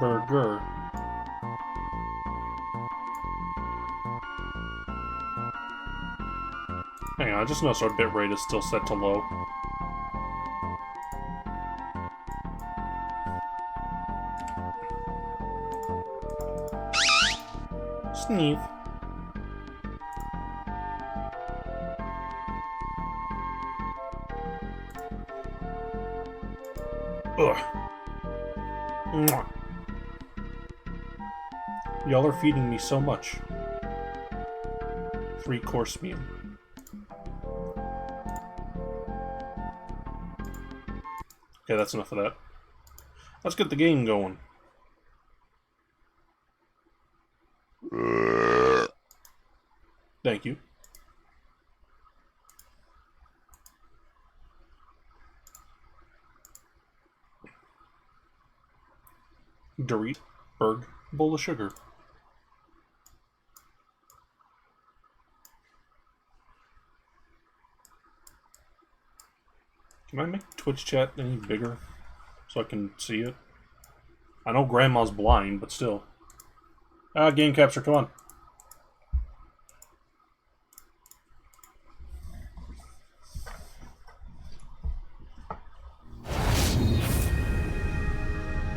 Burger. Hang on, I just noticed our bitrate is still set to low. Sneeze. Ugh. Mwah. Y'all are feeding me so much. 3-course meal. Okay, that's enough of that. Let's get the game going. Thank you. Dorit, Berg, bowl of sugar. Can I make Twitch chat any bigger so I can see it? I know Grandma's blind, but still. Ah, game capture, come on.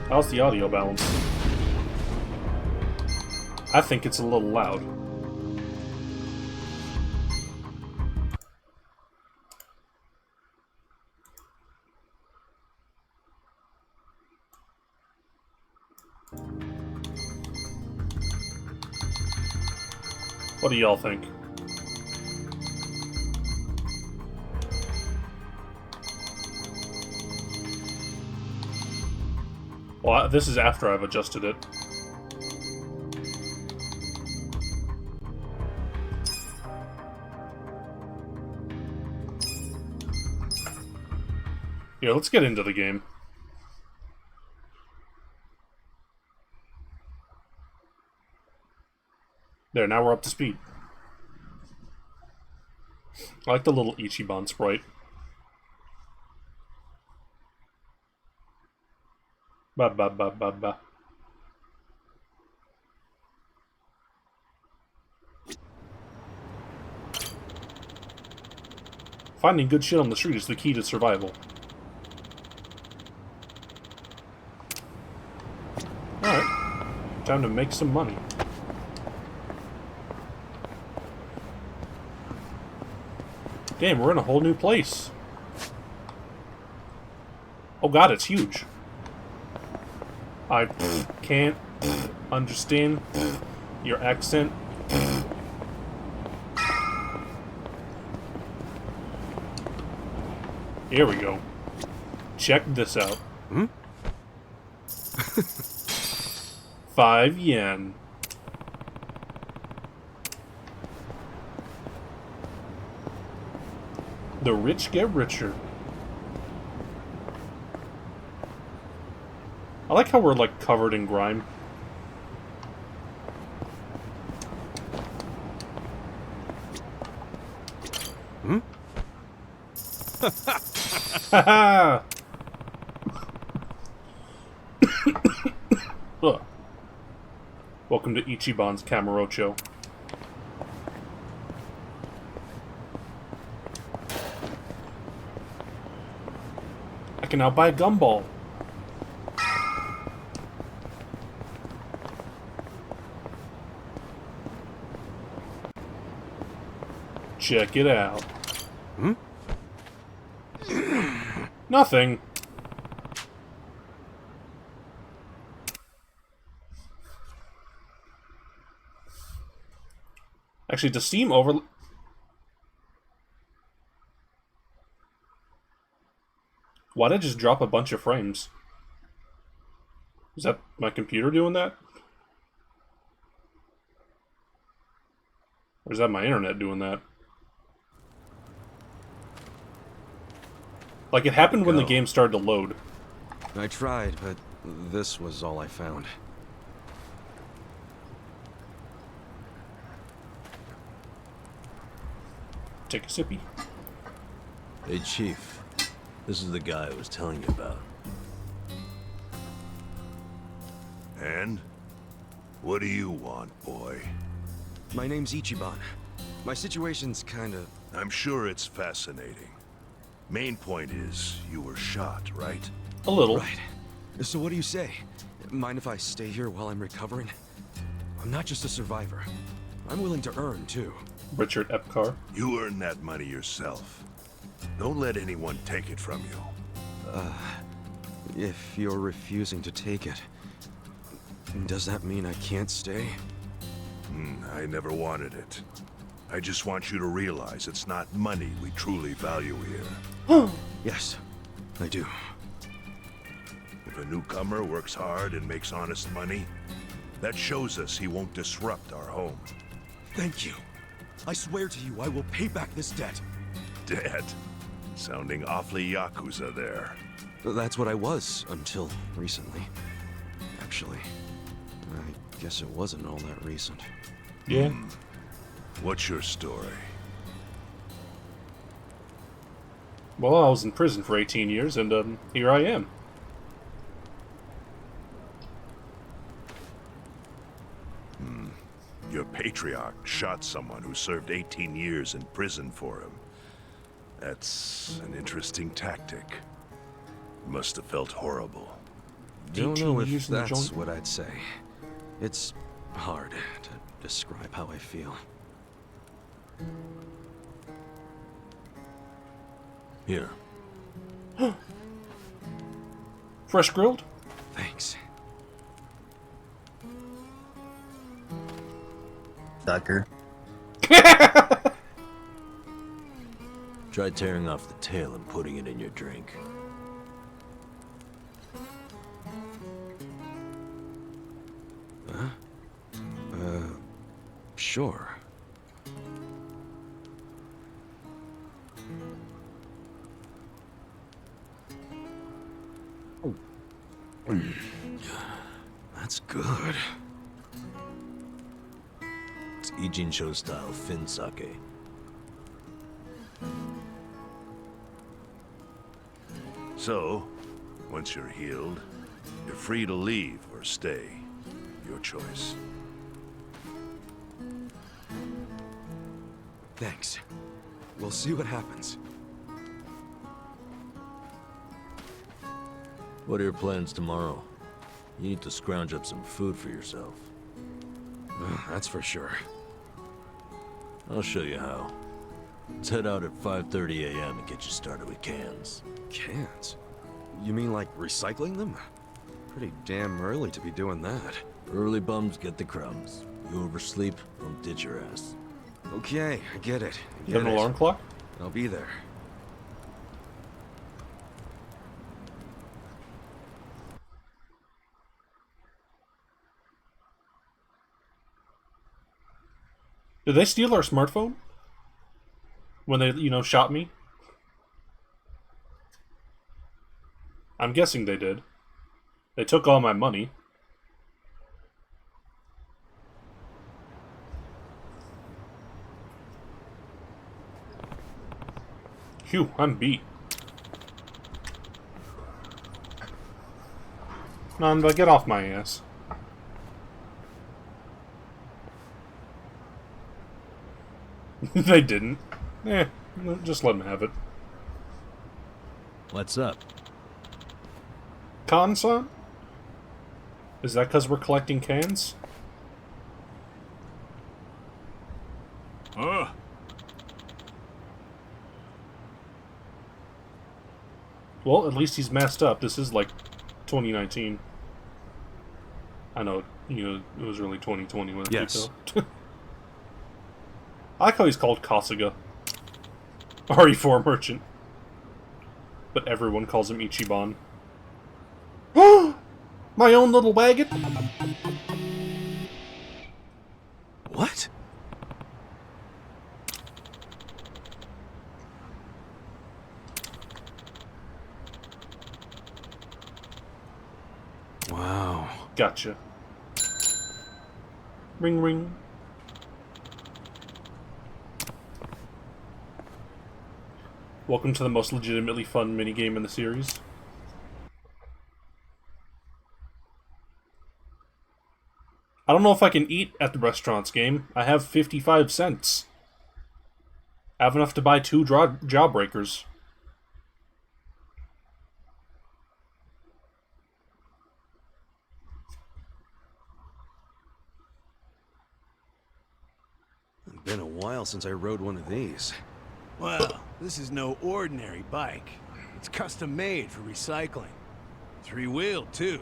How's the audio balance? I think it's a little loud. What do y'all think? Well, this is after I've adjusted it. Yeah, let's get into the game. There, now we're up to speed. I like the little Ichiban sprite. Ba ba ba ba ba. Finding good shit on the street is the key to survival. Alright. Time to make some money. Damn, we're in a whole new place. Oh god, it's huge. I can't understand your accent. Here we go. Check this out. Hmm? 5 yen. The rich get richer. I like how we're, like, covered in grime. Hmm? Haha! Welcome to Ichiban's Kamurocho. I can now buy a gumball. Check it out. Hmm? Nothing. Actually, does Steam over... Why'd I just drop a bunch of frames? Is that my computer doing that? Or is that my internet doing that? Like, it happened when the game started to load. I tried, but this was all I found. Take a sippy. Hey, Chief. This is the guy I was telling you about. And? What do you want, boy? My name's Ichiban. My situation's kinda... I'm sure it's fascinating. Main point is, you were shot, right? A little. Right. So what do you say? Mind if I stay here while I'm recovering? I'm not just a survivor. I'm willing to earn, too. Richard Epcar. You earn that money yourself. Don't let anyone take it from you. If you're refusing to take it, does that mean I can't stay? I never wanted it. I just want you to realize it's not money we truly value here. Yes, I do. If a newcomer works hard and makes honest money, that shows us he won't disrupt our home. Thank you. I swear to you, I will pay back this debt. Dead. Sounding awfully Yakuza there. That's what I was, until recently. Actually, I guess it wasn't all that recent. Yeah. What's your story? Well, I was in prison for 18 years, and here I am. Your patriarch shot someone who served 18 years in prison for him. That's an interesting tactic. Must have felt horrible. Don't 18 know if years in the that's joint? what I'd say. It's hard to describe how I feel. Here. Fresh grilled? Thanks. Sucker. Try tearing off the tail and putting it in your drink. Sure. That's good. It's Ijincho style fin sake. So, once you're healed, you're free to leave or stay. Your choice. Thanks. We'll see what happens. What are your plans tomorrow? You need to scrounge up some food for yourself. That's for sure. I'll show you how. Let's head out at 5:30 a.m. and get you started with cans. Cans? You mean like recycling them? Pretty damn early to be doing that. Early bums get the crumbs. You oversleep, I'll ditch your ass. Okay, I get it. You have an alarm clock? I'll be there. Did they steal our smartphone? When they, shot me? I'm guessing they did. They took all my money. Phew, I'm beat. Nanda, get off my ass. They didn't. Just let them have it. What's up? Con-san? Is that because we're collecting cans? Well, at least he's masked up. This is like 2019. I know, it was really 2020 when it Yes. picked up. I like how he's called Kasuga. RE4 merchant. But everyone calls him Ichiban. My own little wagon? What? Wow. Gotcha. Ring ring. Welcome to the most legitimately fun minigame in the series. I don't know if I can eat at the restaurants, game. I have 55 cents. I have enough to buy 2 jawbreakers. It's been a while since I rode one of these. Well, this is no ordinary bike. It's custom made for recycling. 3-wheeled, too,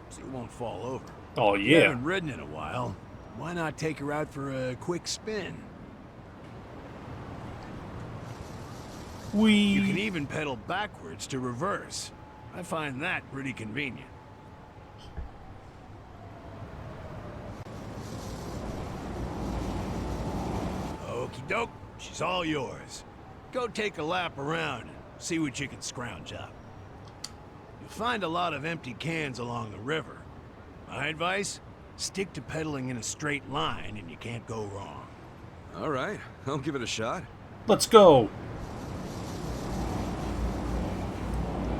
so you won't fall over. Oh, You yeah. haven't ridden in a while. Why not take her out for a quick spin? You can even pedal backwards to reverse. I find that pretty convenient. Okie doke, she's all yours. Go take a lap around and see what you can scrounge up. You'll find a lot of empty cans along the river. My advice? Stick to pedaling in a straight line and you can't go wrong. Alright, I'll give it a shot. Let's go!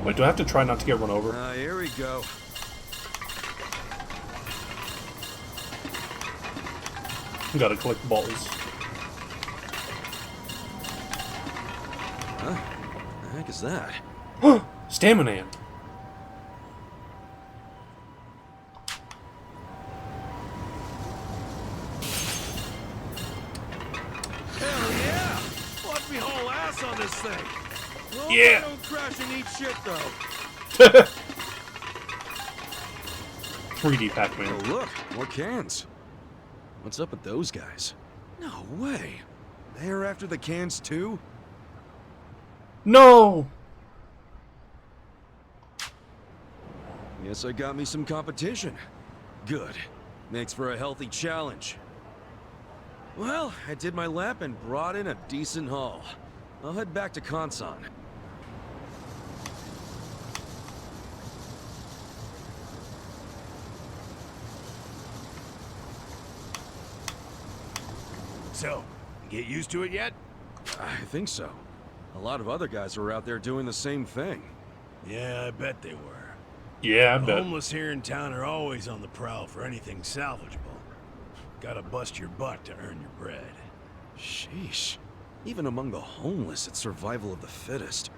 Wait, do I have to try not to get run over? Here we go. Gotta collect balls. Huh? The heck is that? Stamina. Hell yeah! Watch me haul ass on this thing! Well, Yeah. I don't crash and eat shit, though. 3D Pac-Man. Oh, look, more cans. What's up with those guys? No way. They're after the cans, too? No! Guess I got me some competition. Good. Makes for a healthy challenge. Well, I did my lap and brought in a decent haul. I'll head back to Kansan. So, you get used to it yet? I think so. A lot of other guys were out there doing the same thing. Yeah, I bet they were. Yeah, I The bet. homeless here in town are always on the prowl for anything salvageable. Gotta bust your butt to earn your bread. Sheesh. Even among the homeless, it's survival of the fittest.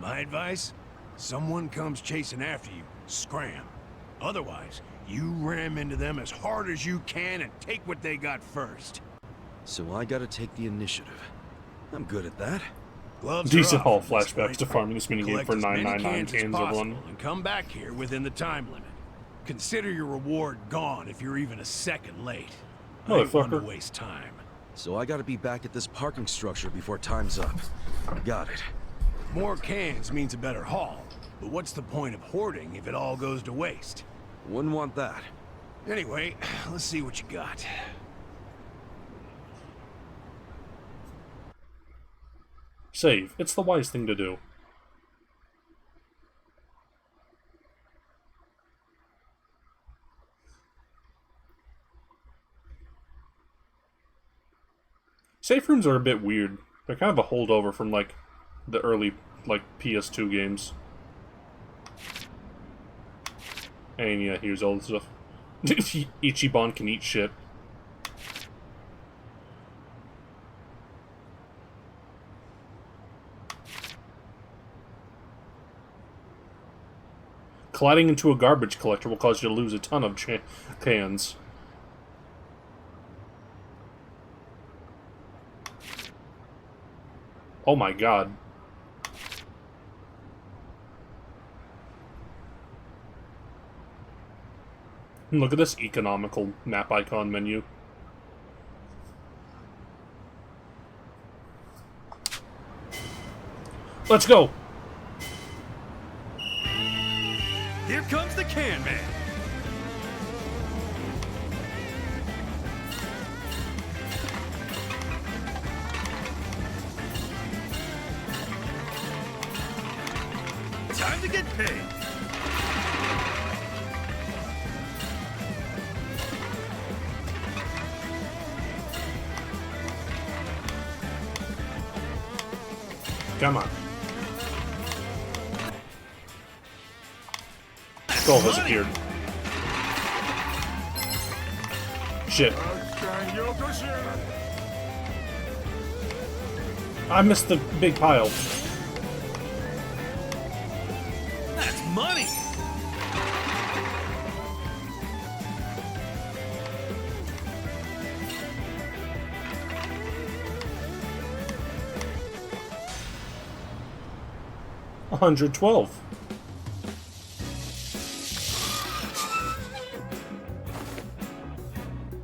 My advice? Someone comes chasing after you, scram. Otherwise, you ram into them as hard as you can and take what they got first. So I gotta take the initiative. I'm good at that. Gloves Decent are haul off in this flashbacks fight. to farming this minigame Collect for as many 999 cans as cans of possible one. and come back here within the time limit. Consider your reward gone if you're even a second late. I ain't one to Motherfucker. waste time. So I gotta be back at this parking structure before time's up. Got it. More cans means a better haul, but what's the point of hoarding if it all goes to waste? Wouldn't want that. Anyway, let's see what you got. Save. It's the wise thing to do. Safe rooms are a bit weird. They're kind of a holdover from, like, the early, like, PS2 games. And yeah, here's all the stuff. Ichiban can eat shit. Colliding into a garbage collector will cause you to lose a ton of cans. Oh my god. Look at this economical map icon menu. Let's go! Here comes the can man. Time to get paid. Come on. Skull has appeared. Shit. I missed the big pile. That's money! $112.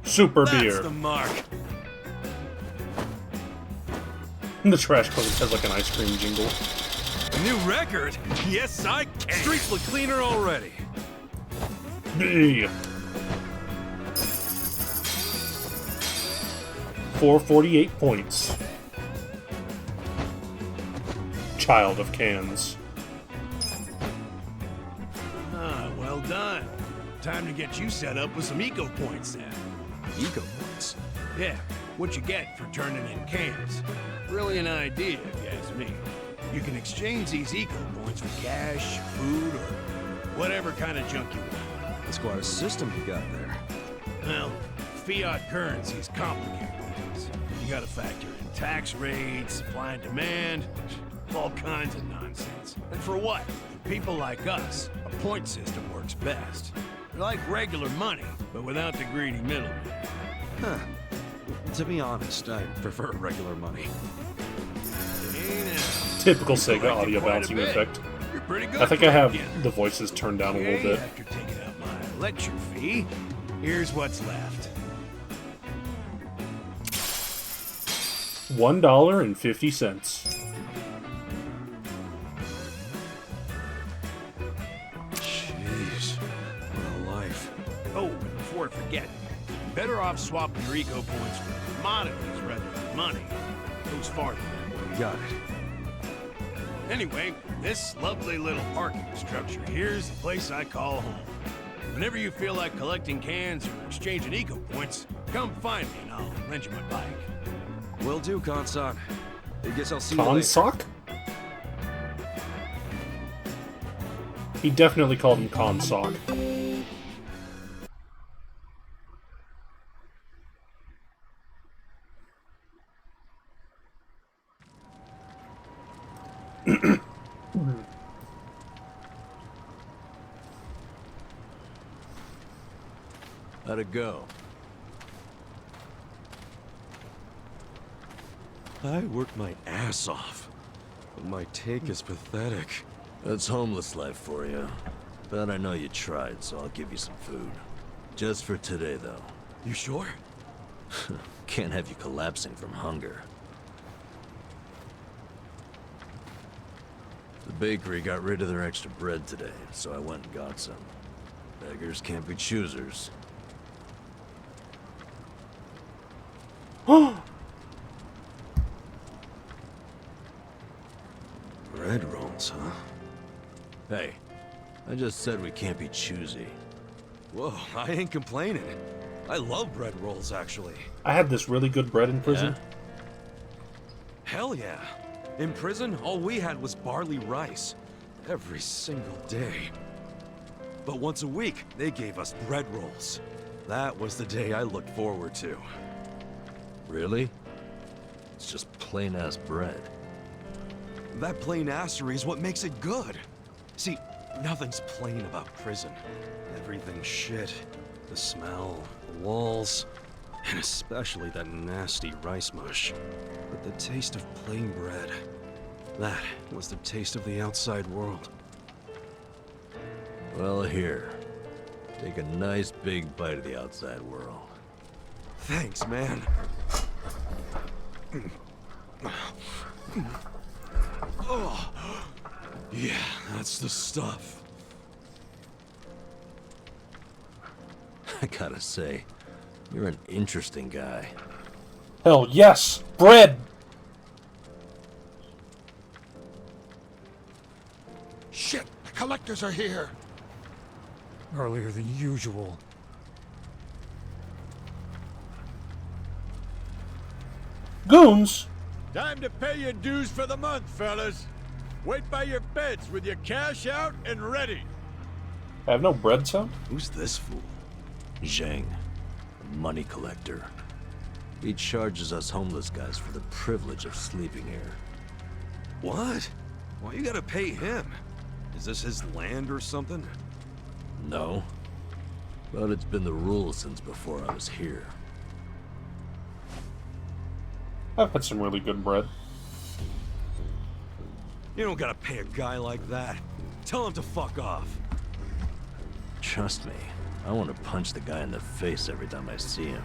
Super That's beer. the mark. The trash closet has like an ice cream jingle. New record? Yes, I can. Streets look cleaner already. Hey. 448 points. Child of cans. Ah, well done. Time to get you set up with some eco points then. Eco points. Yeah, what you get for turning in cans. Brilliant idea, if you ask me. You can exchange these eco points for cash, food, or whatever kind of junk you want. That's quite a system you got there. Well, fiat currency is complicated. You gotta factor in tax rates, supply and demand, all kinds of nonsense. And for what? For people like us, a point system works best. Like regular money, but without the greedy middleman. Huh. To be honest, I prefer regular money. Hey now. Typical You Sega collected audio quite a bouncing bit. effect. You're pretty good I think for I a have beginner. the voices turned down a little Okay, bit. after taking out my lecture fee, here's what's left. $1.50. Jeez, what a life. Oh, and before I forget, you're better off swapping your eco points for commodities rather than money. Goes farther that way. Got it. Anyway, this lovely little parking structure here's the place I call home. Whenever you feel like collecting cans or exchanging eco points, come find me and I'll lend you my bike. Will do, Consoc. I guess I'll see you later. Consoc? He definitely called him Consoc. How'd it go? I worked my ass off, but my take is pathetic. That's homeless life for you. But I know you tried, so I'll give you some food. Just for today, though. You sure? Can't have you collapsing from hunger. The bakery got rid of their extra bread today, so I went and got some. Beggars can't be choosers. Bread rolls, huh? Hey, I just said we can't be choosy. Whoa, I ain't complaining. I love bread rolls, actually. I had this really good bread in prison. Yeah? Hell yeah. In prison, all we had was barley rice. Every single day. But once a week, they gave us bread rolls. That was the day I looked forward to. Really? It's just plain-ass bread. That plain assery is what makes it good. See, nothing's plain about prison. Everything's shit. The smell, the walls, and especially that nasty rice mush. But the taste of plain bread, that was the taste of the outside world. Well, here. Take a nice big bite of the outside world. Thanks, man. Oh, yeah, that's the stuff. I gotta say, you're an interesting guy. Hell yes! Bread! Shit! The collectors are here! Earlier than usual. Goons! Time to pay your dues for the month, fellas. Wait by your beds with your cash out and ready. I have no bread sound? Who's this fool? Zhang. money collector. He charges us homeless guys for the privilege of sleeping here. What? Why you gotta pay him? Is this his land or something? No. But it's been the rule since before I was here. I've had some really good bread. You don't gotta pay a guy like that. Tell him to fuck off. Trust me, I want to punch the guy in the face every time I see him.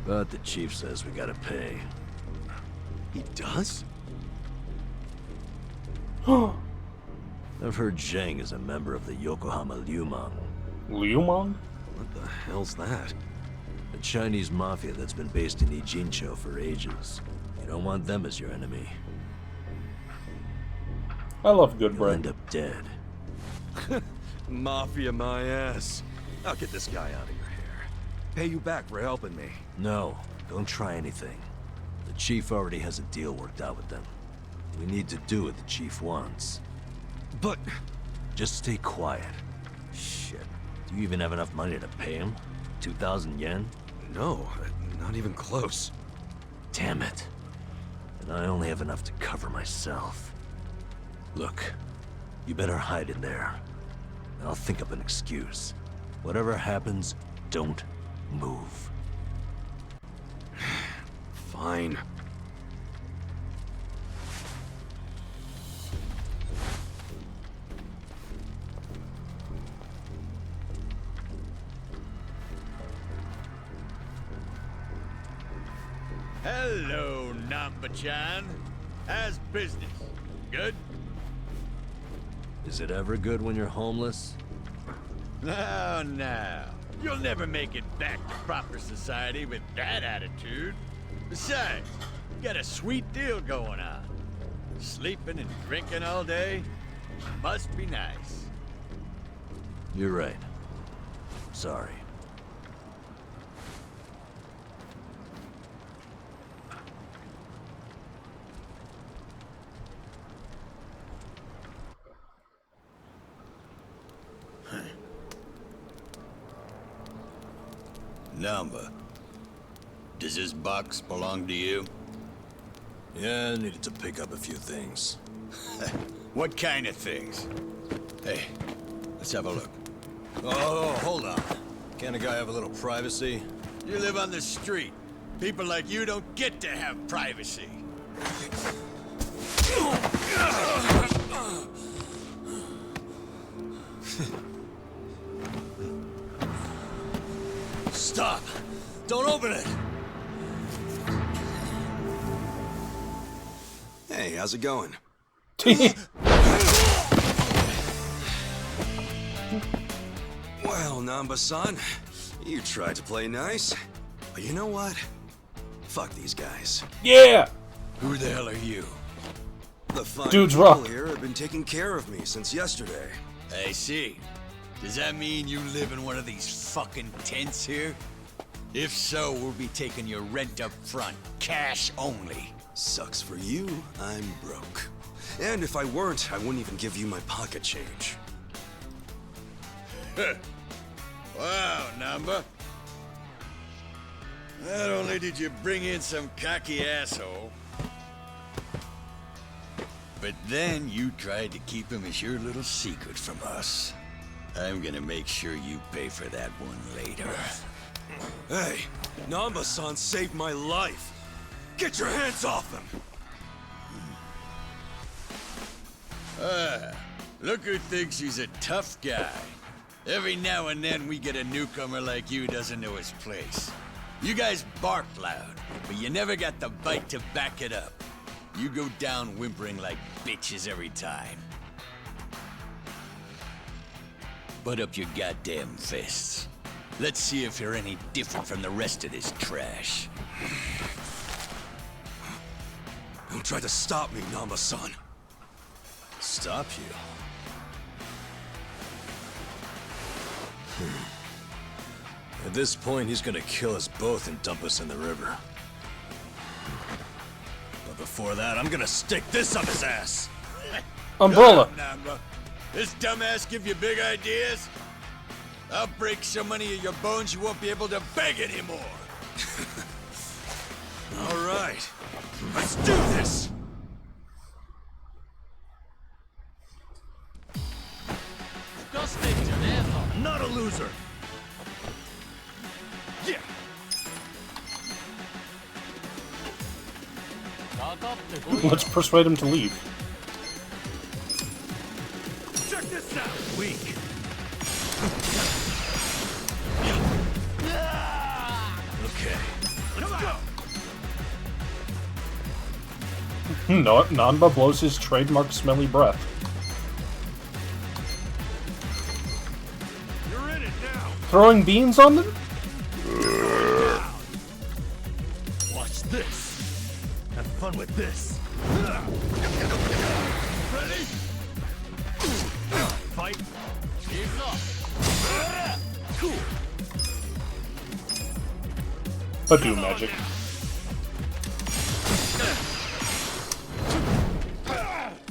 But the chief says we gotta pay. He does? I've heard Zhang is a member of the Yokohama Liumang, Liumang? What the hell's that? a Chinese mafia that's been based in Ijincho for ages. You don't want them as your enemy. I love good You'll bread. end up dead. Mafia my ass. I'll get this guy out of your hair. Pay you back for helping me. No, don't try anything. The chief already has a deal worked out with them. We need to do what the chief wants. But... Just stay quiet. Shit. Do you even have enough money to pay him? 2,000 yen? no, not even close. Damn it. And I only have enough to cover myself. Look, you better hide in there. I'll think up an excuse. Whatever happens, don't move. Fine. Hello, Namba-chan. How's business? Good? Is it ever good when you're homeless? No, no. You'll never make it back to proper society with that attitude. Besides, you got a sweet deal going on. Sleeping and drinking all day must be nice. You're right. Sorry. Namba, does this box belong to you? Yeah, I needed to pick up a few things. What kind of things? Hey, let's have a look. Oh, hold on. Can't a guy have a little privacy? You live on the street. People like you don't get to have privacy. Stop! Don't open it! Hey, how's it going? Well, Namba-san, you tried to play nice. But you know what? Fuck these guys. Yeah! Who the hell are you? The fine Dude's people rock. here have been taking care of me since yesterday. I see. Does that mean you live in one of these fucking tents here? If so, we'll be taking your rent up front, cash only. Sucks for you, I'm broke. And if I weren't, I wouldn't even give you my pocket change. Wow, Namba. Not only did you bring in some cocky asshole, but then you tried to keep him as your little secret from us. I'm gonna make sure you pay for that one later. Hey, Namba-san saved my life. Get your hands off him! Look who thinks he's a tough guy. Every now and then we get a newcomer like you doesn't know his place. You guys bark loud, but you never got the bite to back it up. You go down whimpering like bitches every time. Put up your goddamn fists. Let's see if you're any different from the rest of this trash. Don't try to stop me, Namba-san. Stop you? At this point, he's gonna kill us both and dump us in the river. But before that, I'm gonna stick this up his ass! Umbrella. Namba. This dumbass give you big ideas? I'll break so many of your bones you won't be able to beg anymore. All right, let's do this. Not a loser. Yeah. Let's persuade him to leave. Check this out. Weak. Okay, let's go. No, Nanba blows his trademark smelly breath. You're in it now. Throwing beans on them? Watch this. Have fun with this. Ready? Fight. Cool. Badoo magic.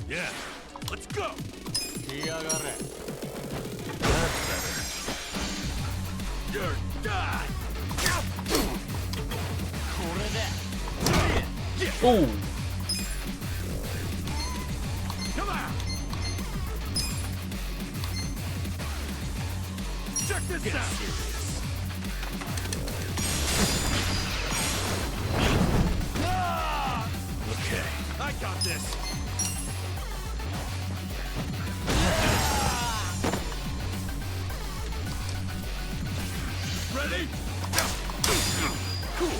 Yeah, let's go. You're done. Ooh. Come on. Check this out. Okay, I got this. Ready? Cool.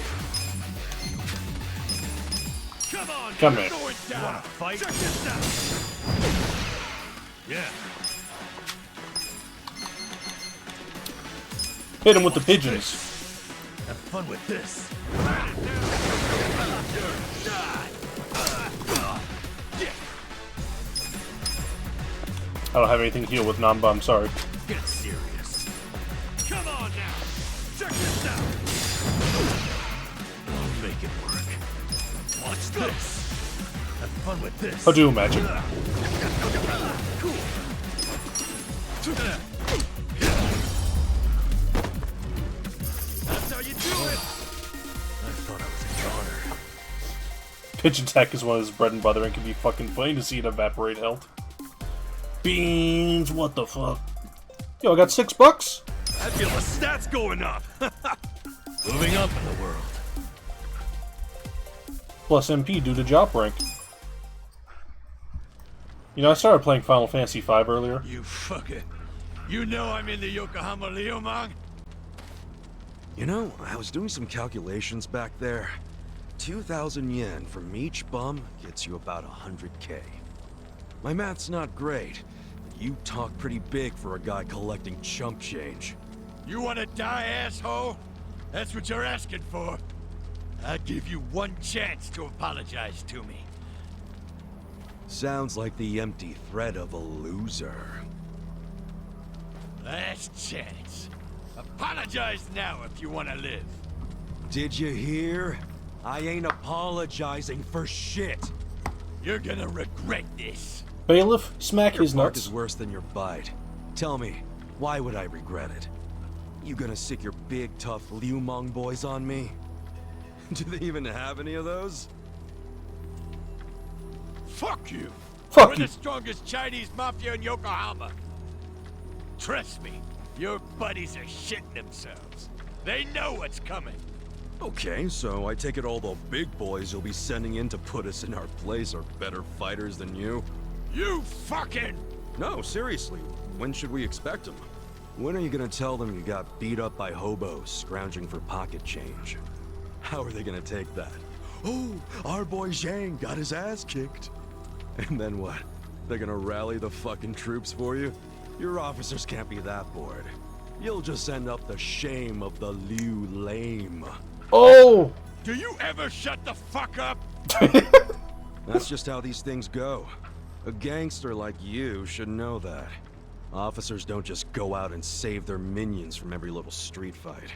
Come on. Come you're here. going down. Wanna fight? Check this out. Yeah. Hit him with the pigeons. Have fun with this. I don't have anything to heal with Nanba, I'm sorry. Get serious. Come on now. Check this out. I'll make it work. Watch this. Have fun with this. Badoo magic. Cool. That's how you do it. I thought I was a goner. Pigeon tech is one of his bread and butter and can be fucking funny to see it evaporate health. Beans, what the fuck? Yo, I got $6? I feel the stats going up. Moving up in the world. Plus MP due to job rank. You know, I started playing Final Fantasy V earlier. You fucker. You know I'm in the Yokohama Liumang? You know, I was doing some calculations back there. 2,000 yen from each bum gets you about 100K. My math's not great, but you talk pretty big for a guy collecting chump change. You wanna die, asshole? That's what you're asking for. I'll give you one chance to apologize to me. Sounds like the empty threat of a loser. Last chance. Apologize now if you wanna live. Did you hear? I ain't apologizing for shit. You're gonna regret this. Bailiff, smack Your his bark nuts. is worse than your bite. Tell me, why would I regret it? You gonna sick your big, tough Liumang boys on me? Do they even have any of those? Fuck you. Fuck We're you. the strongest Chinese mafia in Yokohama. Trust me, your buddies are shitting themselves. They know what's coming. Okay, so I take it all the big boys you'll be sending in to put us in our place are better fighters than you? You fucking... No, seriously. When should we expect them? When are you gonna tell them you got beat up by hobos scrounging for pocket change? How are they gonna take that? Oh, our boy Zhang got his ass kicked. And then what? They're gonna rally the fucking troops for you? Your officers can't be that bored. You'll just end up the shame of the Liu Lame. Oh! Do you ever shut the fuck up? That's just how these things go. A gangster like you should know that. Officers don't just go out and save their minions from every little street fight.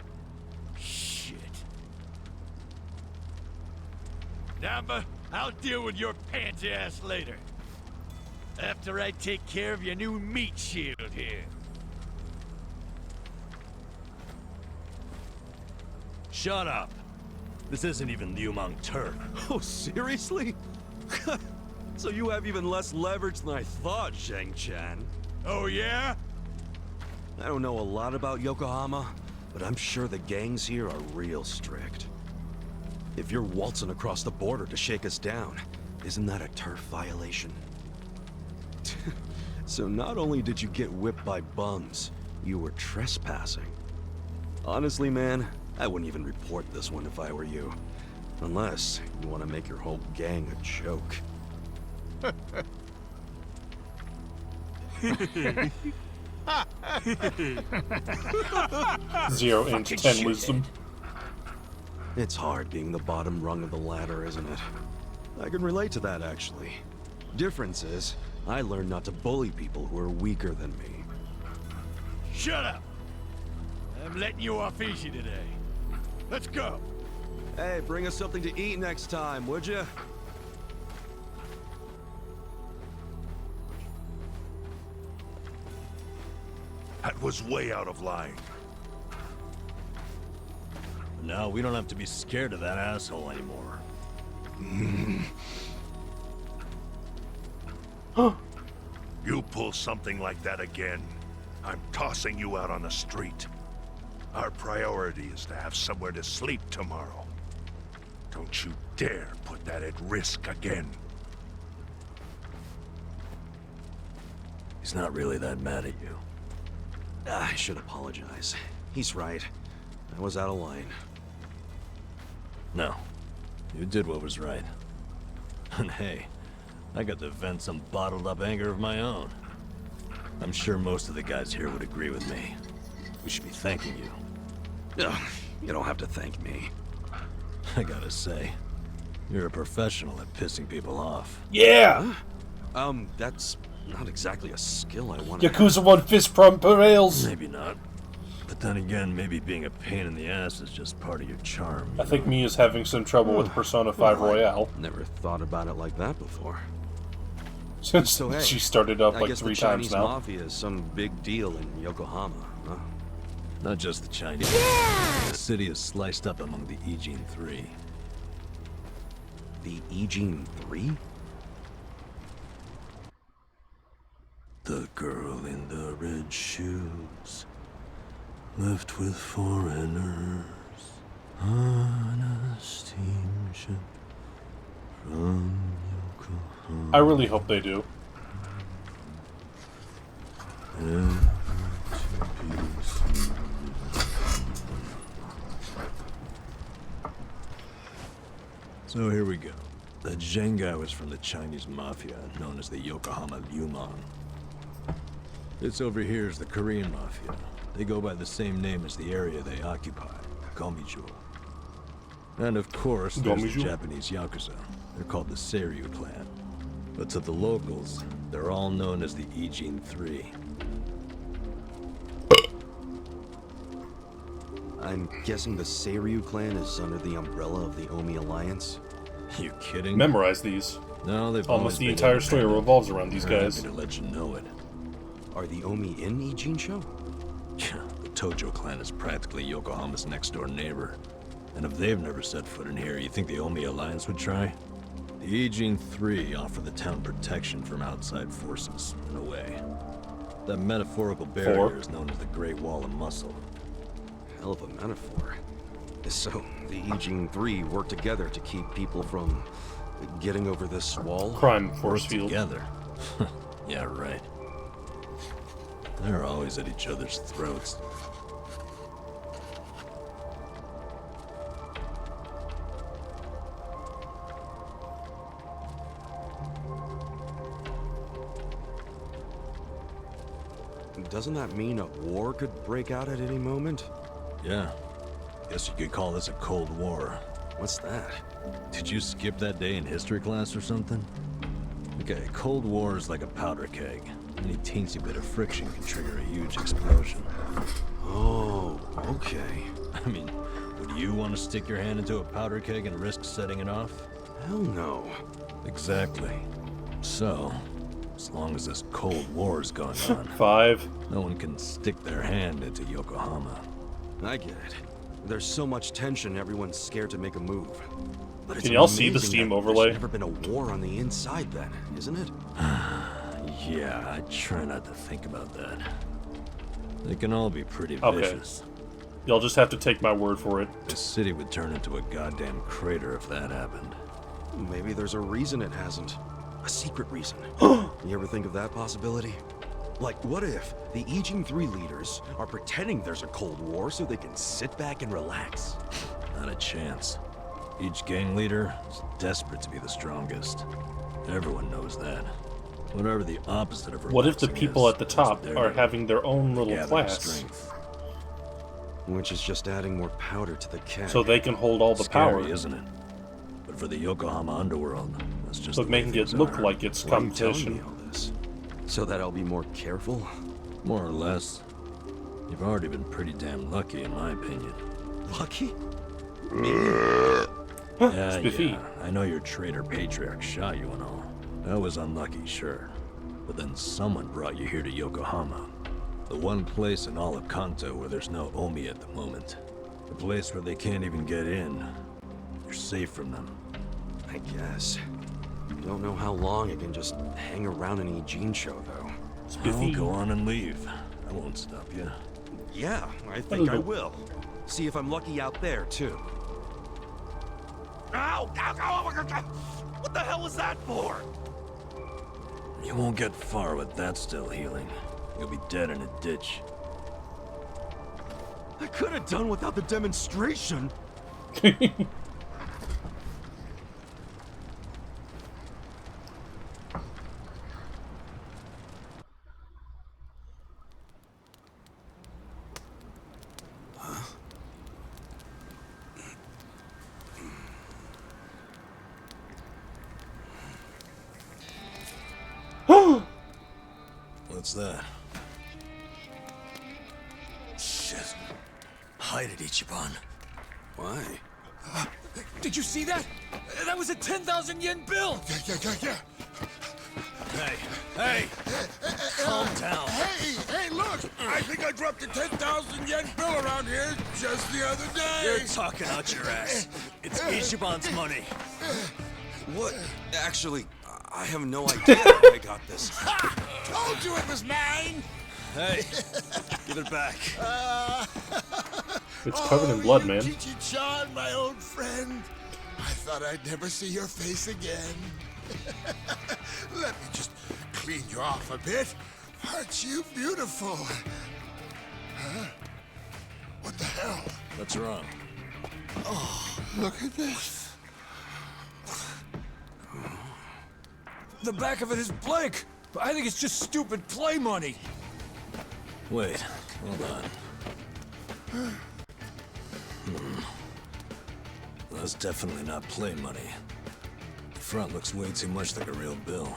Shit. Namba, I'll deal with your pansy ass later. After I take care of your new meat shield here. shut up. This isn't even Liumang turf. Oh, seriously? So you have even less leverage than I thought, Shang-Chan. Oh, yeah? I don't know a lot about Yokohama, but I'm sure the gangs here are real strict. If you're waltzing across the border to shake us down, isn't that a turf violation? So not only did you get whipped by bums, you were trespassing. Honestly, man, I wouldn't even report this one if I were you. Unless you want to make your whole gang a joke. 0 into 10 wisdom. It's hard being the bottom rung of the ladder, isn't it? I can relate to that, actually. Difference is, I learned not to bully people who are weaker than me. Shut up! I'm letting you off easy today. Let's go. Hey, bring us something to eat next time, would you? That was way out of line. Now we don't have to be scared of that asshole anymore. You pull something like that again, I'm tossing you out on the street. Our priority is to have somewhere to sleep tomorrow. Don't you dare put that at risk again. He's not really that mad at you. I should apologize. He's right. I was out of line. No. You did what was right. And hey, I got to vent some bottled up anger of my own. I'm sure most of the guys here would agree with me. We should be thanking you. Ugh, you don't have to thank me. I gotta say, you're a professional at pissing people off. Yeah! That's not exactly a skill I want to Yakuza 1 fist pump prevails. Maybe not. But then again, maybe being a pain in the ass is just part of your charm. I think Mia's having some trouble with Persona 5 Royale. Never thought about it like that before. Since So, hey, she started up I like guess 3 the times Chinese now. Mafia is some big deal in Yokohama, huh? Not just the Chinese. The city is sliced up among the Ijin Three. The Ijin 3? The girl in the red shoes left with foreigners on a steamship from Yokohama. I really hope they do. So here we go. The Zheng guy was from the Chinese Mafia, known as the Yokohama Liumang. This over here is the Korean Mafia. They go by the same name as the area they occupy, Gomiju. And of course, there's the Gomiju? Japanese Yakuza. They're called the Seiryu clan. But to the locals, they're all known as the Ijin Three. I'm guessing the Seiryu clan is under the umbrella of the Omi Alliance? You kidding? Memorize these. No, they've Almost always the been entire story independent. revolves around these They're guys. happy to let you know it. Are the Omi in Ijin show? Yeah, the Tojo clan is practically Yokohama's next-door neighbor. And if they've never set foot in here, you think the Omi Alliance would try? The Ijin Three offer the town protection from outside forces, in a way. That metaphorical barrier is known as the Great Wall of Muscle. Hell of a metaphor. So, the Ijin 3 work together to keep people from getting over this wall? Crime force Work field. together. Yeah, right. They're always at each other's throats. Doesn't that mean a war could break out at any moment? Yeah. Guess you could call this a Cold War. What's that? Did you skip that day in history class or something? Okay, Cold War is like a powder keg. Any teensy bit of friction can trigger a huge explosion. Oh, okay. I mean, would you want to stick your hand into a powder keg and risk setting it off? Hell no. Exactly. So, as long as this Cold War is going on, 5. no one can stick their hand into Yokohama. I get it. There's so much tension, everyone's scared to make a move. But it's Can y'all see the amazing Steam that overlay? There's never been a war on the inside then, isn't it? Yeah, I try not to think about that. They can all be pretty Okay. vicious. Y'all just have to take my word for it. The city would turn into a goddamn crater if that happened. Maybe there's a reason it hasn't. A secret reason. You ever think of that possibility? Like, what if the Aging 3 leaders are pretending there's a Cold War so they can sit back and relax? Not a chance. Each gang leader is desperate to be the strongest. Everyone knows that. Whatever the opposite of What if the relaxing people is, at the that's top what they're are doing. having their own little Gathering class, strength. Which is just adding more powder to the keg. so they can hold all the Scary, power? isn't it? But for the Yokohama underworld, that's just So the way making things it look are. like it's Why are you telling me competition. all this? So that I'll be more careful? More or less. You've already been pretty damn lucky, in my opinion. Lucky? Spiffy. Yeah, I know your traitor patriarch shot you and all. That was unlucky, sure. But then someone brought you here to Yokohama. The one place in all of Kanto where there's no Omi at the moment. The place where they can't even get in. You're safe from them. I guess. Don't know how long I can just hang around an Eugene show, though. Well, go on and leave. I won't stop you. Yeah, I think I will. See if I'm lucky out there, too. Ow! Ow! Ow! Ow! Ow! What the hell was that for? You won't get far with that still healing. You'll be dead in a ditch. I could have done without the demonstration. What's that? Shit. Hide it, Ichiban. Why? Did you see that? That was a 10,000 yen bill! Yeah. Hey! Hey! Calm down. Hey, look! I think I dropped a 10,000 yen bill around here just the other day. You're talking out your ass. It's Ichiban's money. What? Actually, I have no idea how I got this. Told you it was mine. Hey, give it back. It's covered in blood, man. Chichi-chan, my old friend. I thought I'd never see your face again. Let me just clean you off a bit. Aren't you beautiful? Huh? What the hell? What's wrong? Look at this. The back of it is blank! But I think it's just stupid play money! Wait, hold on. That's definitely not play money. The front looks way too much like a real bill.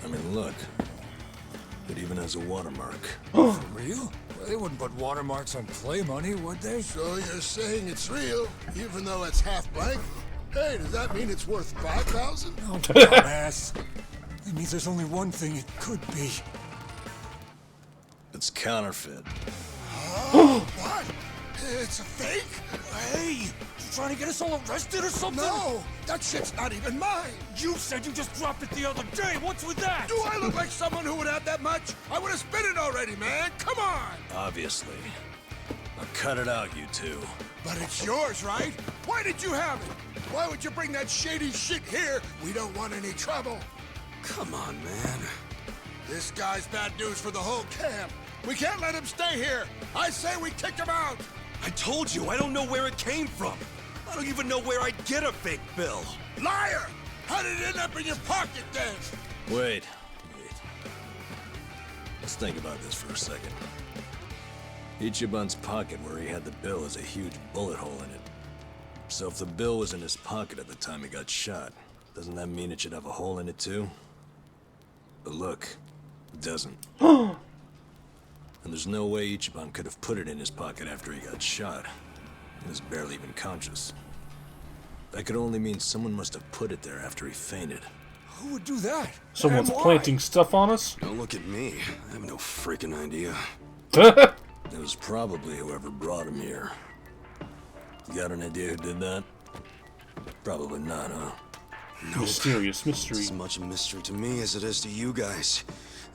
I mean, look. It even has a watermark. For real? Well, they wouldn't put watermarks on play money, would they? So you're saying it's real, even though it's half blank? Hey, does that mean it's worth 5,000? Oh, dumbass. It means there's only one thing it could be. It's counterfeit. What? It's a fake? Hey, you trying to get us all arrested or something? No, that shit's not even mine. You said you just dropped it the other day. What's with that? Do I look like someone who would have that much? I would have spent it already, man. Come on. Obviously. Now cut it out, you two. But it's yours, right? Why did you have it? Why would you bring that shady shit here? We don't want any trouble. Come on, man. This guy's bad news for the whole camp. We can't let him stay here. I say we kick him out. I told you, I don't know where it came from. I don't even know where I'd get a fake bill. Liar! How did it end up in your pocket then? Wait. Let's think about this for a second. Ichiban's pocket where he had the bill has a huge bullet hole in it. So if the bill was in his pocket at the time he got shot, doesn't that mean it should have a hole in it too? But look, it doesn't. And there's no way Ichiban could have put it in his pocket after he got shot. He was barely even conscious. That could only mean someone must have put it there after he fainted. Who would do that? Someone's And why? planting stuff on us? Don't look at me. I have no freaking idea. It was probably whoever brought him here. You got an idea who did that? Probably not, huh? Mysterious mystery. It's as much a mystery to me as it is to you guys.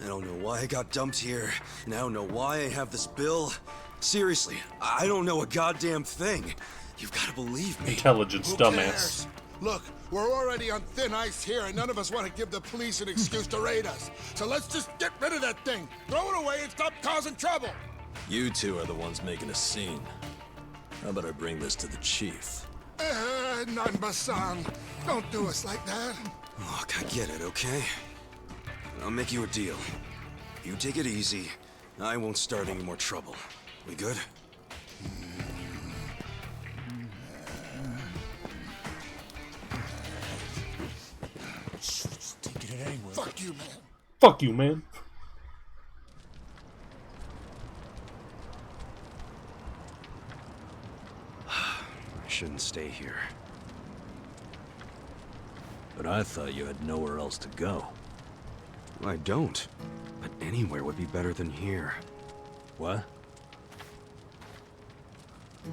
I don't know why I got dumped here, and I don't know why I have this bill. Seriously, I don't know a goddamn thing. You've got to believe me. Intelligence, Who dumbass. cares? Look, we're already on thin ice here, and none of us want to give the police an excuse to raid us. So let's just get rid of that thing, throw it away, and stop causing trouble. You two are the ones making a scene. How about I bring this to the chief? Nanba-san, don't do us like that. Look, I get it, okay? I'll make you a deal. You take it easy. I won't start any more trouble. We good? Take it anyway. Fuck you, man. Fuck you, man. I shouldn't stay here. But I thought you had nowhere else to go. I don't. But anywhere would be better than here. What?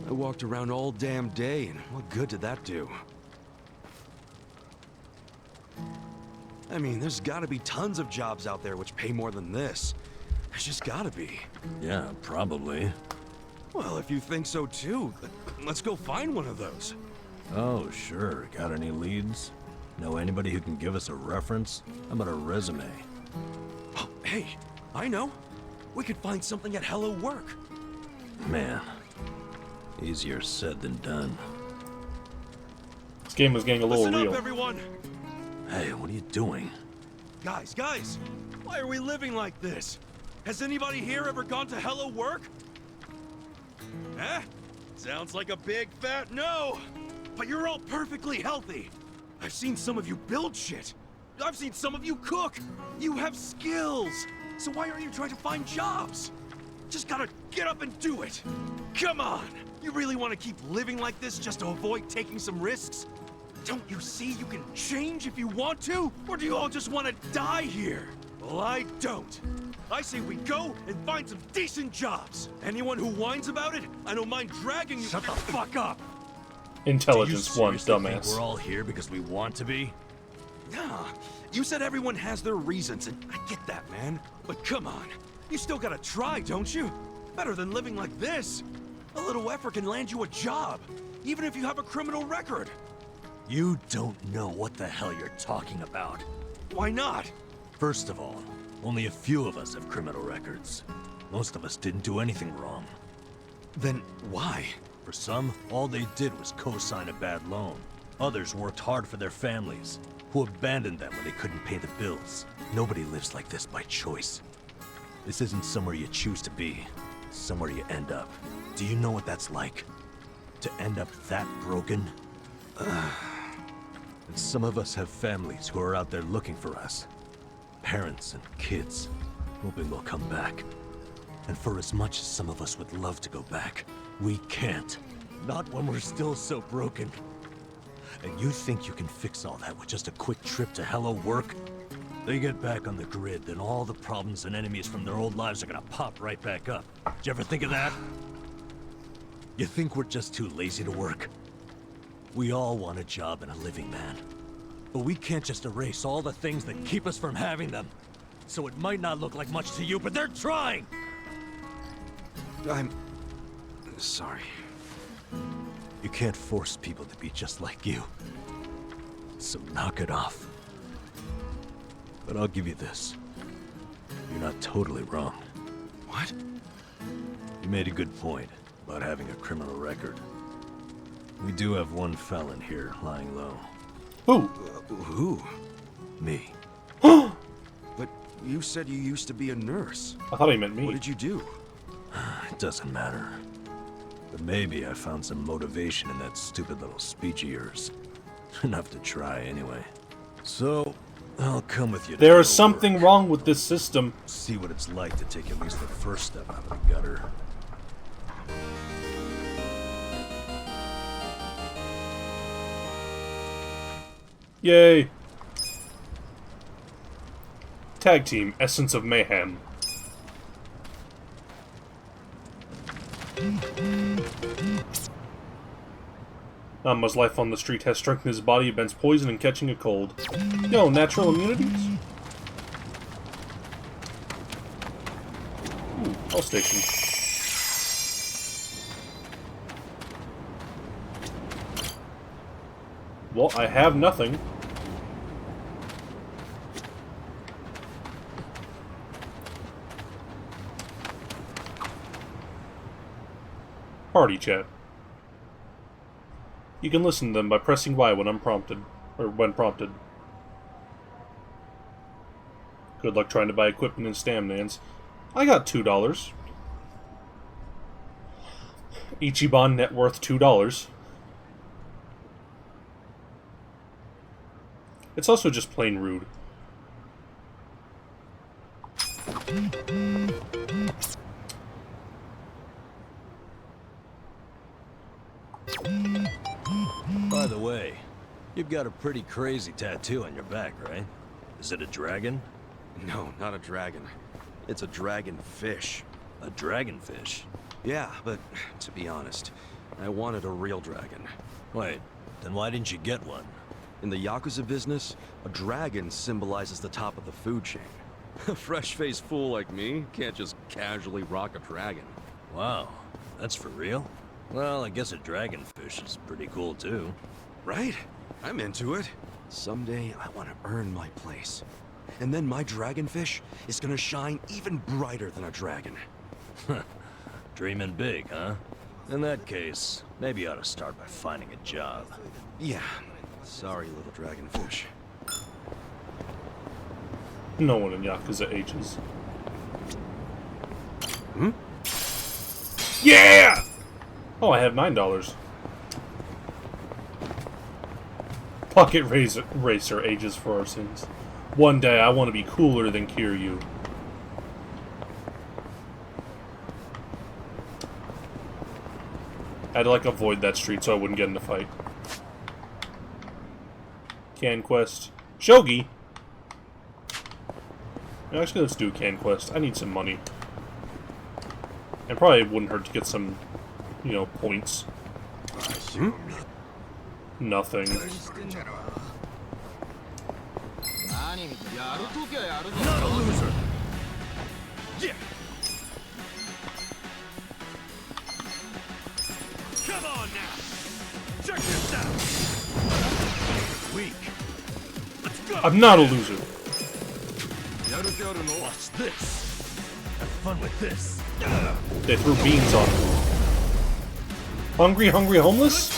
I walked around all damn day, and what good did that do? I mean, there's gotta be tons of jobs out there which pay more than this. There's just gotta be. Yeah, probably. Well, if you think so too, let's go find one of those. Oh, sure. Got any leads? Know anybody who can give us a reference? How about a resume? Oh, hey, I know. We could find something at Hello Work. Man, easier said than done. This game was getting a little Listen real. up, everyone! Hey, what are you doing? Guys, why are we living like this? Has anybody here ever gone to Hello Work? Eh? Sounds like a big fat no! But you're all perfectly healthy! I've seen some of you build shit! I've seen some of you cook! You have skills! So why aren't you trying to find jobs? Just gotta get up and do it! Come on! You really want to keep living like this just to avoid taking some risks? Don't you see you can change if you want to? Or do you all just want to die here? Well, I don't. I say we go and find some decent jobs. Anyone who whines about it, I don't mind dragging you. Shut the fuck up! Intelligence Do you 1, seriously think dumbass. we're all here because we want to be? Nah, you said everyone has their reasons, and I get that, man. But come on, you still gotta try, don't you? Better than living like this. A little effort can land you a job, even if you have a criminal record. You don't know what the hell you're talking about. Why not? First of all, only a few of us have criminal records. Most of us didn't do anything wrong. Then why? For some, all they did was co-sign a bad loan. Others worked hard for their families, who abandoned them when they couldn't pay the bills. Nobody lives like this by choice. This isn't somewhere you choose to be. It's somewhere you end up. Do you know what that's like? To end up that broken? And some of us have families who are out there looking for us. Parents and kids, hoping we'll come back. And for as much as some of us would love to go back, we can't. Not when we're still so broken. And you think you can fix all that with just a quick trip to Hello Work? They get back on the grid, then all the problems and enemies from their old lives are gonna pop right back up. Did you ever think of that? You think we're just too lazy to work? We all want a job and a living, man. But we can't just erase all the things that keep us from having them. So it might not look like much to you, but they're trying! I'm sorry. You can't force people to be just like you. So knock it off. But I'll give you this. You're not totally wrong. What? You made a good point about having a criminal record. We do have one felon here lying low. Who? Who? Me. But you said you used to be a nurse. I thought he meant me. What did you do? It doesn't matter. But maybe I found some motivation in that stupid little speech of yours. Enough to try, anyway. So, I'll come with you. to There is Hello something Work. wrong with this system. See what it's like to take at least the first step out of the gutter. Yay. Tag team, Essence of Mayhem. His life on the street has strengthened his body against poison and catching a cold. Yo, natural immunities? Ooh, health station. Well, I have nothing. Party chat. You can listen to them by pressing Y when unprompted, or when prompted. Good luck trying to buy equipment and stamnans. I got $2. Ichiban net worth $2. It's also just plain rude. By the way, you've got a pretty crazy tattoo on your back, right? Is it a dragon? No, not a dragon. It's a dragonfish. A dragonfish? Yeah, but to be honest, I wanted a real dragon. Wait, then why didn't you get one? In the Yakuza business, a dragon symbolizes the top of the food chain. A fresh-faced fool like me can't just casually rock a dragon. Wow, that's for real? Well, I guess a dragonfish is pretty cool too. Right? I'm into it. Someday I want to earn my place. And then my dragonfish is gonna shine even brighter than a dragon. Dreaming big, huh? In that case, maybe you ought to start by finding a job. Yeah. Sorry, little dragonfish. No one in Yakuza ages. Hmm? Yeah! Oh, I have $9. Pocket Racer ages for our sins. One day I want to be cooler than Kiryu. I had to, like, avoid that street so I wouldn't get in a fight. Can Quest. Shogi! Actually, let's do Can Quest. I need some money. And probably wouldn't hurt to get some, you know, points. Nothing. Not a loser! Yeah! Come on now! Check this out! Weak. Let's go! I'm not a loser. Watch this. Have fun with this. They threw beans on me. Hungry, hungry, homeless?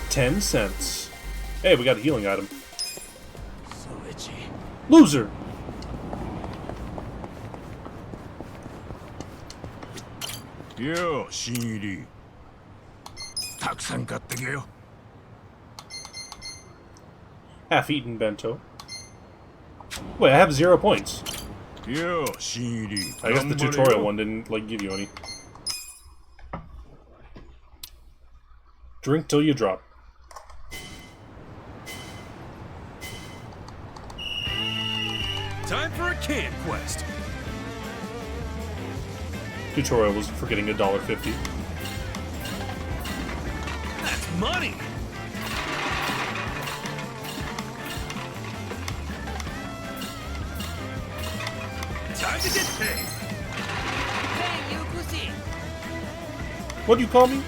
10 cents. Hey, we got a healing item. So itchy. Loser! Yo, 新入り。たくさん買ってけよ。Half-eaten bento. Wait, I have 0 points. Yo, 新入り。 I guess the tutorial one didn't, like, give you any. Drink till you drop. Time for a can quest! Tutorial was for getting $1.50. That's money! Time to get paid! What do you call me?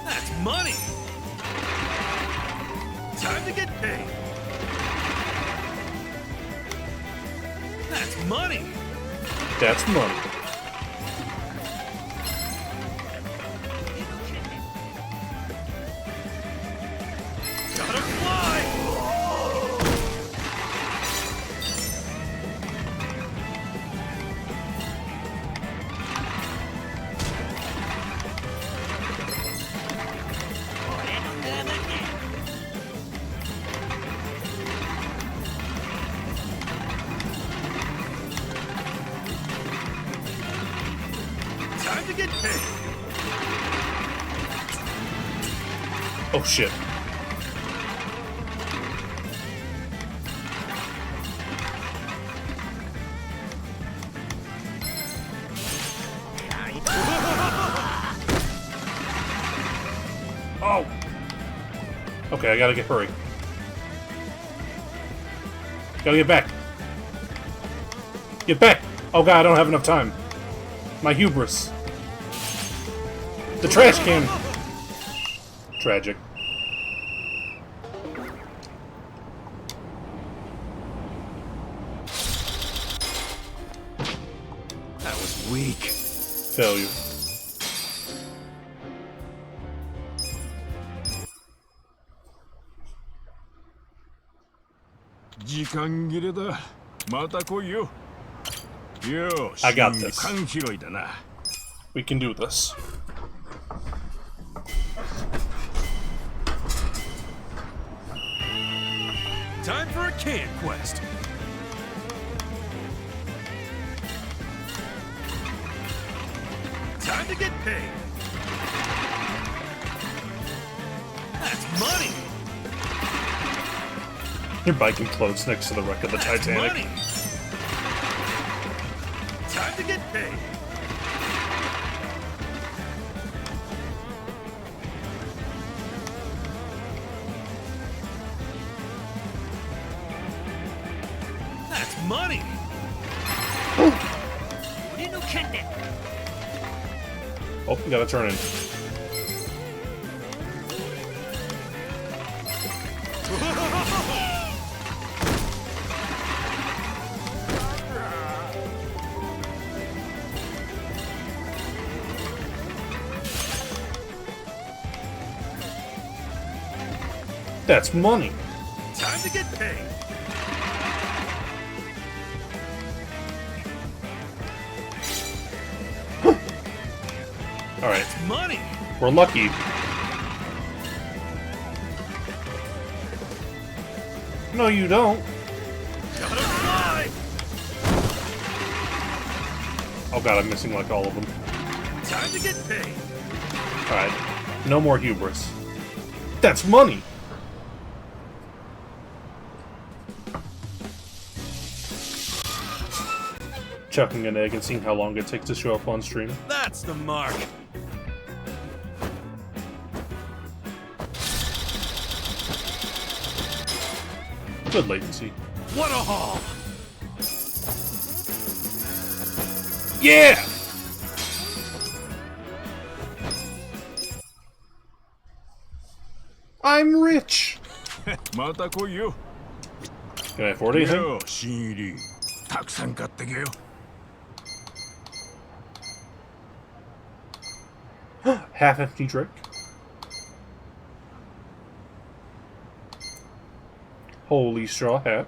That's money! Time to get paid! That's money! That's money. Gotta fly! Time to get paid. Oh shit. Oh! Okay, I gotta get hurry. Gotta get back. Get back! Oh god, I don't have enough time. My hubris. The trash can! Tragic. That was weak. Failure. I got this. We can do this. Time for a can quest. Time to get paid. That's money. Your bike implodes next to the wreck of the That's Titanic. money. Time to get paid. That's money. Oh, you gotta turn in. That's money. Time to get paid. Alright, That's money. we're lucky. No, you don't. Gotta fly. Oh god, I'm missing like all of them. Time to get paid. Alright, no more hubris. That's money! Chucking an egg and seeing how long it takes to show up on stream. That's the mark. Good latency. What a haul. Yeah! I'm rich! Can I afford anything? Half-empty drink. Holy straw hat.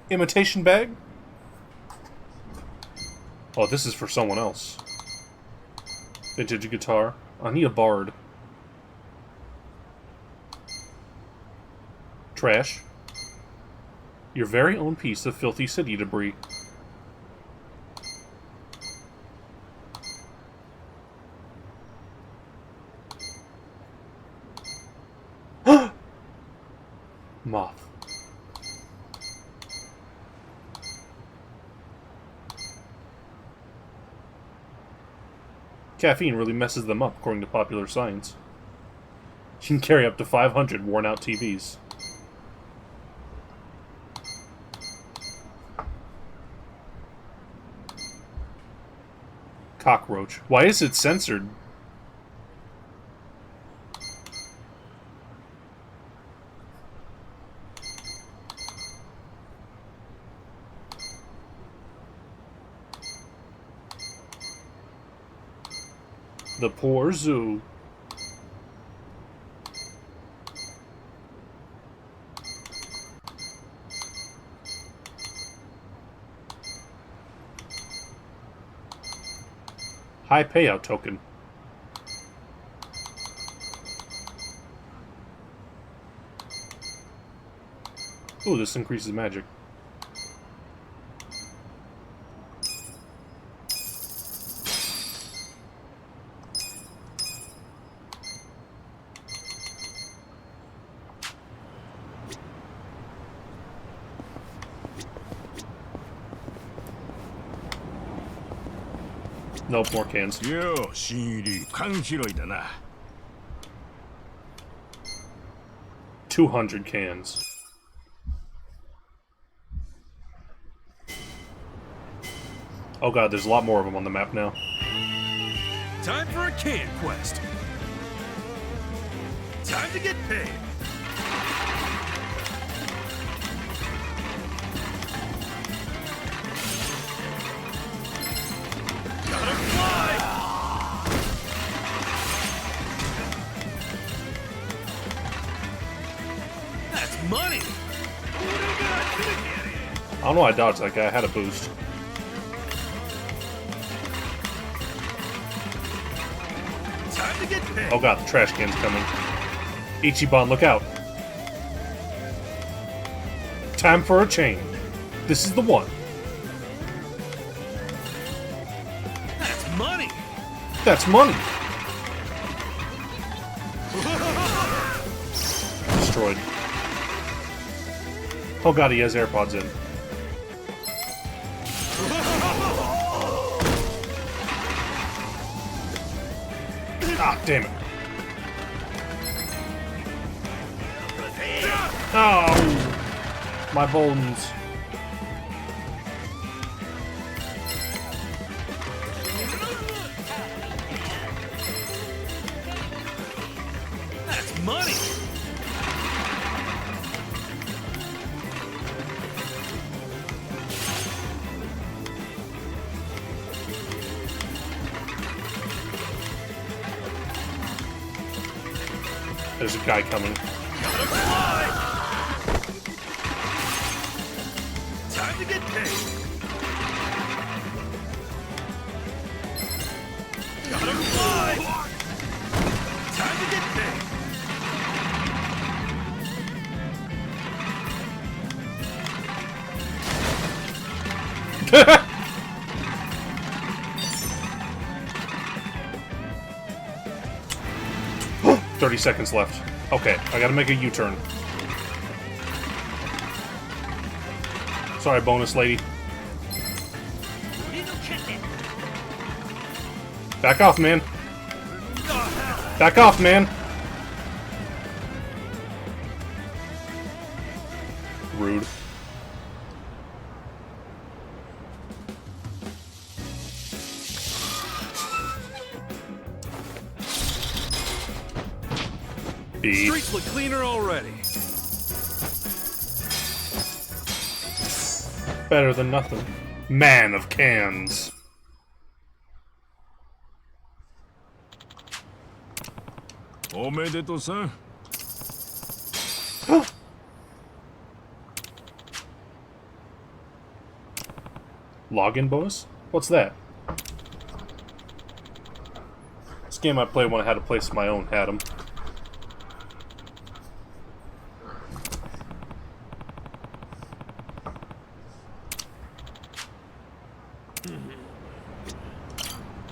Imitation bag? Oh, this is for someone else. Vintage guitar. I need a bard. Trash. Your very own piece of filthy city debris. Moth. Caffeine really messes them up, according to popular science. You can carry up to 500 worn-out TVs. Cockroach. Why is it censored? The poor zoo. High payout token. Ooh, this increases magic. Nope, more cans. よう、新入り、缶拾いだな。 200 cans. Oh god, there's a lot more of them on the map now. Time for a can quest. Time to get paid. Gotta fly! That's money! I don't know why I dodged that guy. I had a boost. Time to get paid. Oh god, the trash can's coming. Ichiban, look out. Time for a change. This is the one. That's money! That's money. Destroyed. Oh god, he has AirPods in. Ah, damn it. Oh, my bones. That's money! There's a guy coming. Gotta fly! Time to get paid! Gotta fly! Time to get paid! $30 seconds left. Okay, I gotta make a U-turn. Sorry, bonus lady. Back off, man. Back off, man. Rude. Beef. Streets look cleaner already. Better than nothing. Man of cans. Omedeto-san. Login bonus? What's that? This game I played when I had a place of my own had them.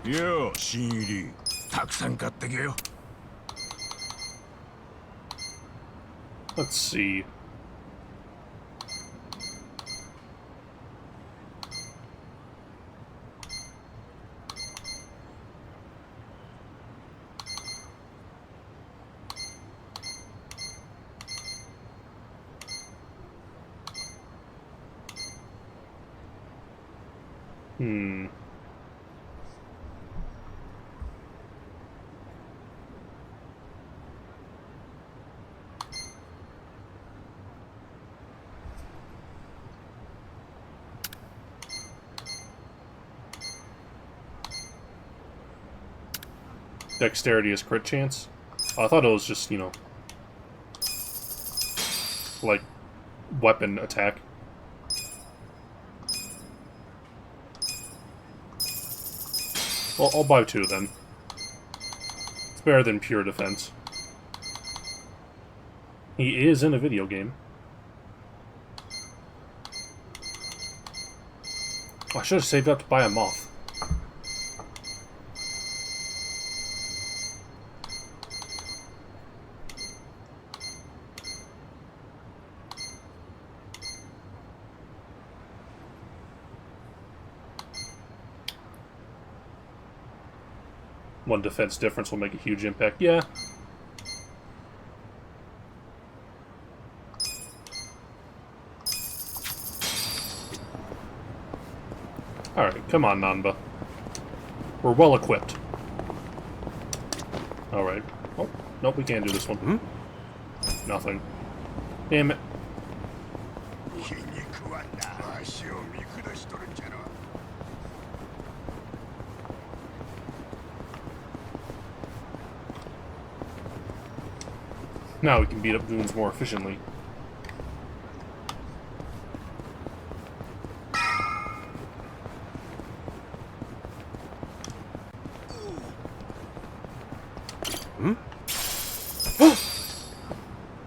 よう、新入り、たくさん買ってけよ。 Let's see. Hmm. Dexterity is crit chance? Oh, I thought it was just, you know, like, weapon attack. Well, I'll buy 2 then. It's better than pure defense. He is in a video game. I should have saved up to buy a moth. 1 defense difference will make a huge impact. Yeah. Alright, come on, Nanba. We're well equipped. Alright. Oh, nope, we can't do this one. Nothing. Damn it. Now we can beat up goons more efficiently.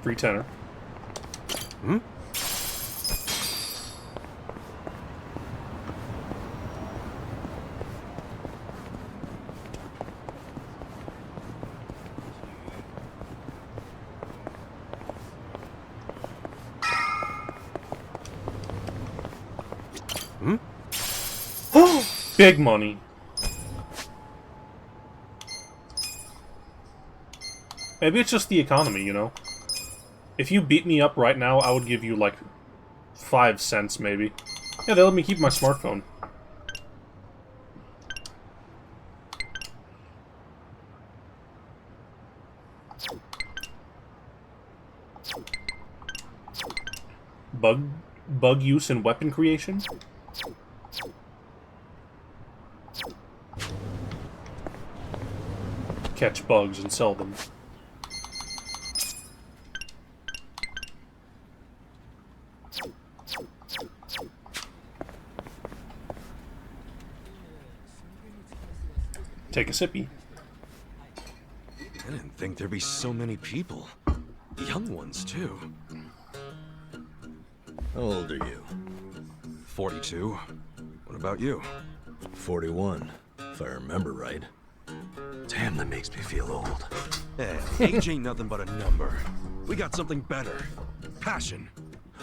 Free tenor. Big money. Maybe it's just the economy, you know? If you beat me up right now, I would give you, like, 5 cents, maybe. Yeah, they let me keep my smartphone. Bug use and weapon creation? Catch bugs and sell them. Take a sippy. I didn't think there'd be so many people. Young ones, too. How old are you? 42. What about you? 41, if I remember right. Damn, that makes me feel old. Hey, age ain't nothing but a number. We got something better. Passion.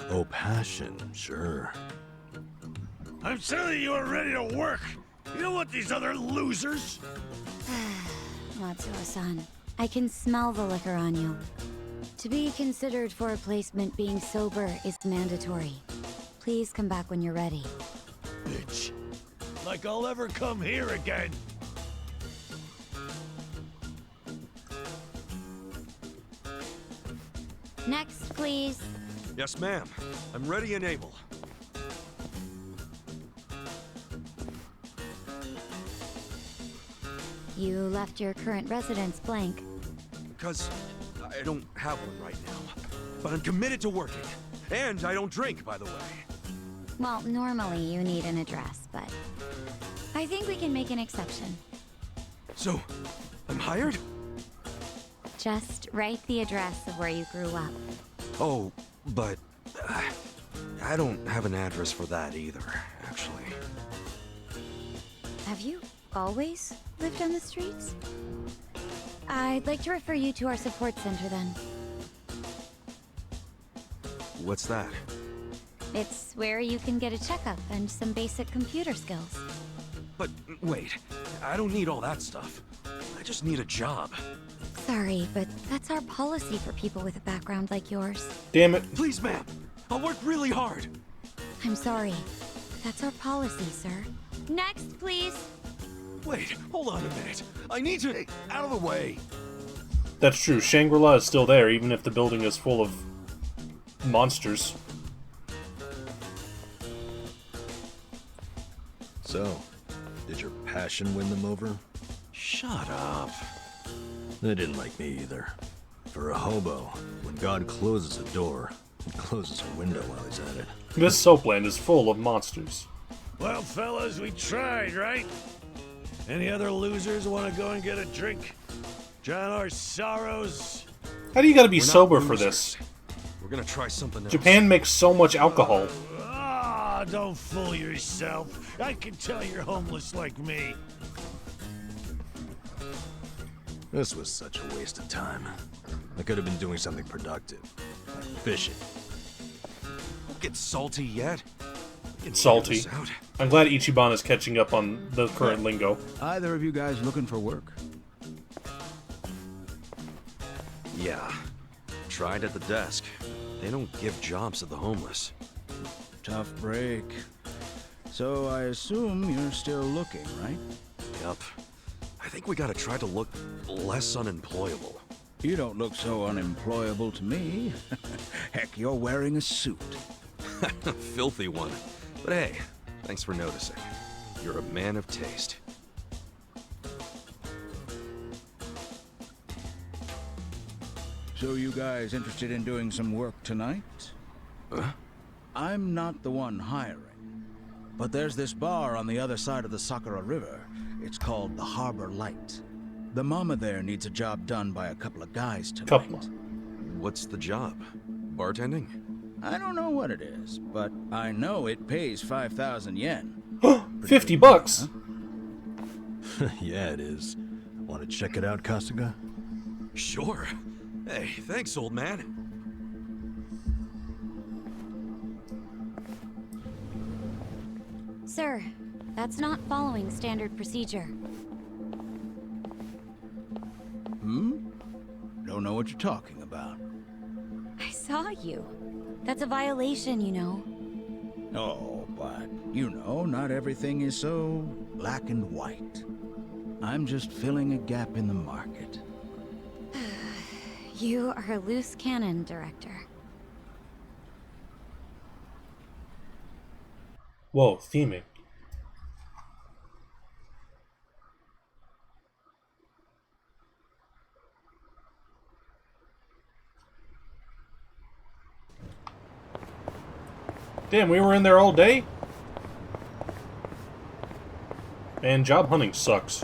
Oh, passion, sure. I'm telling you, are ready to work. You don't want these other losers. Matsuo-san, I can smell the liquor on you. To be considered for a placement, being sober is mandatory. Please come back when you're ready. Bitch. Like I'll ever come here again. Next, please. Yes, ma'am. I'm ready and able. You left your current residence blank. Because I don't have one right now. But I'm committed to working. And I don't drink, by the way. Well, normally you need an address, but I think we can make an exception. So, I'm hired? Just write the address of where you grew up. Oh, but I don't have an address for that either, actually. Have you always lived on the streets? I'd like to refer you to our support center then. What's that? It's where you can get a checkup and some basic computer skills. But wait, I don't need all that stuff. I just need a job. Sorry, but that's our policy for people with a background like yours. Damn it. Please, ma'am. I'll work really hard. I'm sorry. That's our policy, sir. Next, please. Wait, hold on a minute. I need to... Hey, out of the way. That's true. Shangri-La is still there, even if the building is full of monsters. So, did your passion win them over? Shut up. They didn't like me either. For a hobo, when God closes a door, he closes a window while he's at it. This soapland is full of monsters. Well, fellas, we tried, right? Any other losers want to go and get a drink? Drown our sorrows? How do you gotta be We're not sober for losers. this? We're gonna try something else. Japan makes so much alcohol. Ah, don't fool yourself. I can tell you're homeless like me. This was such a waste of time. I could have been doing something productive, like fishing. Don't get salty yet. It's salty. Figure this out. I'm glad Ichiban is catching up on the current lingo. Either of you guys looking for work? Yeah. Tried at the desk. They don't give jobs to the homeless. Tough break. So I assume you're still looking, right? Yup. I think we gotta try to look less unemployable. You don't look so unemployable to me. Heck, you're wearing a suit. Filthy one. But hey, thanks for noticing. You're a man of taste. So you guys interested in doing some work tonight? Huh? I'm not the one hiring. But there's this bar on the other side of the Sakura River. It's called the Harbor Light. The mama there needs a job done by a couple of guys tonight. Couple. What's the job? Bartending? I don't know what it is, but I know it pays 5,000 yen. 50 bucks. Yeah, it is. Want to check it out, Kasuga? Sure. Hey, thanks, old man. Sir, that's not following standard procedure. Don't know what you're talking about. I saw you. That's a violation, you know. Oh, but, you know, not everything is so black and white. I'm just filling a gap in the market. You are a loose cannon, Director. Whoa, theming. Damn, we were in there all day? Man, job hunting sucks.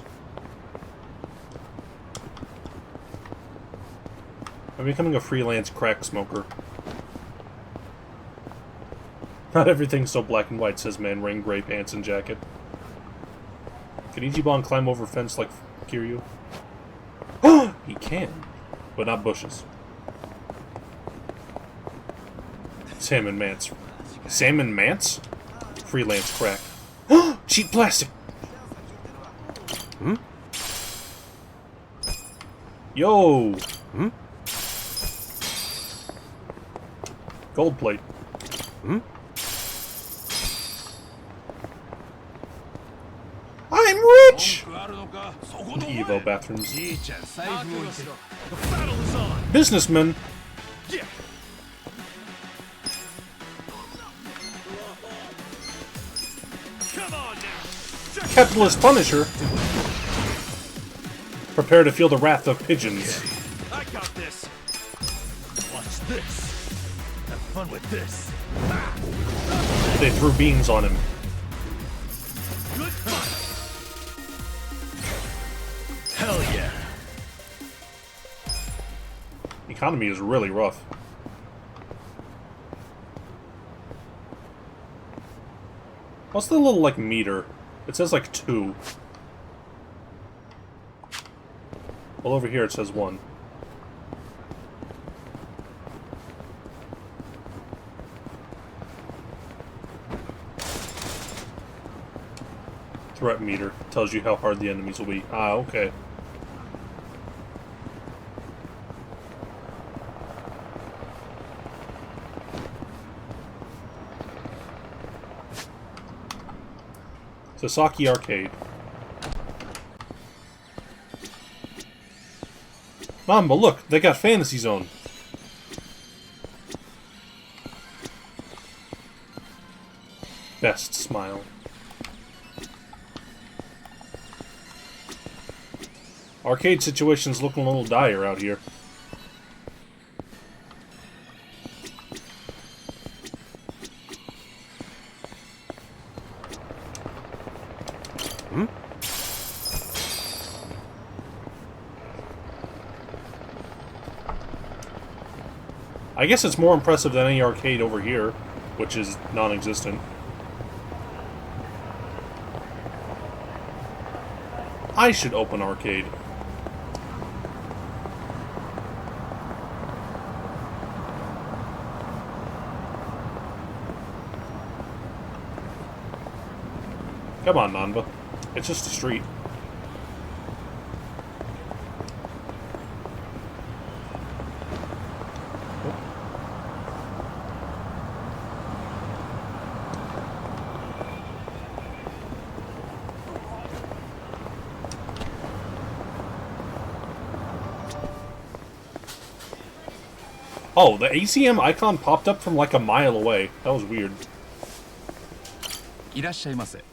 I'm becoming a freelance crack smoker. Not everything's so black and white, says man wearing gray pants and jacket. Can Ichiban climb over fence like Kiryu? He can, but not bushes. Salmon Mance. Salmon Mance? Freelance crack. Cheap plastic! Hmm? Yo! Hmm? Gold plate. Hmm? I'm rich! Evo bathrooms. Businessman. Capitalist Punisher. Prepare to feel the wrath of pigeons. I got this. Watch this. Have fun with this. They threw beans on him. Good fun. Hell yeah. The economy is really rough. What's the little, like, meter? It says, like, 2. Well, over here it says 1. Threat meter tells you how hard the enemies will be. Ah, okay. Sasaki Arcade. Mom, but look, they got Fantasy Zone. Best smile. Arcade situation's looking a little dire out here. I guess it's more impressive than any arcade over here, which is non-existent. I should open arcade. Come on, Nanba. It's just a street. Oh, the ACM icon popped up from like a mile away. That was weird. いらっしゃいませ。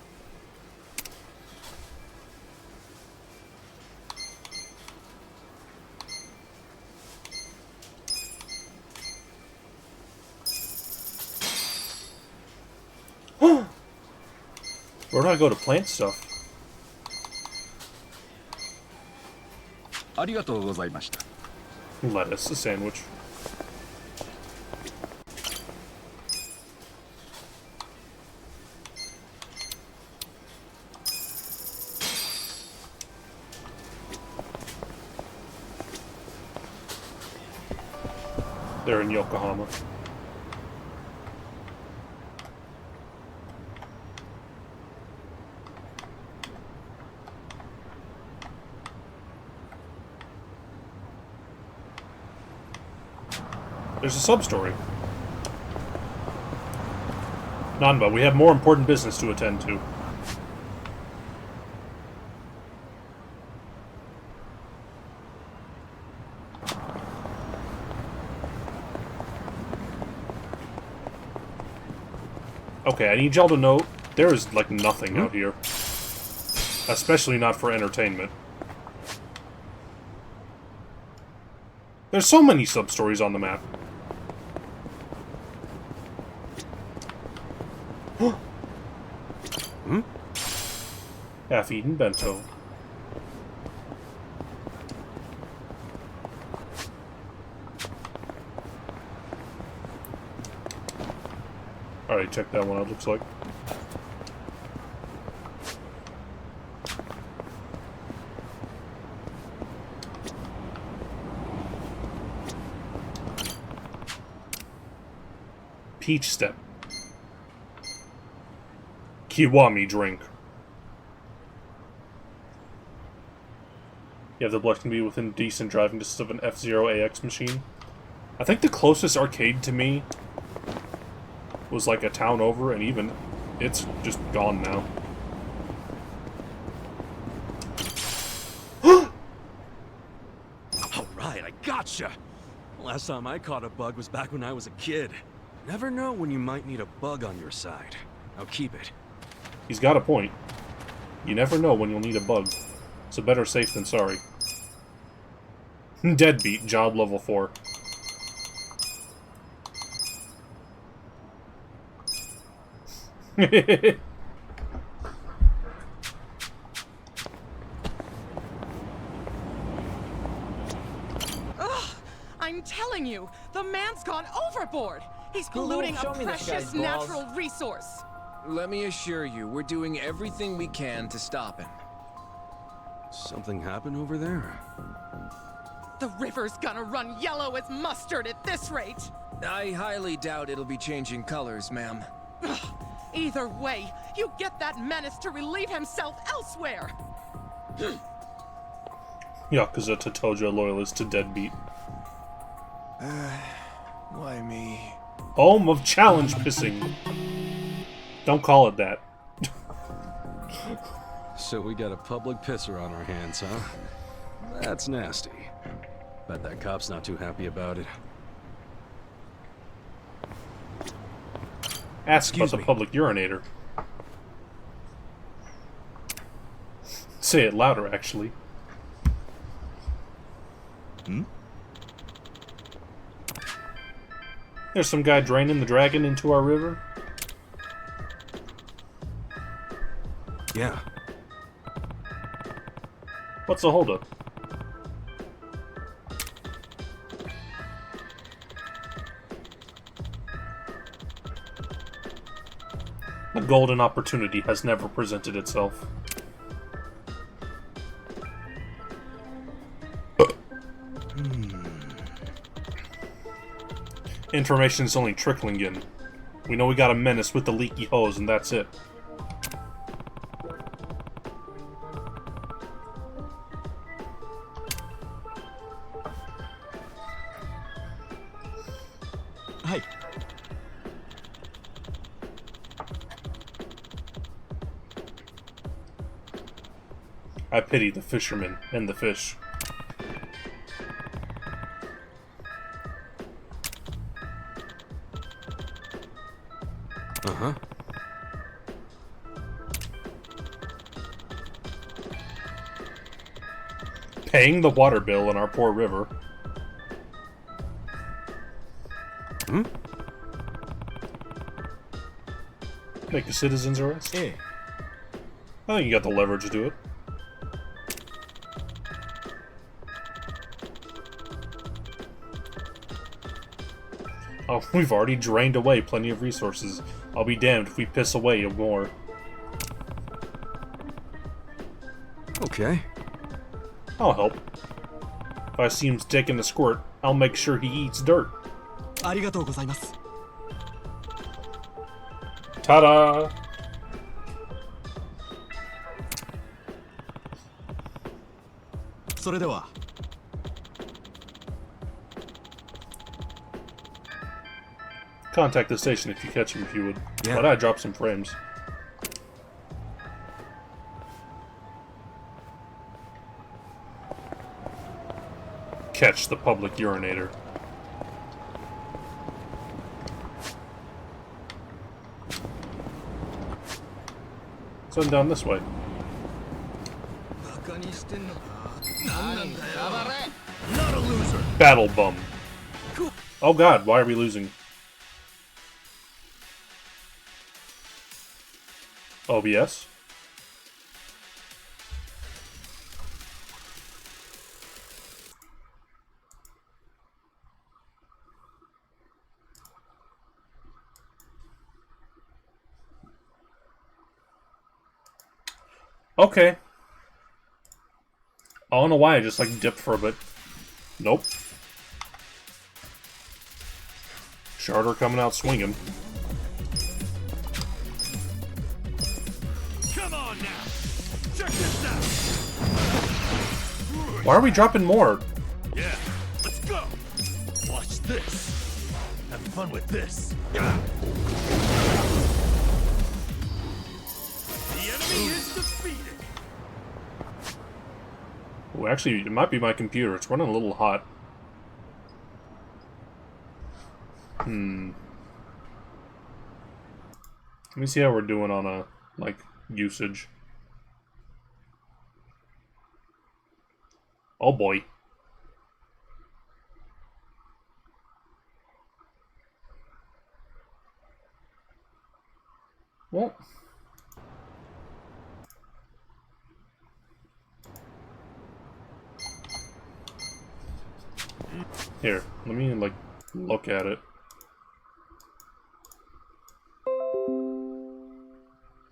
Where do I go to plant stuff? ありがとうございました。 Lettuce, a sandwich. They're in Yokohama. There's a sub-story. Nanba, we have more important business to attend to. Okay, I need y'all to know, there is, like, nothing out here. Especially not for entertainment. There's so many sub-stories on the map. Half-eaten bento. Alright, check that one out, looks like. Peach step. Kiwami drink. You have the blessing to be within decent driving distance of an F-Zero AX machine. I think the closest arcade to me was like a town over, and even it's just gone now. Alright, I gotcha! Last time I caught a bug was back when I was a kid. Never know when you might need a bug on your side. Now keep it. He's got a point. You never know when you'll need a bug. So better safe than sorry. Deadbeat, job level 4. I'm telling you, the man's gone overboard. He's polluting a precious natural resource. Let me assure you, we're doing everything we can to stop him. Something happened over there? The river's gonna run yellow as mustard at this rate. I highly doubt it'll be changing colors, ma'am. Either way, you get that menace to relieve himself elsewhere. Yakuza to Tojo loyalist to deadbeat. Why me? Home of challenge pissing. Don't call it that. So we got a public pisser on our hands, huh? That's nasty. Bet that cop's not too happy about it. Ask about the public urinator. Say it louder, actually. There's some guy draining the dragon into our river. Yeah. What's the holdup? A golden opportunity has never presented itself. Information's only trickling in. We know we got a menace with the leaky hose, and that's it. Hey. I pity the fisherman and the fish. paying the water bill in our poor river. Hmm? Make the citizens arrest? Hey. I think you got the leverage to do it. Oh, we've already drained away plenty of resources. I'll be damned if we piss away more. Okay. I'll help. If I see him taking the squirt, I'll make sure he eats dirt. Ta-da! Contact the station if you catch him, if you would. Yeah. But I drop some frames. Catch the public urinator. Send down this way. Not a loser. Battle bum. Oh god, why are we losing? OBS? Okay. I don't know why I just like dipped for a bit. Nope. Charter coming out swinging. Come on now. Check this out. Why are we dropping more? Yeah, let's go. Watch this. Have fun with this. The enemy is defeated. Oh, actually, it might be my computer. It's running a little hot. Let me see how we're doing on a, like, usage. Oh boy. Well. Here, let me, like, look at it.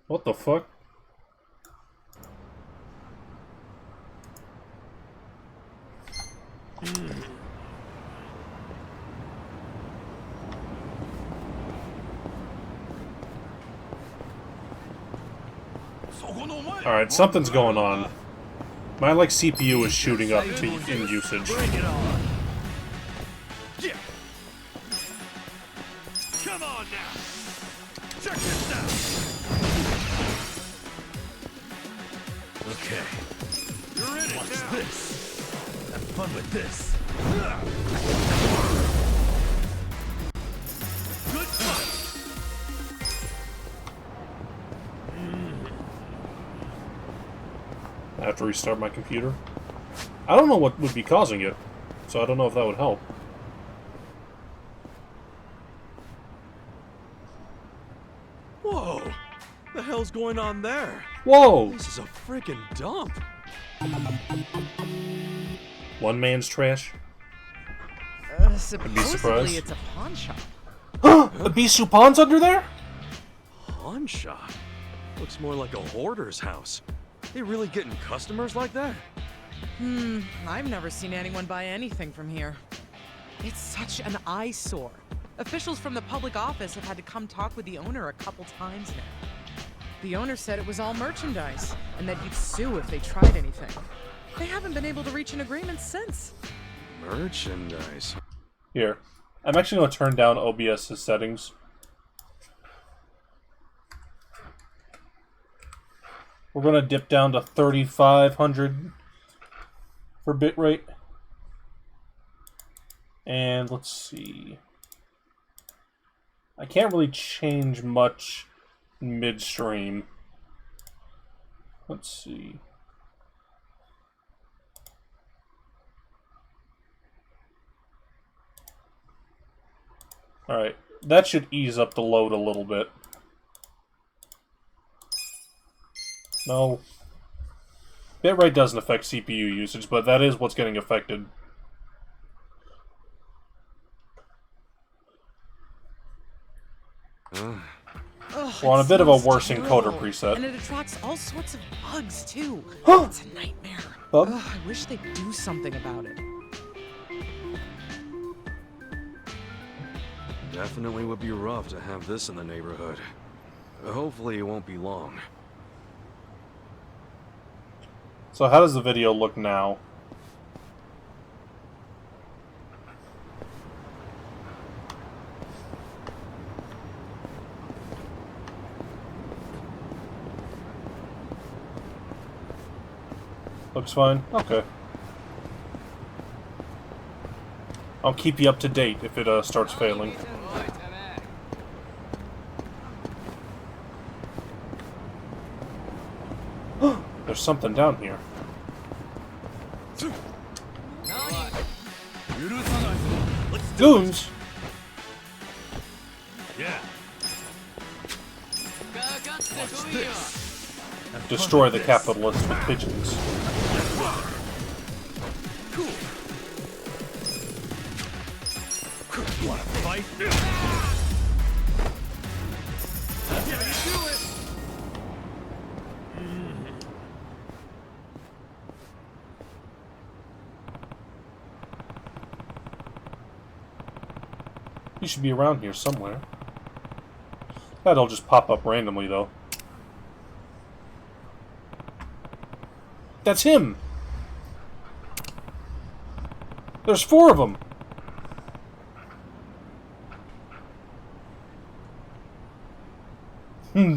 What the fuck? Alright, something's going on. My, like, CPU is shooting up in usage. Bring it on. Yeah. Come on now. Check this out. Okay. You're in it Watch now. this. Have fun with this. Good fight. I have to restart my computer. I don't know what would be causing it, so I don't know if that would help. Whoa! The hell's going on there? Whoa! This is a freaking dump. One man's trash? Supposedly surprised. it's a pawn shop. The Bisupan's under there? Pawn shop? Looks more like a hoarder's house. They really getting customers like that? I've never seen anyone buy anything from here. It's such an eyesore. Officials from the public office have had to come talk with the owner a couple times now. The owner said it was all merchandise, and that he'd sue if they tried anything. They haven't been able to reach an agreement since. Merchandise. Here. I'm actually going to turn down OBS's settings. We're going to dip down to 3500 for bitrate. And let's see. I can't really change much midstream. Let's see. Alright, that should ease up the load a little bit. No. Bitrate doesn't affect CPU usage, but that is what's getting affected. We're on a bit of a worse encoder preset. And it attracts all sorts of bugs, too. Huh? It's a nightmare. Bug? Ugh, I wish they'd do something about it. Definitely would be rough to have this in the neighborhood. Hopefully it won't be long. So how does the video look now? Looks fine? Okay. I'll keep you up to date if it starts failing. There's something down here. Goons! Yeah. What's this? Destroy the capitalists with pigeons. Wanna fight? He should be around here somewhere. That'll just pop up randomly, though. That's him! There's 4 of them!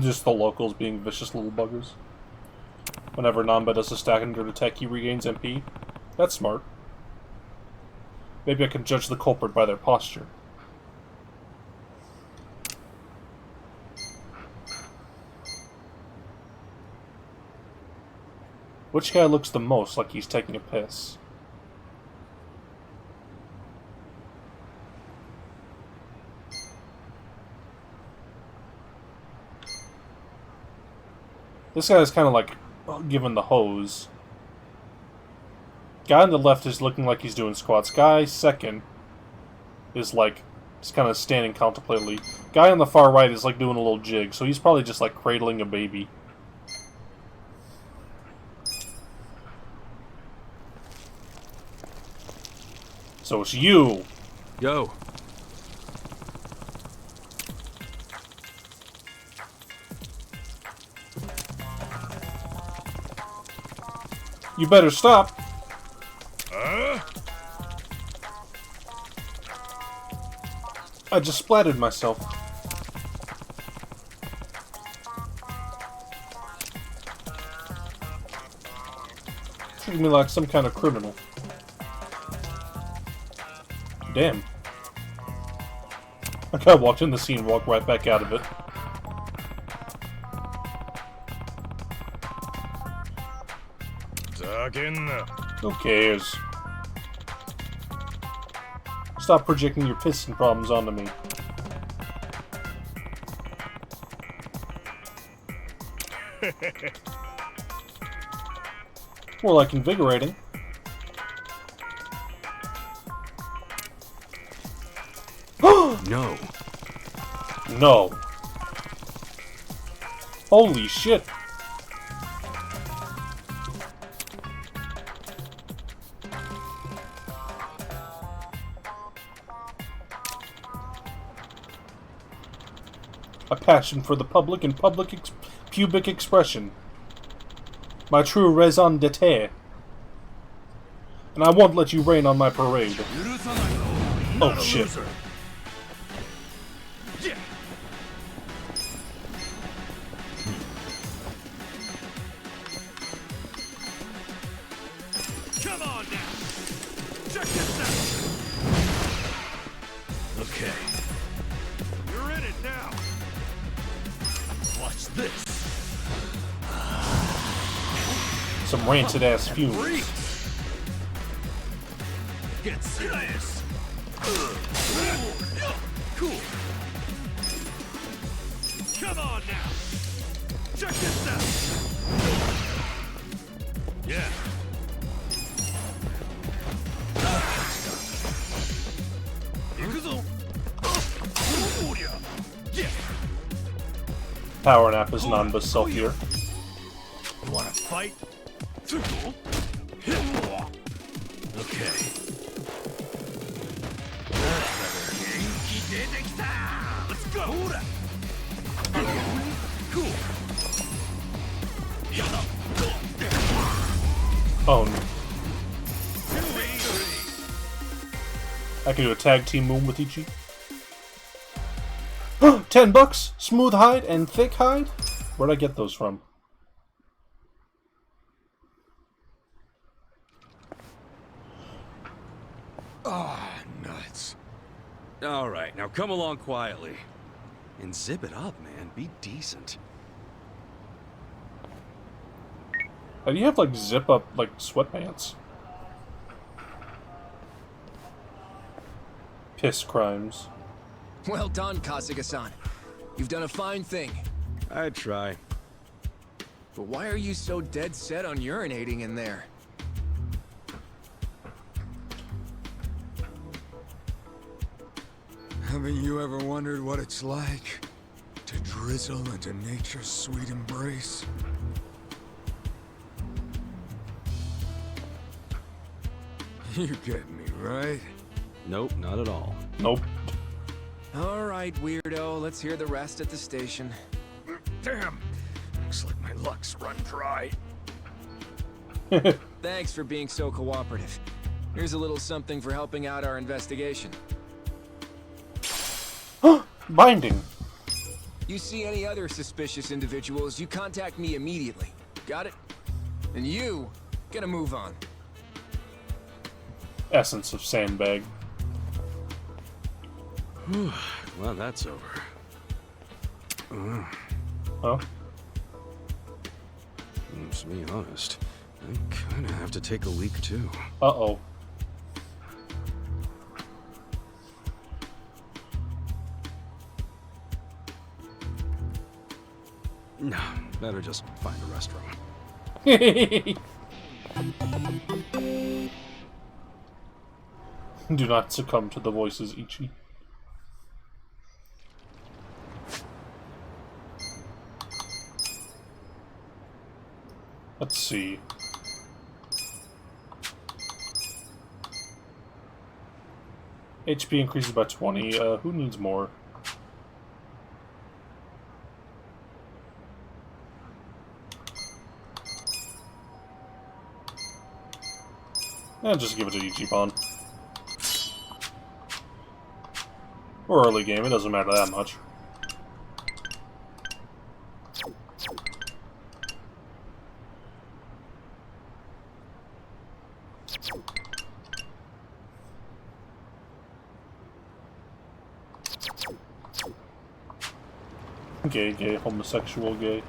Just the locals being vicious little buggers. Whenever Namba does a stack under attack, he regains MP. That's smart. Maybe I can judge the culprit by their posture. Which guy looks the most like he's taking a piss? This guy's kind of like giving the hose. Guy on the left is looking like he's doing squats. Guy second is like just kind of standing contemplatively. Guy on the far right is like doing a little jig, so he's probably just like cradling a baby. So it's you! Yo! You better stop! I just splattered myself. Treating me like some kind of criminal. Damn. I kinda walked in the scene and walked right back out of it. Who cares? Stop projecting your pissing problems onto me. More like invigorating. No. No. Holy shit. A passion for the public and pubic expression. My true raison d'etre. And I won't let you rain on my parade. Oh shit. Come on now! Check this out! Okay. You're in it now! Watch this! Some rancid ass fumes. Get serious! Cool. Come on now. Check this out. Yeah. Yakuza. Yeah. Power nap is Nanba's self here. You wanna fight? Okay. Let's go! Cool. Oh no. I can do a tag team move with Ichi. $10? Smooth hide and thick hide? Where'd I get those from? Ah, nuts. Alright, now come along quietly. And zip it up, man. Be decent. How do you have, like, zip up, like, sweatpants? Piss crimes. Well done, Kasuga-san. You've done a fine thing. I'd try. But why are you so dead set on urinating in there? Haven't you ever wondered what it's like to drizzle into nature's sweet embrace? You get me, right? Nope, not at all. Nope. All right, weirdo. Let's hear the rest at the station. Damn! Looks like my luck's run dry. Thanks for being so cooperative. Here's a little something for helping out our investigation. Binding. You see any other suspicious individuals, you contact me immediately. Got it? And you, gonna move on. Essence of sandbag. Well, that's over. Huh? To be honest, I kinda have to take a leak too. Uh-oh. No, better just find a restroom. Do not succumb to the voices, Ichi. Let's see. HP increases by 20. Who needs more? Just give it to Ichiban. Or early game, it doesn't matter that much. Gay, homosexual gay.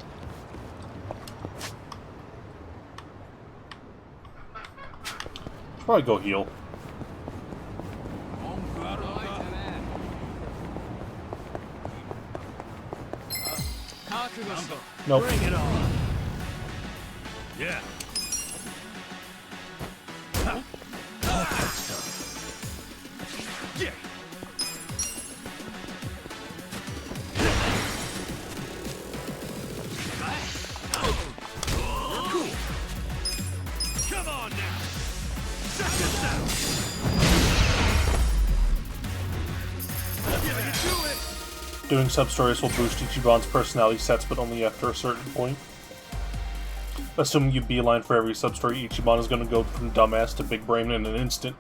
Should probably go heal. Nope. Bring it on. Yeah. Yeah. Cool. Come on now. Check this out. Yeah, you do it. Doing sub-stories will boost Ichiban's personality sets, but only after a certain point. Assuming you beeline for every sub-story, Ichiban is going to go from dumbass to big brain in an instant.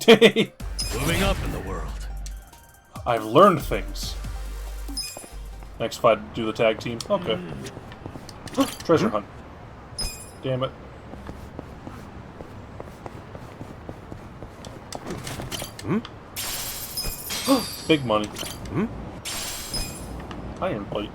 Moving up in the world. I've learned things. Next fight, do the tag team. Okay. Treasure hunt. Damn it. Big money. Iron plate.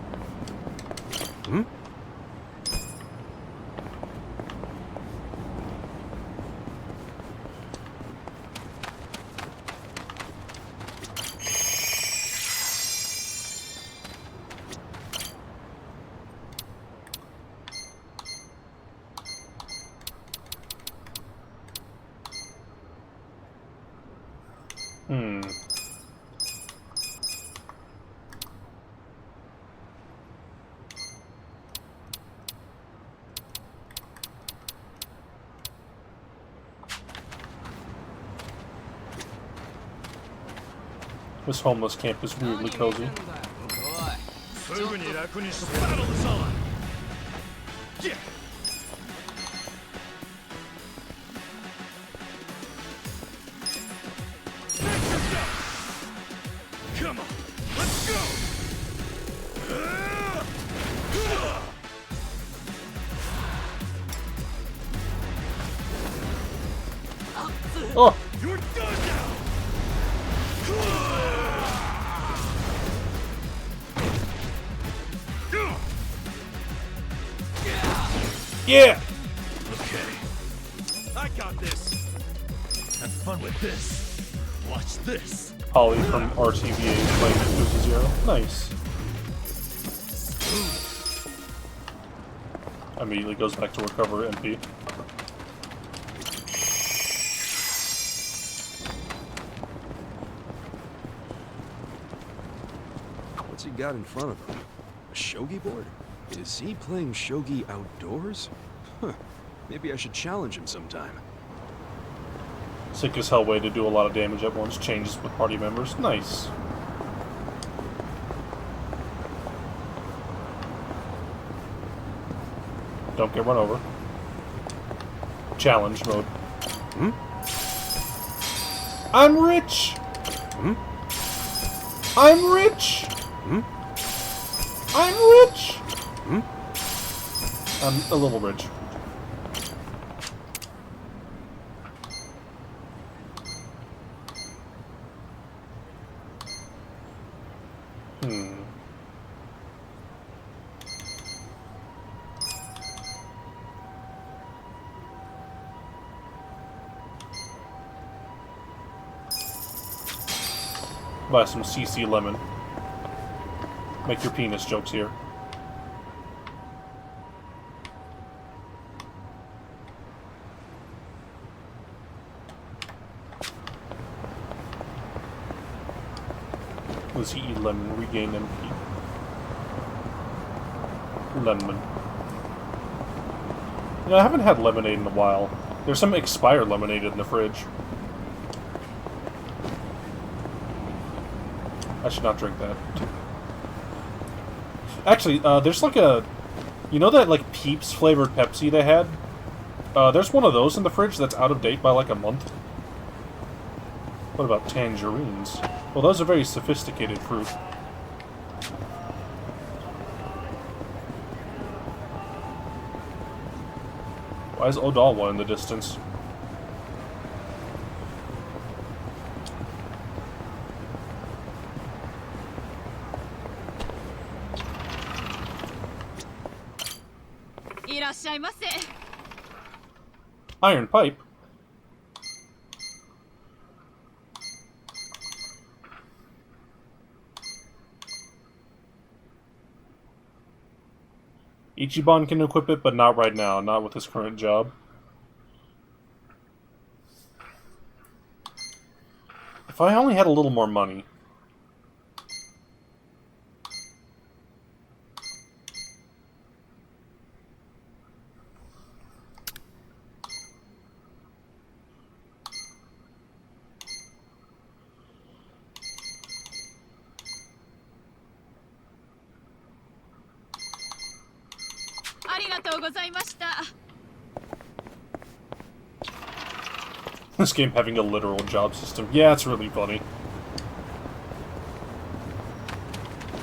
This homeless camp is weirdly cozy. Come on, let's go! Oh! You're done now! Yeah! Okay. I got this. Have fun with this. Watch this. Holly from RTVA is playing Yakuza 0. Nice. Immediately goes back to recover MP. What's he got in front of him? A shogi board? Is he playing shogi outdoors? Huh. Maybe I should challenge him sometime. Sick as hell way to do a lot of damage at once. Changes with party members. Nice. Don't get run over. Challenge mode. Hmm? I'm rich! Hmm? I'm rich! Hmm? I'm rich! Hmm? I'm a little rich. Buy some CC lemon. Make your penis jokes here. Let's eat lemon, regain MP. Lemon. You know, I haven't had lemonade in a while. There's some expired lemonade in the fridge. I should not drink that. Actually, there's like a... You know that, like, Peeps flavored Pepsi they had? There's one of those in the fridge that's out of date by, like, a month. What about tangerines? Well, those are very sophisticated fruit. Why is Odawa in the distance? Iron pipe? Ichiban can equip it, but not right now, not with his current job. If I only had a little more money. This game having a literal job system. Yeah, it's really funny.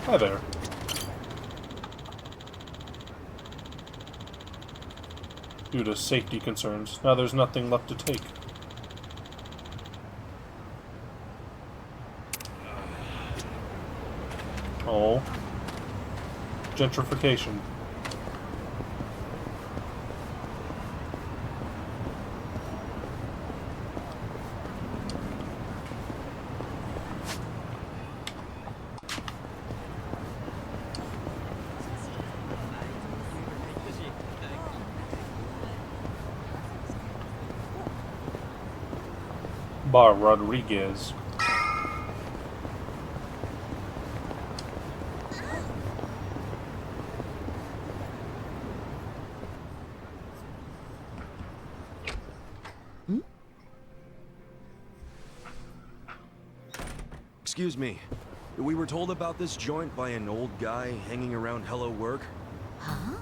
Hi there. Due to safety concerns, now there's nothing left to take. Oh. Gentrification. Bar Rodriguez. Excuse me. We were told about this joint by an old guy hanging around Hello Work. Huh?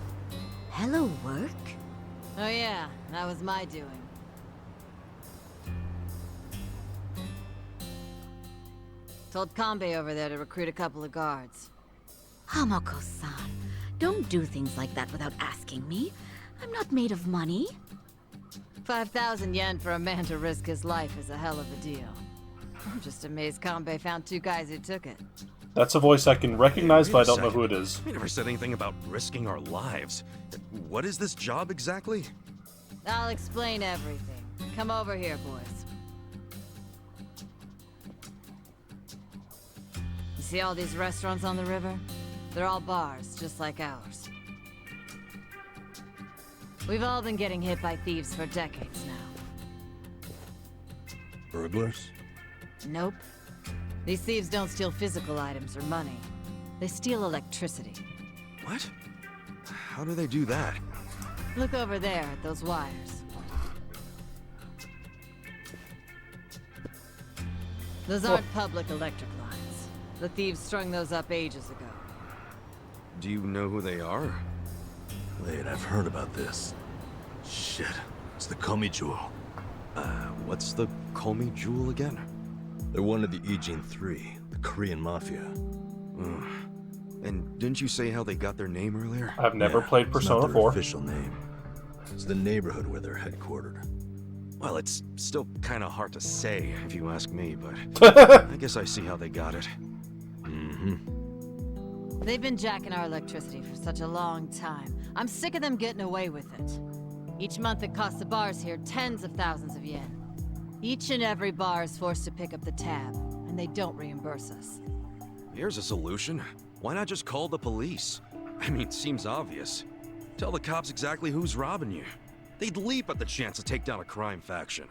Hello, work? Oh yeah, that was my doing. Told Kanbei over there to recruit a couple of guards. Hamako-san, don't do things like that without asking me. I'm not made of money. 5,000 yen for a man to risk his life is a hell of a deal. I'm just amazed Kanbei found 2 guys who took it. That's a voice I can recognize, Wait but I a don't know second. who it is. We never said anything about risking our lives. What is this job exactly? I'll explain everything. Come over here, boys. You see all these restaurants on the river? They're all bars, just like ours. We've all been getting hit by thieves for decades now. Burglars? Nope. These thieves don't steal physical items or money. They steal electricity. What? How do they do that? Look over there at those wires. Those aren't public electric lines. The thieves strung those up ages ago. Do you know who they are? Wait, I've heard about this. Shit, it's the Komi Jewel. What's the Komi Jewel again? They're one of the Ijin Three, the Korean Mafia. And didn't you say how they got their name earlier? I've never played It's not Persona their 4. official name. It's the neighborhood where they're headquartered. Well, it's still kind of hard to say, if you ask me, but I guess I see how they got it. Mm-hmm. They've been jacking our electricity for such a long time. I'm sick of them getting away with it. Each month it costs the bars here tens of thousands of yen. Each and every bar is forced to pick up the tab, and they don't reimburse us. Here's a solution. Why not just call the police? I mean, seems obvious. Tell the cops exactly who's robbing you. They'd leap at the chance to take down a crime faction.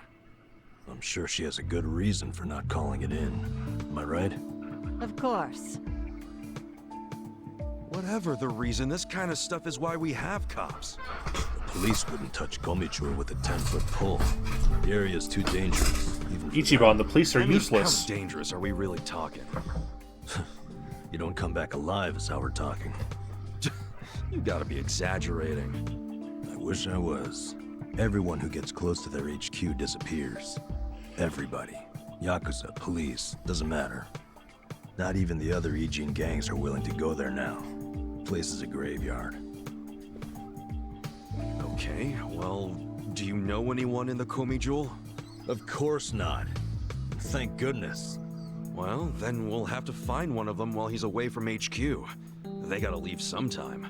I'm sure she has a good reason for not calling it in. Am I right? Of course. Whatever the reason, this kind of stuff is why we have cops. The police wouldn't touch Gomichur with a 10-foot pole. The area's too dangerous, even for Ichiban, the police are I mean, useless. how dangerous are we really talking? You don't come back alive is how we're talking. You gotta be exaggerating. I wish I was. Everyone who gets close to their HQ disappears. Everybody. Yakuza, police, doesn't matter. Not even the other Ijin gangs are willing to go there now. Place is a graveyard. Okay, well, do you know anyone in the Komi Jewel? Of course not. Thank goodness. Well, then we'll have to find one of them while he's away from HQ. They gotta leave sometime.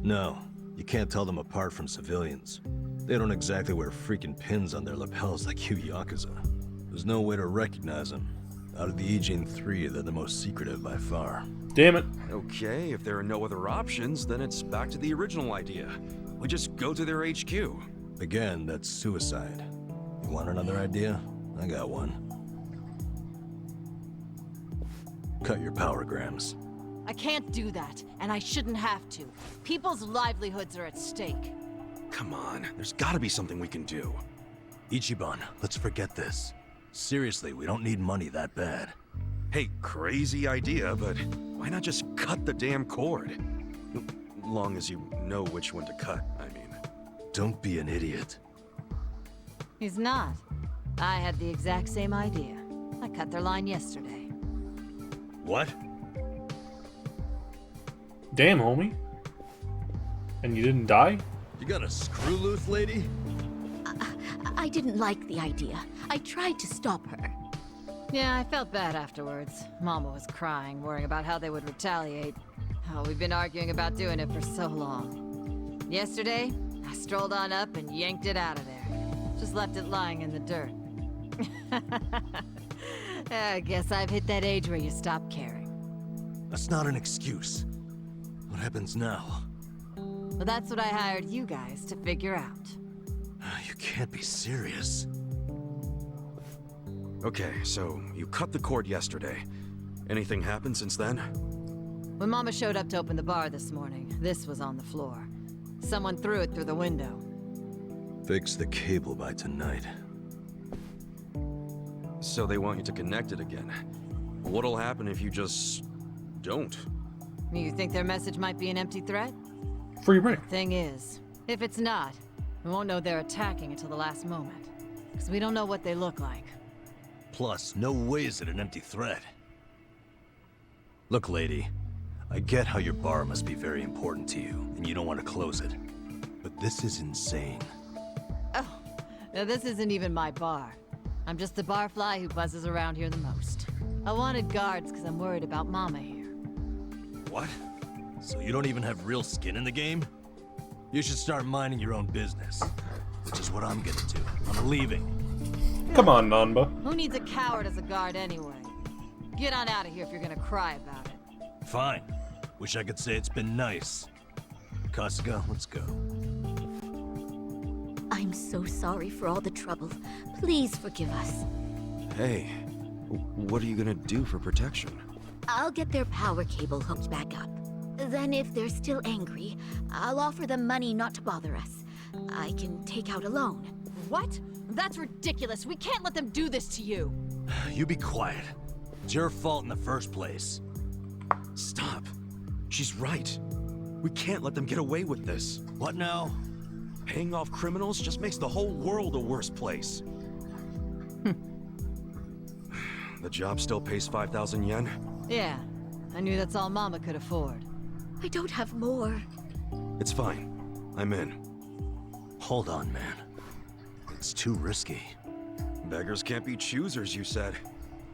No, you can't tell them apart from civilians. They don't exactly wear freaking pins on their lapels like you Yakuza. There's no way to recognize them. Out of the Ijin 3, they're the most secretive by far. Damn it. Okay, if there are no other options, then it's back to the original idea. We just go to their HQ. Again, that's suicide. You want another idea? I got one. Cut your power grams. I can't do that, and I shouldn't have to. People's livelihoods are at stake. Come on, there's gotta be something we can do. Ichiban, let's forget this. Seriously, we don't need money that bad. Hey, crazy idea, but why not just cut the damn cord? Long as you know which one to cut, I mean. Don't be an idiot. He's not. I had the exact same idea. I cut their line yesterday. What? Damn, homie. And you didn't die? You got a screw loose, lady? I didn't like the idea. I tried to stop her. Yeah, I felt bad afterwards. Mama was crying, worrying about how they would retaliate. Oh, we've been arguing about doing it for so long. Yesterday, I strolled on up and yanked it out of there. Just left it lying in the dirt. I guess I've hit that age where you stop caring. That's not an excuse. What happens now? Well, that's what I hired you guys to figure out. You can't be serious. Okay, so you cut the cord yesterday. Anything happened since then? When Mama showed up to open the bar this morning, this was on the floor. Someone threw it through the window. Fix the cable by tonight. So they want you to connect it again. What'll happen if you just don't? You think their message might be an empty threat? Free reign. Thing is, if it's not, we won't know they're attacking until the last moment. Because we don't know what they look like. Plus, no way is it an empty threat. Look, lady, I get how your bar must be very important to you, and you don't want to close it. But this is insane. Oh, now this isn't even my bar. I'm just the barfly who buzzes around here the most. I wanted guards because I'm worried about Mama here. What? So you don't even have real skin in the game? You should start minding your own business. Which is what I'm gonna do. I'm leaving. Come on, Nanba. Who needs a coward as a guard anyway? Get on out of here if you're gonna cry about it. Fine. Wish I could say it's been nice. Kasuga, let's go. I'm so sorry for all the trouble. Please forgive us. Hey, what are you gonna do for protection? I'll get their power cable hooked back up. Then if they're still angry, I'll offer them money not to bother us. I can take out a loan. What? That's ridiculous. We can't let them do this to you. You be quiet. It's your fault in the first place. Stop. She's right. We can't let them get away with this. What now? Paying off criminals just makes the whole world a worse place. The job still pays 5,000 yen? Yeah, I knew that's all Mama could afford. I don't have more. It's fine. I'm in. Hold on, man. It's too risky. Beggars can't be choosers, you said.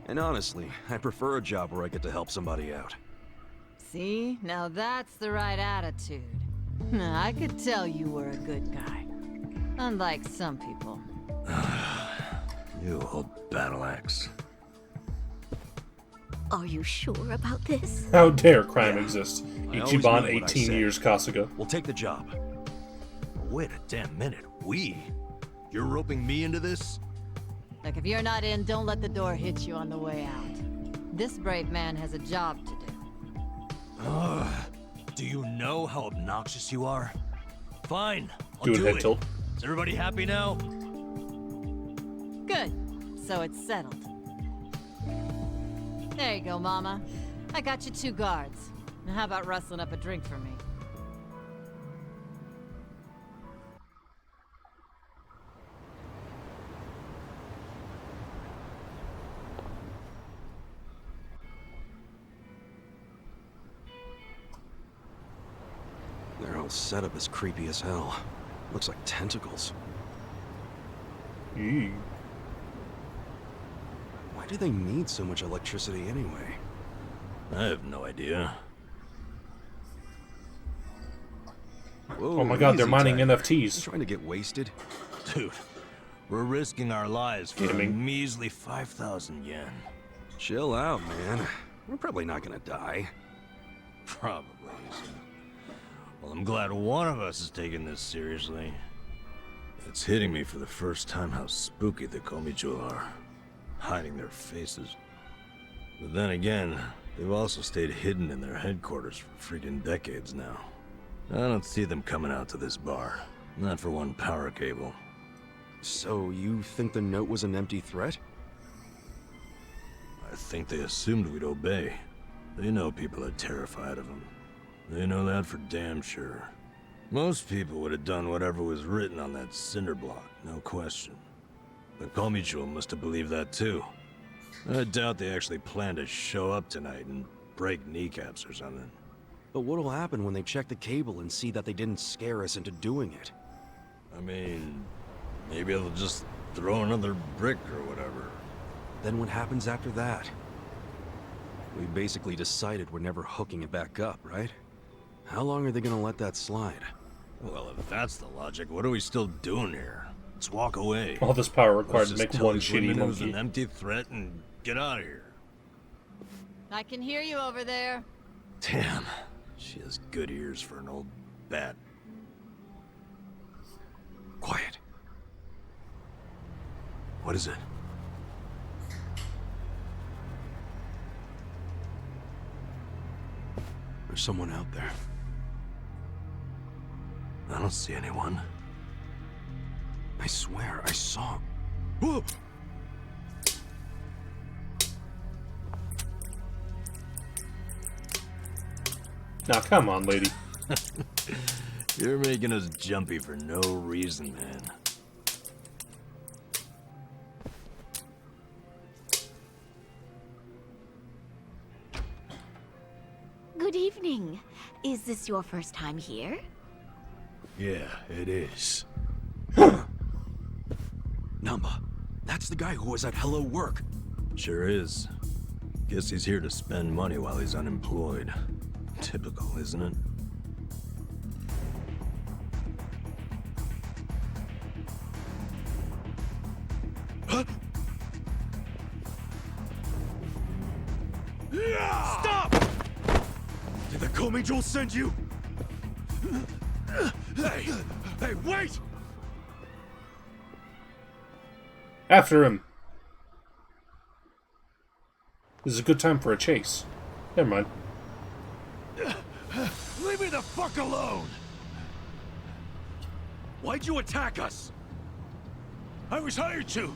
And honestly, I prefer a job where I get to help somebody out. See? Now that's the right attitude. I could tell you were a good guy. Unlike some people. You old battle axe. Are you sure about this? How dare crime exist? I always Ichiban, mean what I 18 say. years, Kasuga. We'll take the job. Wait a damn minute. We? You're roping me into this? Like, if you're not in, don't let the door hit you on the way out. This brave man has a job to do. Do you know how obnoxious you are? Fine, I'll Do do a head it. tilt. Is everybody happy now? Good. So it's settled. There you go, Mama. I got you 2 guards. Now how about rustling up a drink for me? Their whole setup is creepy as hell. Looks like tentacles. Eee. Why do they need so much electricity anyway? I have no idea. Whoa, Oh my god, they're easy, mining Tech. NFTs. You trying to get wasted? Dude, we're risking our lives for a Gaming. measly 5,000 yen. Chill out, man. We're probably not gonna die. Probably. Well, I'm glad one of us is taking this seriously. It's hitting me for the first time how spooky the Komichu are. Hiding their faces. But then again, they've also stayed hidden in their headquarters for freaking decades now. I don't see them coming out to this bar. Not for one power cable. So you think the note was an empty threat? I think they assumed we'd obey. They know people are terrified of them. They know that for damn sure. Most people would have done whatever was written on that cinder block, no question. The Komichu must have believed that too. I doubt they actually plan to show up tonight and break kneecaps or something. But what'll happen when they check the cable and see that they didn't scare us into doing it? I mean, maybe they'll just throw another brick or whatever. Then what happens after that? We basically decided we're never hooking it back up, right? How long are they gonna let that slide? Well, if that's the logic, what are we still doing here? Let's walk away. All this power required Let's to just make tell one these shitty women it was monkey. an empty threat and get out of here. I can hear you over there. Damn, she has good ears for an old bat. Quiet. What is it? There's someone out there. I don't see anyone. I swear, I saw... Whoa! Now, come on, lady. You're making us jumpy for no reason, man. Good evening. Is this your first time here? Yeah, it is. Namba, that's the guy who was at Hello Work. Sure is. Guess he's here to spend money while he's unemployed. Typical, isn't it? Huh? Stop! Did the Komi Jewel send you? Hey! Hey, wait! After him. This is a good time for a chase. Never mind. Leave me the fuck alone! Why'd you attack us? I was hired to.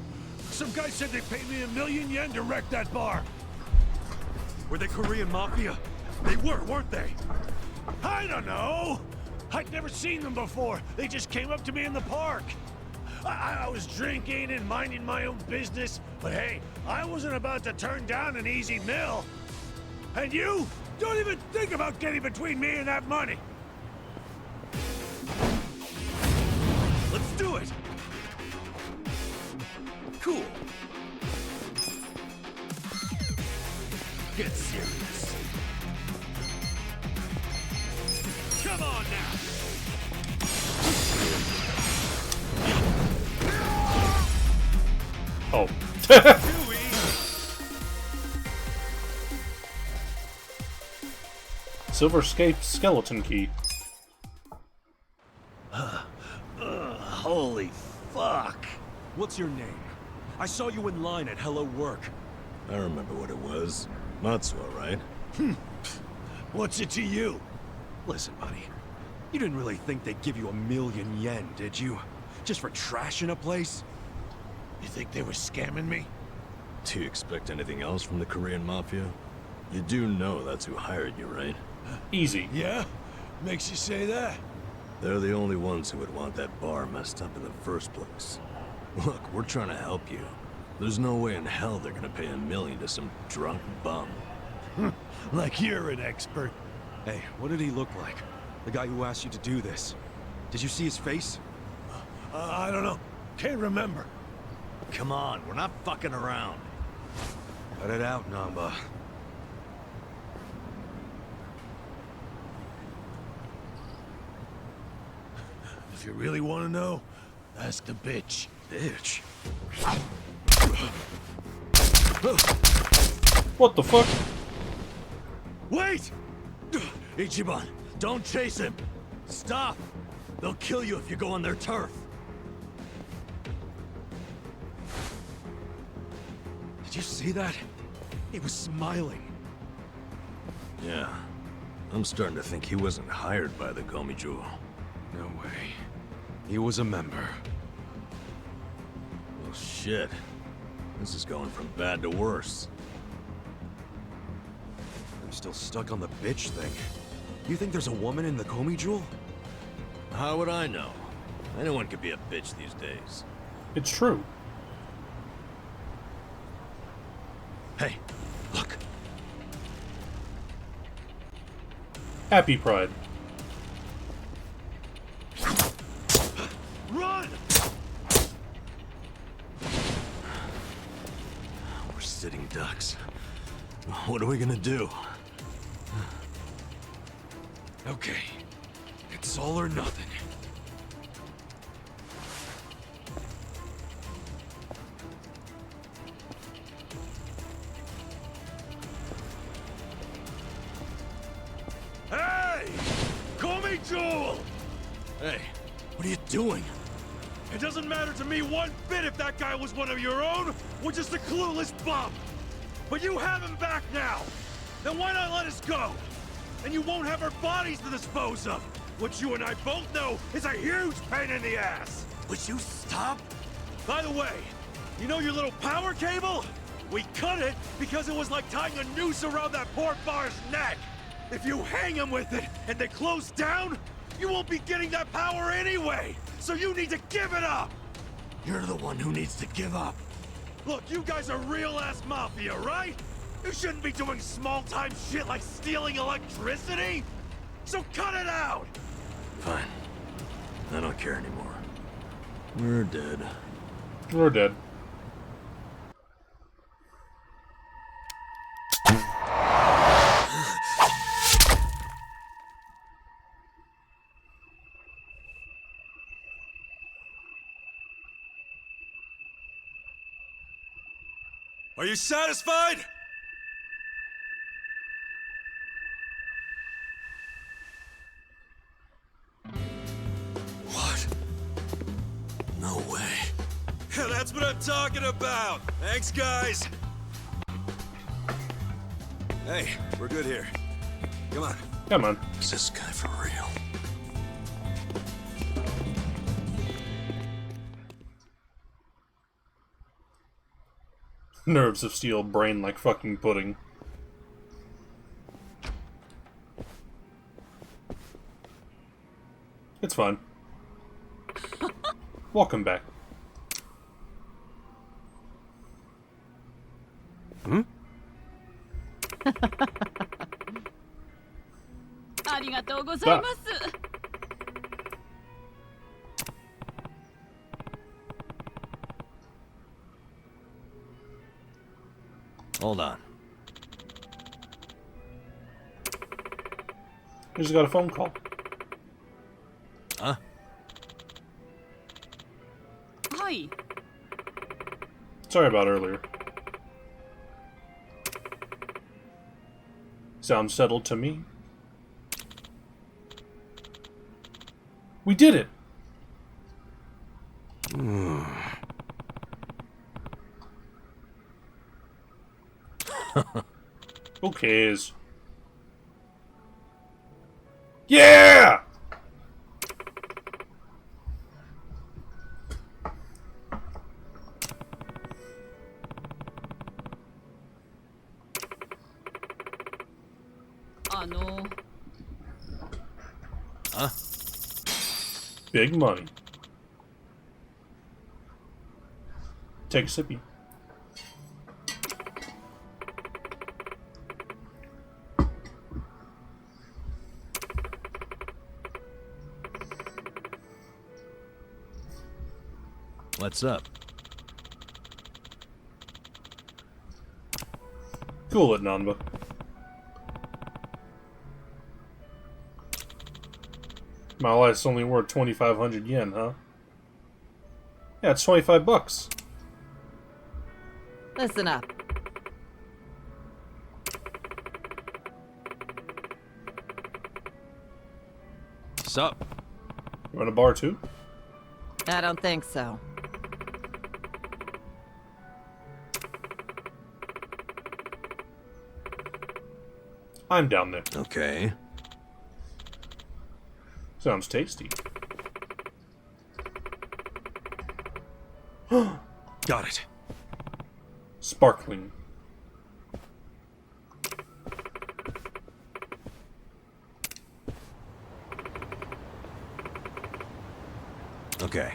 Some guy said they paid me 1,000,000 yen to wreck that bar. Were they Korean Mafia? They were, weren't they? I don't know. I'd never seen them before. They just came up to me in the park. I was drinking and minding my own business, but hey, I wasn't about to turn down an easy meal. And you? Don't even think about getting between me and that money. Let's do it! Cool. Get serious. Come on now! Oh. Silver skeleton key. Holy fuck! What's your name? I saw you in line at Hello Work. I remember what it was. Matsuo, right? What's it to you? Listen, buddy. You didn't really think they'd give you 1,000,000 yen, did you? Just for trashing a place? You think they were scamming me? Do you expect anything else from the Korean Mafia? You do know that's who hired you, right? Easy. Yeah? Makes you say that? They're the only ones who would want that bar messed up in the first place. Look, we're trying to help you. There's no way in hell they're gonna pay 1,000,000 to some drunk bum. Like you're an expert. Hey, what did he look like? The guy who asked you to do this. Did you see his face? I don't know. Can't remember. Come on, we're not fucking around. Cut it out, Namba. If you really want to know, ask the bitch. Bitch? What the fuck? Wait! Ichiban, don't chase him! Stop! They'll kill you if you go on their turf. Did you see that? He was smiling. Yeah. I'm starting to think he wasn't hired by the Komi Jewel. No way. He was a member. Well, shit. This is going from bad to worse. I'm still stuck on the bitch thing. You think there's a woman in the Komi Jewel? How would I know? Anyone could be a bitch these days. It's true. Hey, look. Happy Pride. Run! We're sitting ducks. What are we gonna do? Okay. It's all or nothing. Hey! Komi Jewel! Hey, what are you doing? It doesn't matter to me one bit if that guy was one of your own or just a clueless bum. But you have him back now. Then why not let us go? And you won't have our bodies to dispose of. What you and I both know is a huge pain in the ass. Would you stop? By the way, you know your little power cable? We cut it because it was like tying a noose around that poor bar's neck. If you hang him with it and they close down, you won't be getting that power anyway! So you need to give it up! You're the one who needs to give up. Look, you guys are real-ass mafia, right? You shouldn't be doing small-time shit like stealing electricity! So cut it out! Fine. I don't care anymore. We're dead. We're dead. Are you satisfied? What? No way. Yeah, that's what I'm talking about! Thanks, guys! Hey, we're good here. Come on. Come on. Is this guy for real? Nerves of steel, brain like fucking pudding. It's fine. Welcome back. Hmm? Hold on. We just got a phone call. Huh? Hi. Sorry about earlier. Sounds settled to me. We did it! Who cares? Yeah! Huh? Big money. Take a sippy. What's up? Cool it, Nanba. My life's only worth 2,500 yen, huh? Yeah, it's 25 bucks. Listen up. Sup? You run a bar too? I don't think so. I'm down there. Okay. Sounds tasty. Got it. Sparkling. Okay.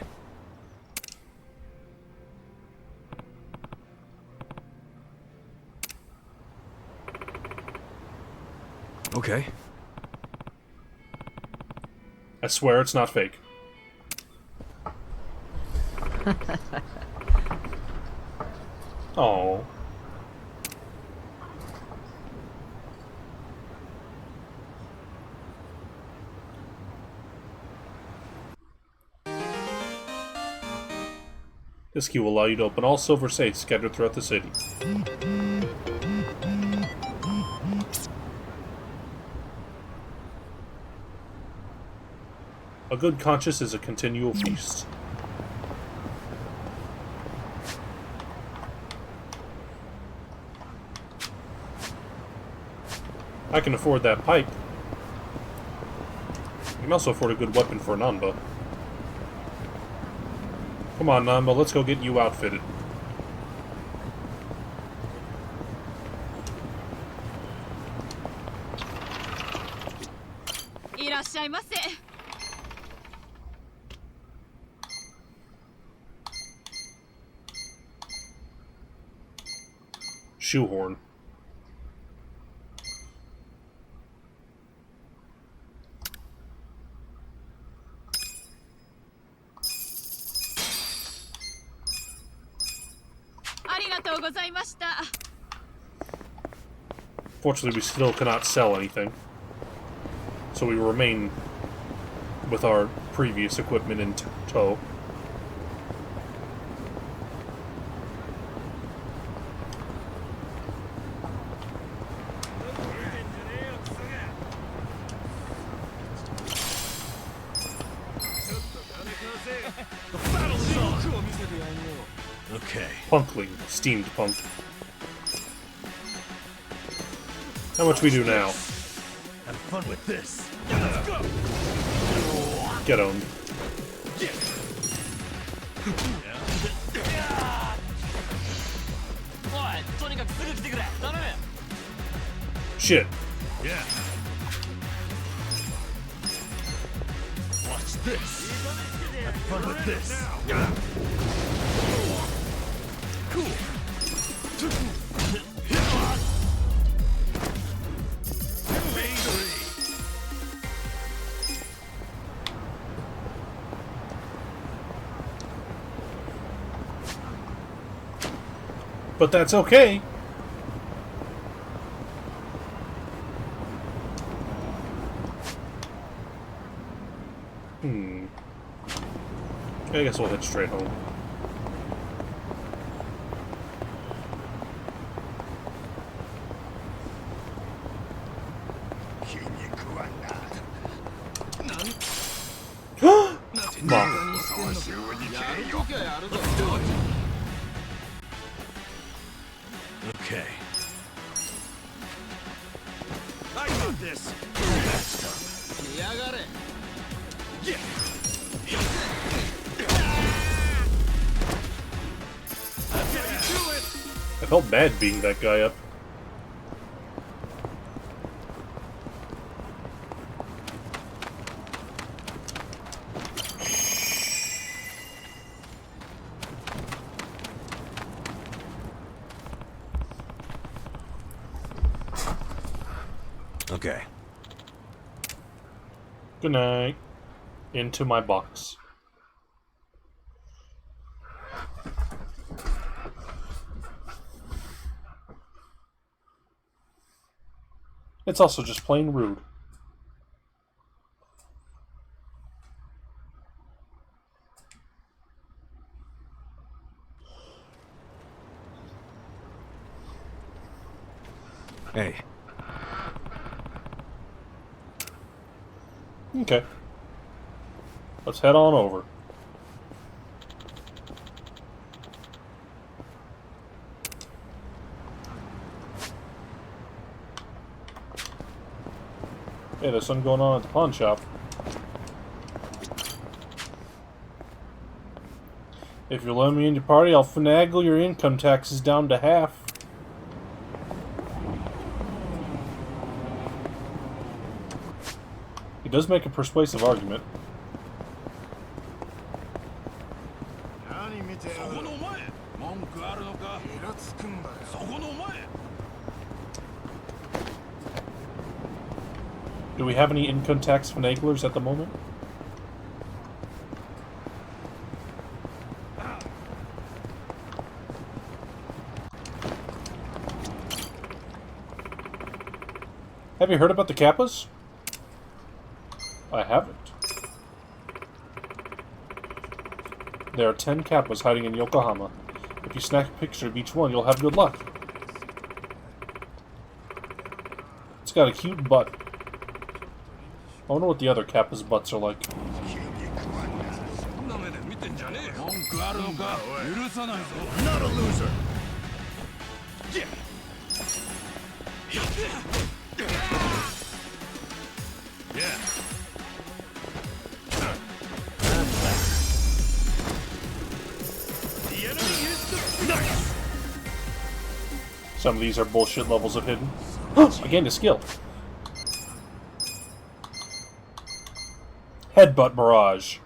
Okay. I swear it's not fake. Oh. This key will allow you to open all silver safes scattered throughout the city. A good conscience is a continual feast. I can afford that pipe. I can also afford a good weapon for Nanba. Come on, Nanba, let's go get you outfitted. いませ。 Shoehorn. Fortunately, we still cannot sell anything, so we remain with our previous equipment in tow. Okay. Punkling, steamed punk. How much we do now? Have fun with this. Let's go. Get on. Shit. Yeah. Watch this. Have fun with this. Cool. But that's okay. I guess we'll head straight home. Okay. I got this. Next up. Yeah. I felt bad beating that guy up. Okay. Good night. Into my box. It's also just plain rude. Hey. Okay. Let's head on over. Hey, there's something going on at the pawn shop. If you'll let me in your party, I'll finagle your income taxes down to half. He does make a persuasive argument. Do we have any income tax finaglers at the moment? Have you heard about the Kappas? I haven't. There are 10 Kappas hiding in Yokohama. If you snap a picture of each one, you'll have good luck. It's got a cute butt. I wonder what the other Kappa's butts are like. Not a loser. Yeah. The enemy is the nice. Some of these are bullshit levels of hidden. I gained a skill. Headbutt barrage.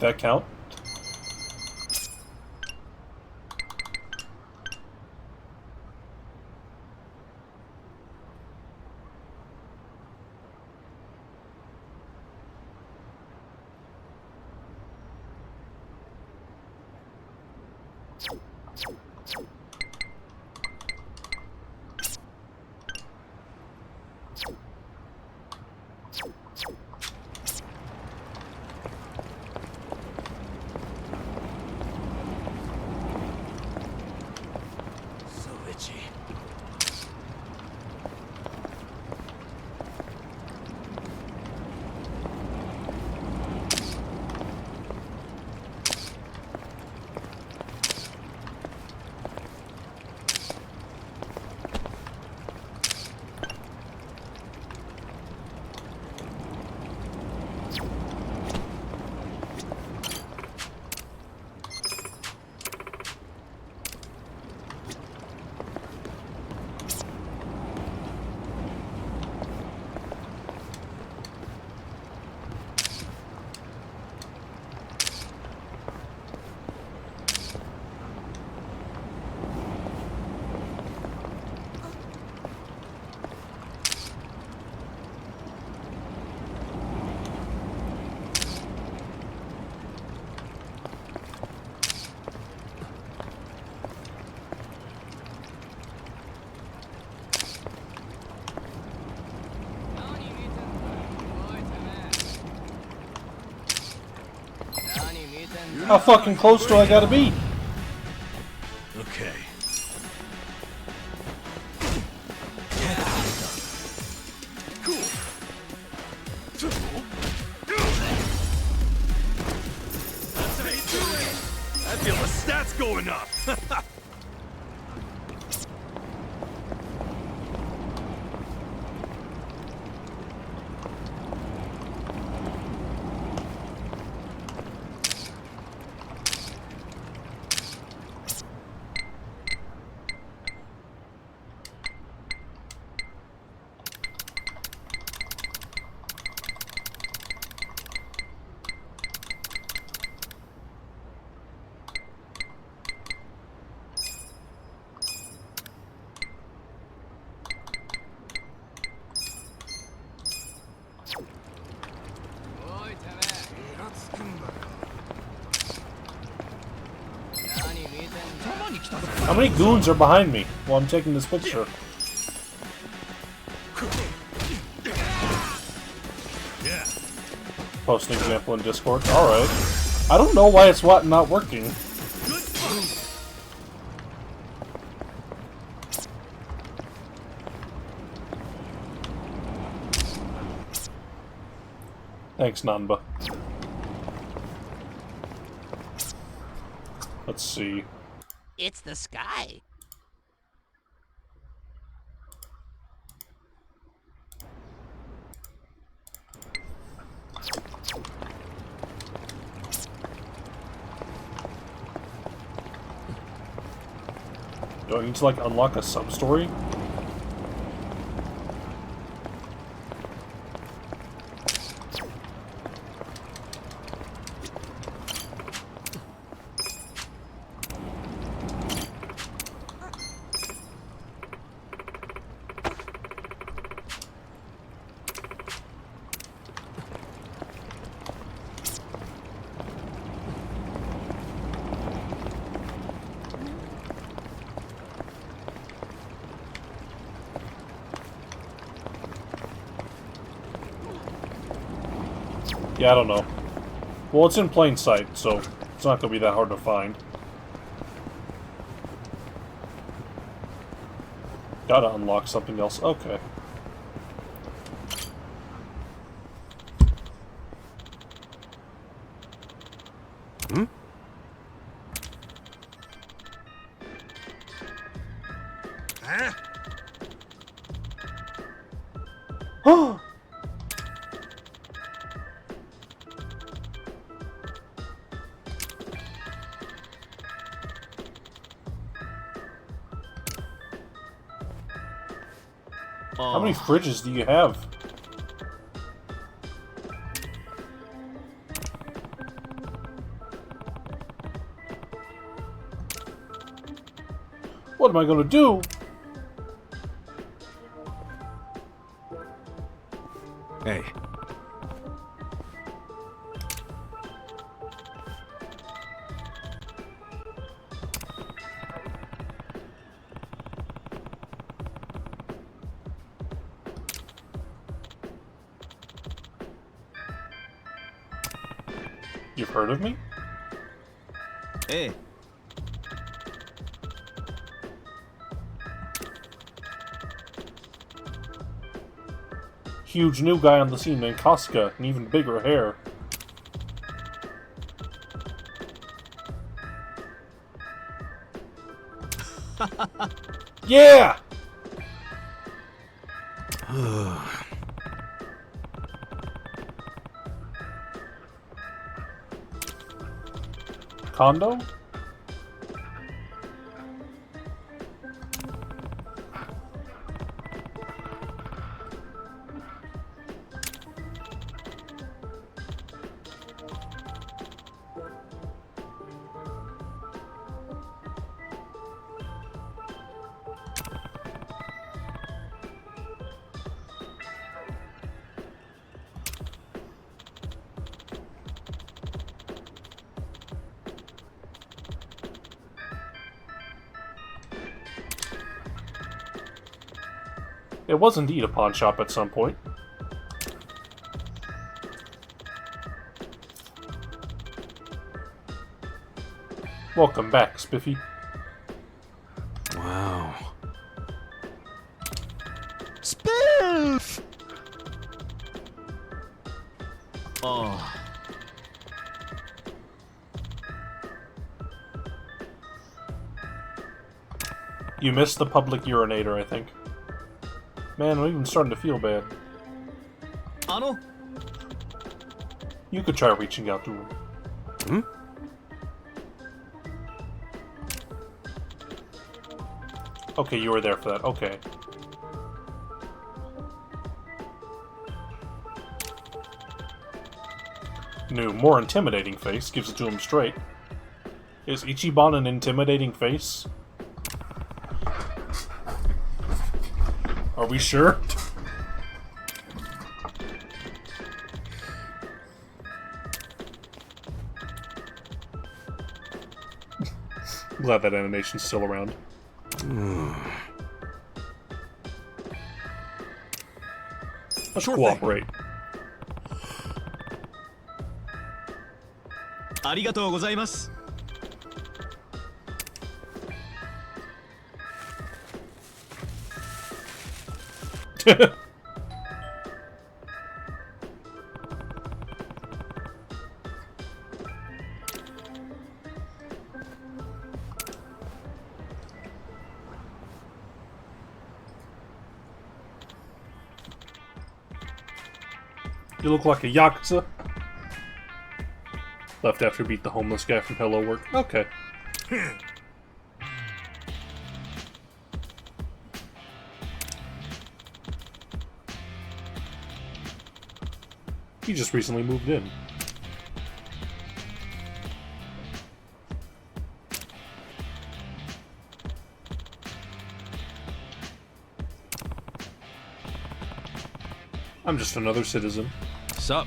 That count? So itchy. How fucking close do I gotta be? Okay. I feel the stats going up. How many goons are behind me while I'm taking this picture? Yeah. Post an example in Discord. Alright. I don't know why it's not working. Thanks, Nanba. Let's see. It's the sky. Do I need to, like, unlock a sub-story? Yeah, I don't know. Well, it's in plain sight, so it's not gonna be that hard to find. Gotta unlock something else. Okay. Hmm? Huh? Oh! How many fridges do you have? What am I gonna do? Hey. You've heard of me? Hey. Huge new guy on the scene named Casca, and even bigger hair. Yeah! Condo? It was indeed a pawn shop at some point. Welcome back, Spiffy. Wow. Spiff! Oh. You missed the public urinator, I think. Man, I'm even starting to feel bad. Ano? You could try reaching out to him. Hmm? Okay, you were there for that. Okay. New, more intimidating face. Gives it to him straight. Is Ichiban an intimidating face? Are we sure? I'm glad that animation's still around. Let's cooperate. ありがとうございます。You look like a Yakuza. Left after beat the homeless guy from Hello Work. Okay. He just recently moved in. I'm just another citizen. Sup?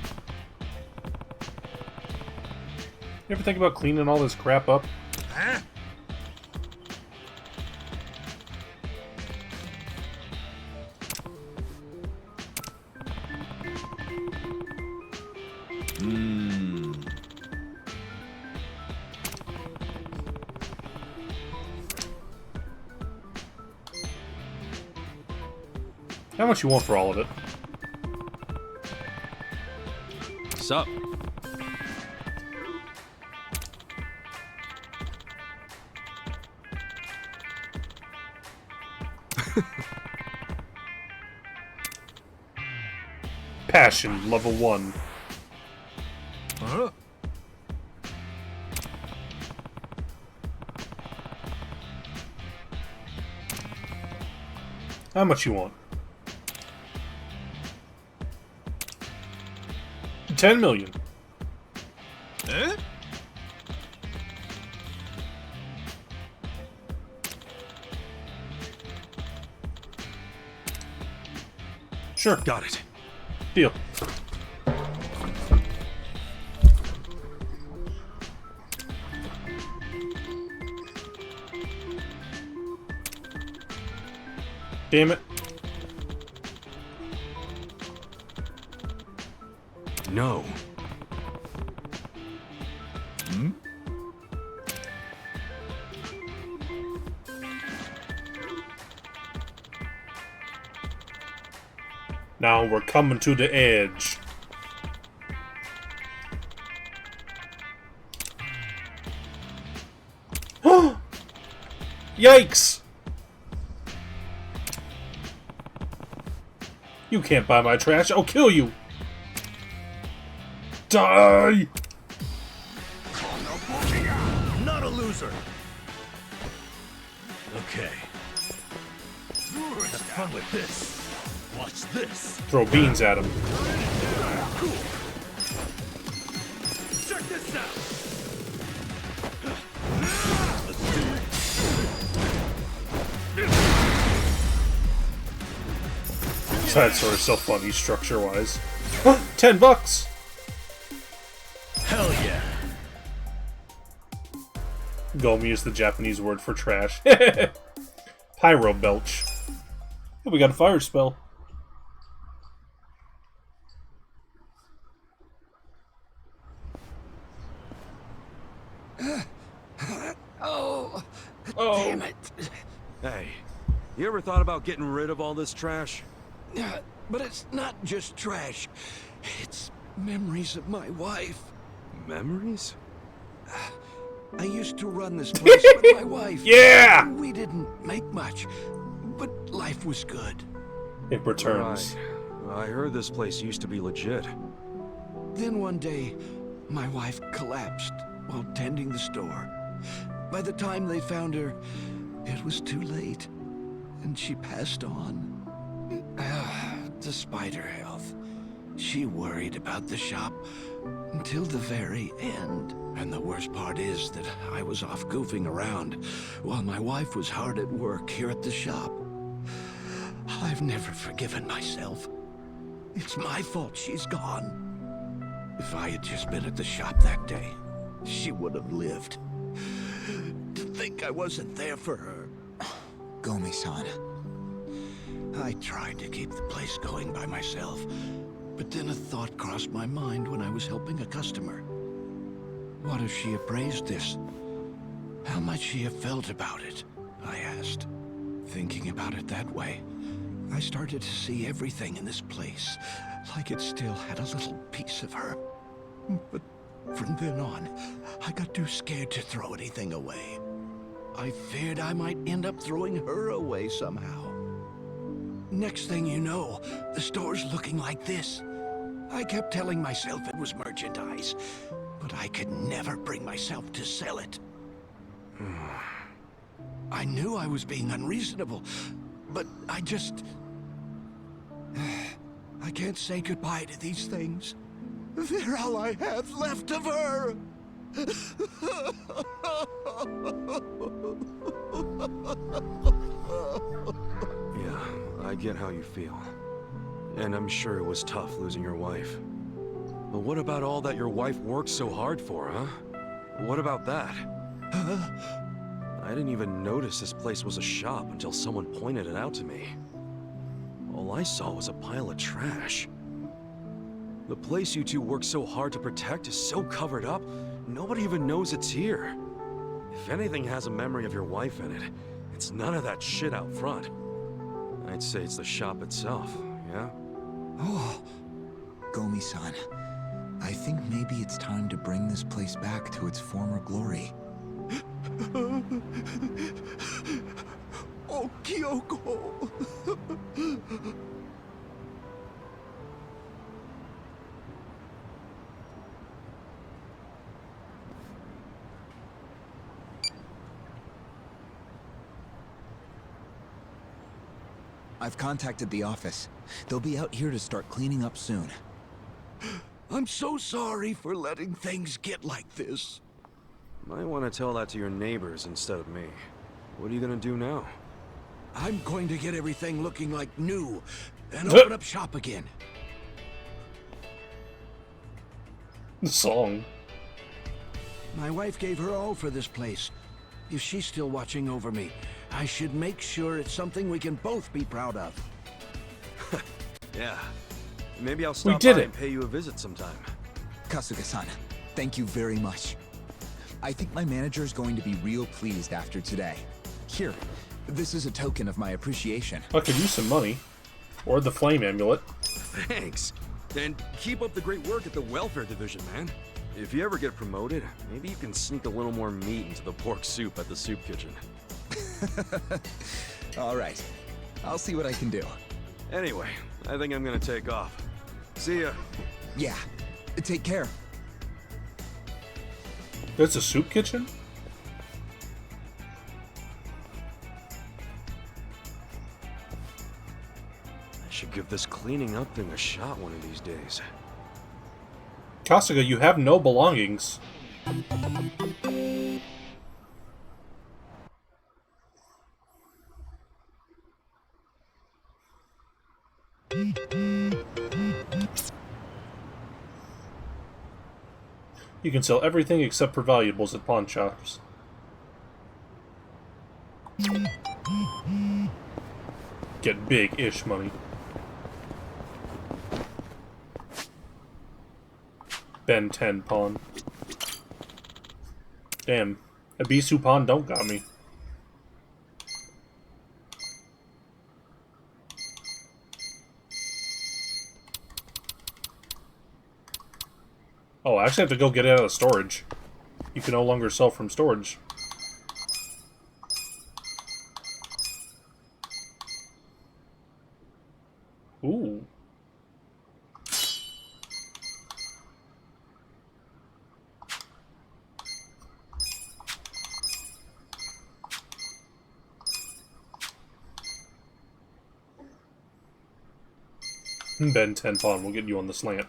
You ever think about cleaning all this crap up? Huh? How much you want for all of it? Sup? Passion, level 1. Huh? How much you want? 10 million. Huh? Sure. Got it. Deal. Damn it. No. Hmm? Now we're coming to the edge. Yikes! You can't buy my trash. I'll kill you. Die! I'm not a loser. Okay. Have fun with this. Watch this. Throw beans at him. Cool. Check this out. That sword is so funny, structure-wise. $10! Hell yeah. Gomi is the Japanese word for trash. Pyro belch. Oh, we got a fire spell. Oh, damn it. Hey, you ever thought about getting rid of all this trash? But it's not just trash. It's memories of my wife. Memories? I used to run this place with my wife. Yeah! We didn't make much, but life was good. It returns. Right. I heard this place used to be legit. Then one day, my wife collapsed while tending the store. By the time they found her, it was too late, and she passed on. Despite her health, she worried about the shop until the very end. And the worst part is that I was off goofing around while my wife was hard at work here at the shop. I've never forgiven myself. It's my fault she's gone. If I had just been at the shop that day, she would have lived. To think I wasn't there for her. Gomi-san. I tried to keep the place going by myself, but then a thought crossed my mind when I was helping a customer. What if she appraised this? How might she have felt about it? I asked. Thinking about it that way, I started to see everything in this place like it still had a little piece of her. But from then on, I got too scared to throw anything away. I feared I might end up throwing her away somehow. Next thing you know, the store's looking like this. I kept telling myself it was merchandise, but I could never bring myself to sell it. I knew I was being unreasonable, but I just... I can't say goodbye to these things. They're all I have left of her. Yeah, I get how you feel. And I'm sure it was tough losing your wife. But what about all that your wife worked so hard for, huh? What about that? I didn't even notice this place was a shop until someone pointed it out to me. All I saw was a pile of trash. The place you two worked so hard to protect is so covered up, nobody even knows it's here. If anything has a memory of your wife in it, it's none of that shit out front. I'd say it's the shop itself, yeah? Oh, Gomi-san. I think maybe it's time to bring this place back to its former glory. Oh, Kyoko! I've contacted the office. They'll be out here to start cleaning up soon. I'm so sorry for letting things get like this. Might want to tell that to your neighbors instead of me. What are you gonna do now? I'm going to get everything looking like new and open up shop again. The song. My wife gave her all for this place. If she's still watching over me, I should make sure it's something we can both be proud of. Yeah. Maybe I'll stop did by it. and pay you a visit sometime. Kasuga-san, thank you very much. I think my manager is going to be real pleased after today. Here, this is a token of my appreciation. I could use some money. Or the flame amulet. Thanks. And keep up the great work at the welfare division, man. If you ever get promoted, maybe you can sneak a little more meat into the pork soup at the soup kitchen. All right. I'll see what I can do. Anyway, I think I'm gonna take off. See ya. Yeah. Take care. There's a soup kitchen? I should give this cleaning up thing a shot one of these days. Kasuga, you have no belongings. You can sell everything except for valuables at pawn shops. Get big-ish money. Ben 10 pawn. Damn. A Bisu pawn don't got me. Oh, I actually have to go get it out of storage. You can no longer sell from storage. Ooh. Ben 10 pawn, we'll get you on the slant.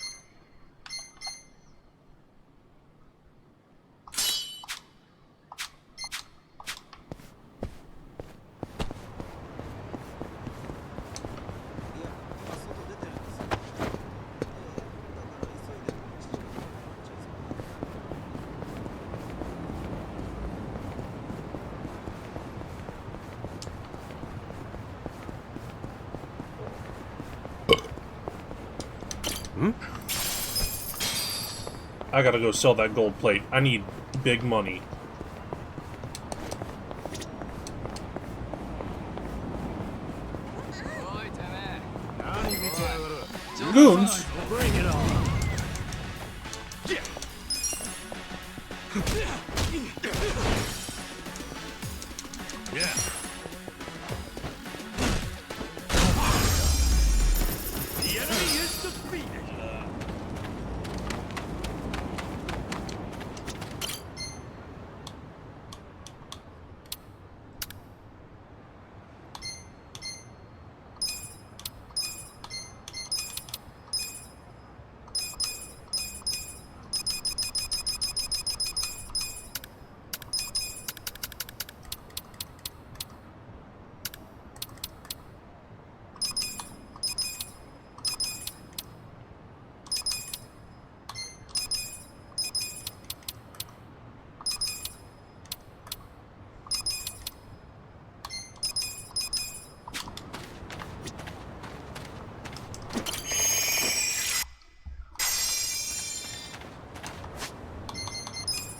I gotta go sell that gold plate. I need big money. Goons? Bring it on. Yeah. The enemy is defeated.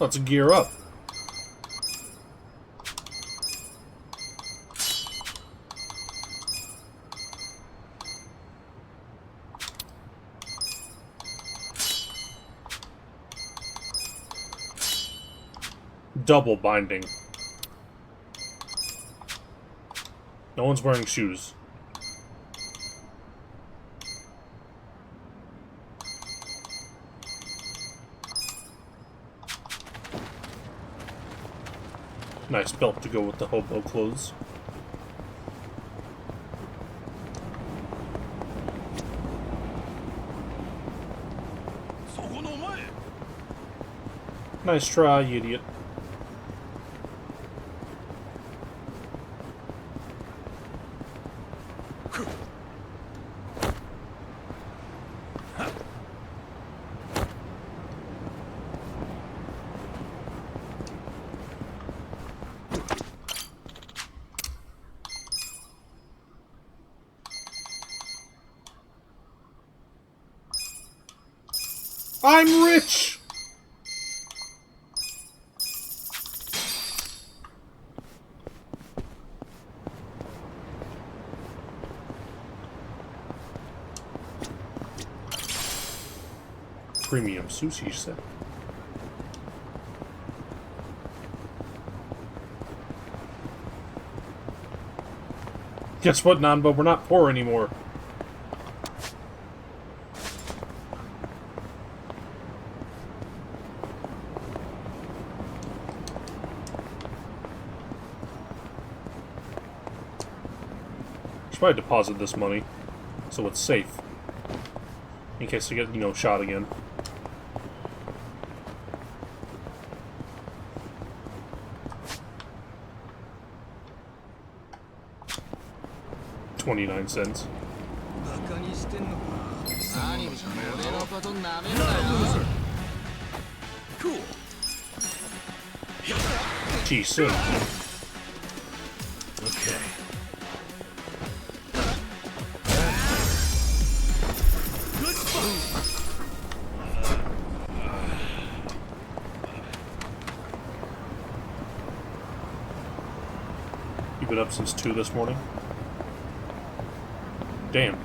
Let's gear up. Double binding. No one's wearing shoes. Nice belt to go with the hobo clothes. Nice try, you idiot. I'm rich! Premium sushi set. Guess what, Nanba? We're not poor anymore. Should probably deposit this money so it's safe in case I get, you know, shot again. $0.29. Cool. Gee, soon. Okay. Good spot. You've been up since 2 this morning? Damn.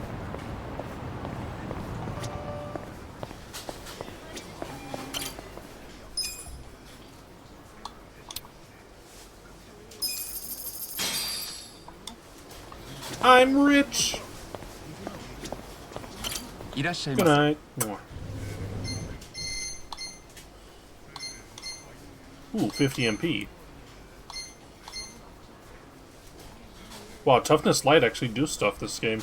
I'm rich! Good night. Ooh, 50 MP. Wow, Toughness Light actually do stuff this game.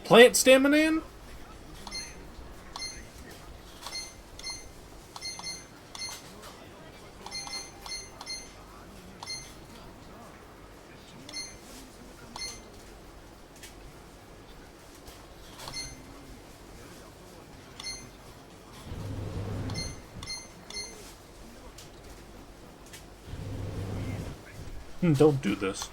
Plant stamina in? Don't do this.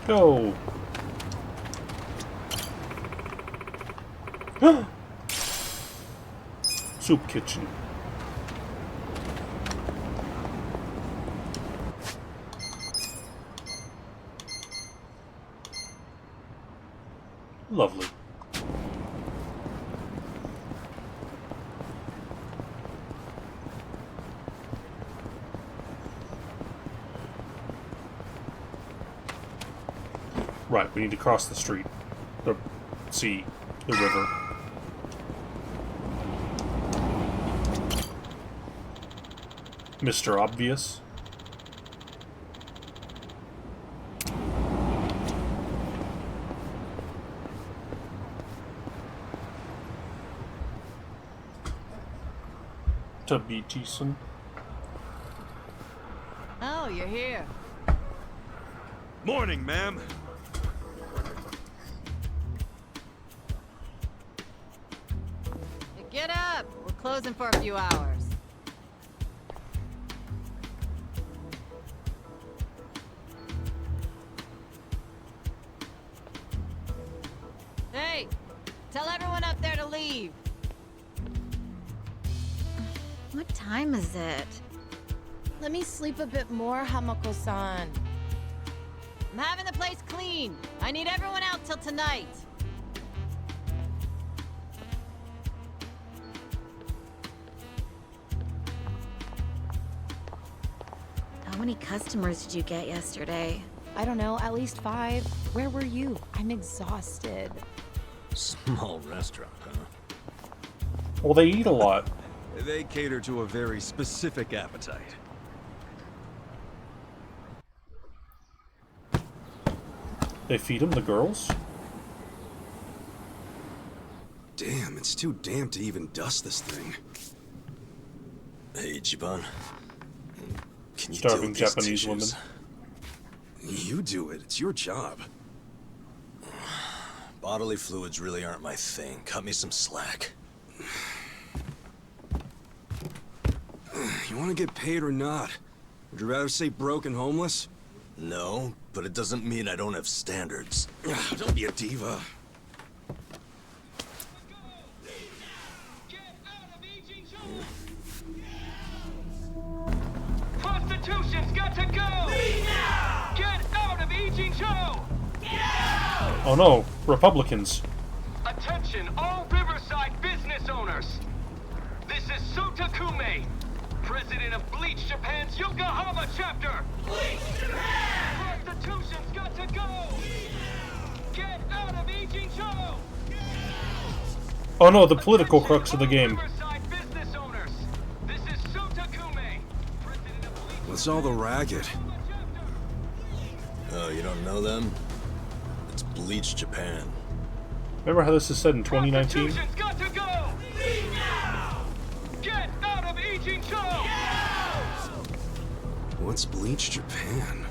Go! Soup kitchen. Lovely. Right, we need to cross the street. The sea. The river. Mr. Obvious. To be decent. Oh, you're here. Morning, ma'am. closing for a few hours. Hey, tell everyone up there to leave. What time is it? Let me sleep a bit more, Hamako-san. I'm having the place clean. I need everyone out till tonight. How many customers did you get yesterday? I don't know, at least 5. Where were you? I'm exhausted. Small restaurant, huh? Well, they eat a lot. They cater to a very specific appetite. They feed them the girls? Damn, it's too damp to even dust this thing. Hey, Ichiban. Can you Starving deal with these Japanese tissues? women. You do it. It's your job. Bodily fluids really aren't my thing. Cut me some slack. You want to get paid or not? Would you rather say broke and homeless? No, but it doesn't mean I don't have standards. Don't be a diva. Prostitution's got to go! Get out of Ijincho! Oh no, Republicans. Attention, all Riverside business owners! This is Sota Kume, president of Bleach Japan's Yokohama chapter! Bleach Japan! Prostitution's got to go! Get out of Ijincho! Oh no, the political crux of the game. What's all the racket? Oh, you don't know them? It's Bleach Japan. Remember how this is said in 2019? Got to go! Leave now! Get out of Ijincho! What's Bleach Japan?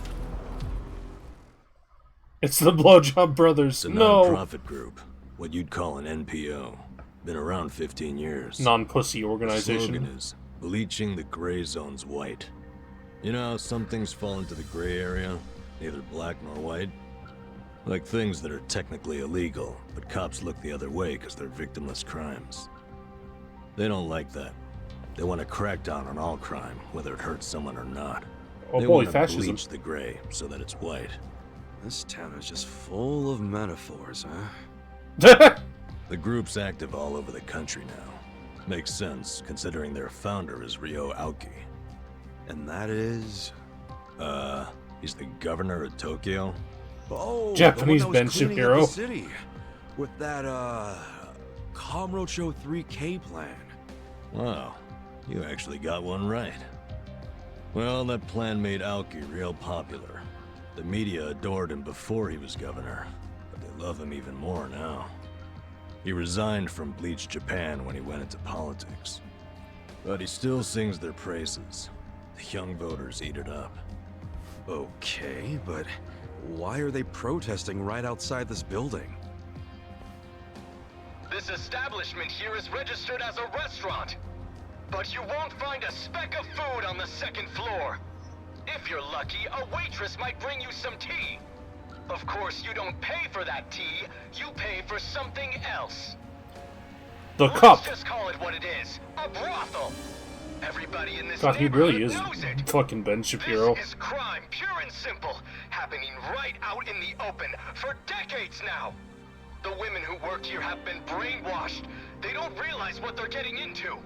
It's the Blowjob Brothers. It's a No! non-profit group. What you'd call an NPO. Been around 15 years. Non-pussy The organization. slogan is, bleaching the gray zones white. You know how some things fall into the gray area? Neither black nor white? Like things that are technically illegal, but cops look the other way because they're victimless crimes. They don't like that. They want to crack down on all crime, whether it hurts someone or not. Oh They boy, want to fascism. bleach the gray so that it's white. This town is just full of metaphors, huh? The group's active all over the country now. Makes sense, considering their founder is Ryo Aoki. And that is... He's the governor of Tokyo. Oh, Japanese the one that Ben was cleaning up Shapiro. the city with that, Kamurocho 3K plan. Wow, you actually got one right. Well, that plan made Aoki real popular. The media adored him before he was governor, but they love him even more now. He resigned from Bleach Japan when he went into politics. But he still sings their praises. The young voters eat it up. Okay, but why are they protesting right outside this building? This establishment here is registered as a restaurant, but you won't find a speck of food on the second floor. If you're lucky, a waitress might bring you some tea. Of course, you don't pay for that tea, you pay for something else. The Let's cup. just call it what it is, a brothel. Everybody in this God, he neighborhood really is knows it. fucking Ben Shapiro. This is crime, pure and simple, happening right out in the open for decades now. The women who work here have been brainwashed. They don't realize what they're getting into.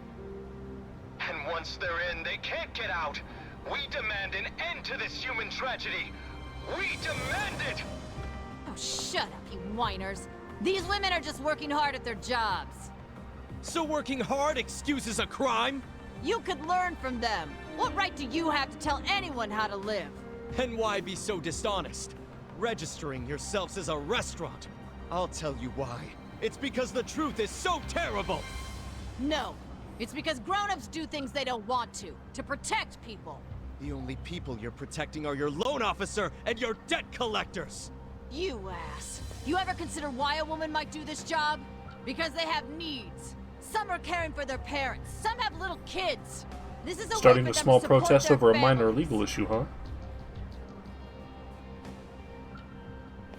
And once they're in, they can't get out. We demand an end to this human tragedy. We demand it! Oh, shut up, you whiners. These women are just working hard at their jobs. So working hard excuses a crime? You could learn from them. What right do you have to tell anyone how to live? And why be so dishonest? Registering yourselves as a restaurant. I'll tell you why. It's because the truth is so terrible! No. It's because grown-ups do things they don't want to protect people. The only people you're protecting are your loan officer and your debt collectors! You ass. You ever consider why a woman might do this job? Because they have needs. Some are caring for their parents. Some have little kids. This is a Starting way a for them small to support protest their over a minor families. legal issue, huh?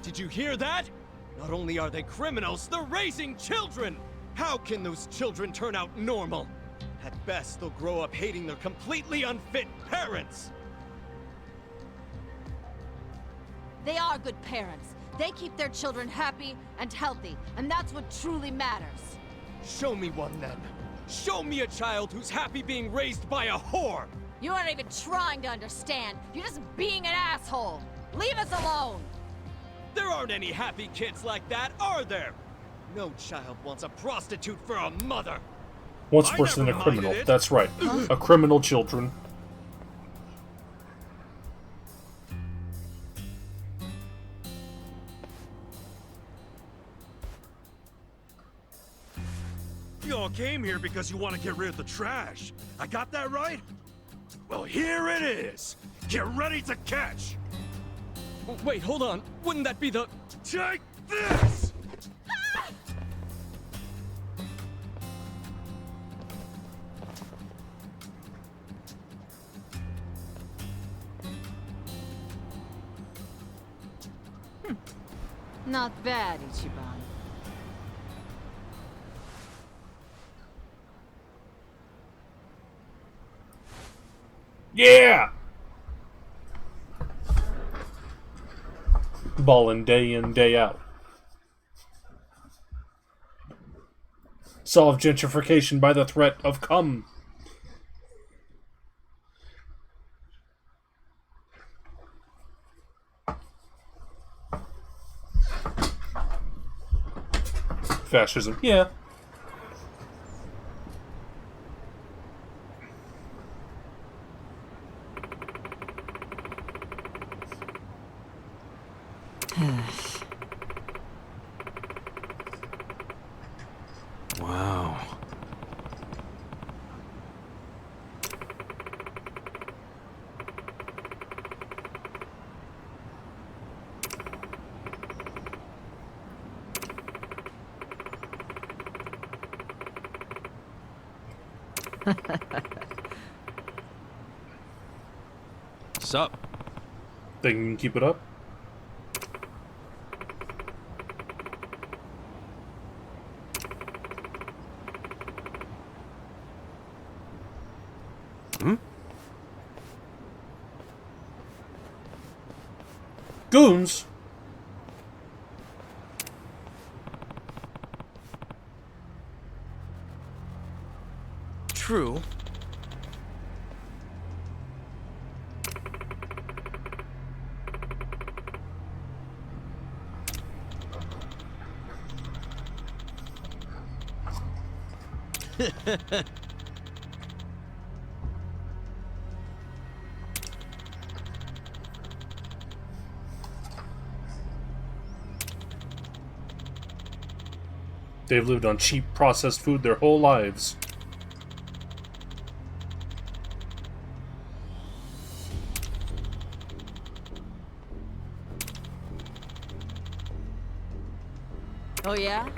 Did you hear that? Not only are they criminals, they're raising children! How can those children turn out normal? At best, they'll grow up hating their completely unfit parents! They are good parents. They keep their children happy and healthy, and that's what truly matters. Show me one then. Show me a child who's happy being raised by a whore! You aren't even trying to understand. You're just being an asshole. Leave us alone! There aren't any happy kids like that, are there? No child wants a prostitute for a mother. What's worse than a criminal? it. That's right. A criminal children. You all came here because you want to get rid of the trash. I got that right? Well, here it is. Get ready to catch. Wait, hold on. Wouldn't that be the... Take this! Not bad, Ichiban. Yeah! Ballin' day in, day out. Solve gentrification by the threat of cum. Fascism, yeah. Wow. Sup? Think you can keep it up? Goons? True. They've lived on cheap processed food their whole lives. Oh yeah?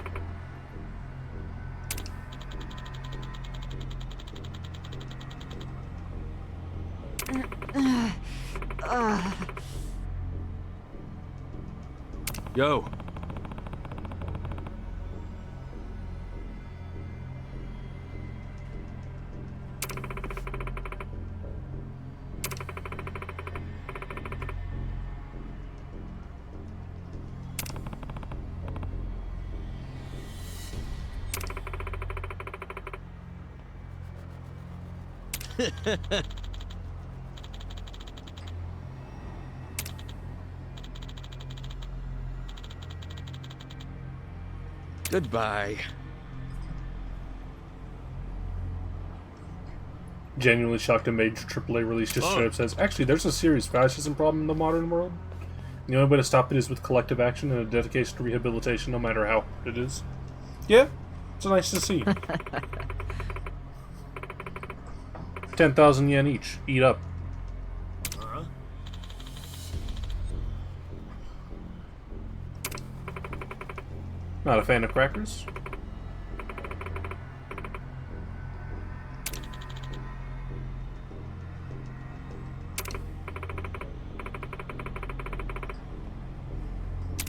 Yo. Goodbye. Genuinely shocked a major AAA release just straight up says, actually, there's a serious fascism problem in the modern world. The only way to stop it is with collective action and a dedication to rehabilitation, no matter how hard it is. Yeah, it's nice to see. 10,000 yen each. Eat up. Not a fan of crackers?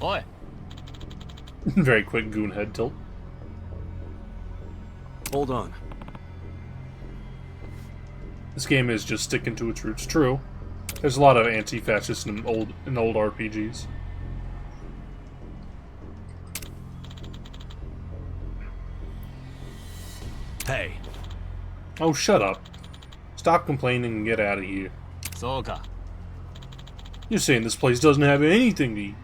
Oi. Very quick goon head tilt. Hold on. This game is just sticking to its roots. True. There's a lot of anti-fascist in old RPGs. Hey. Oh, shut up. Stop complaining and get out of here. Soka. You're saying this place doesn't have anything to eat.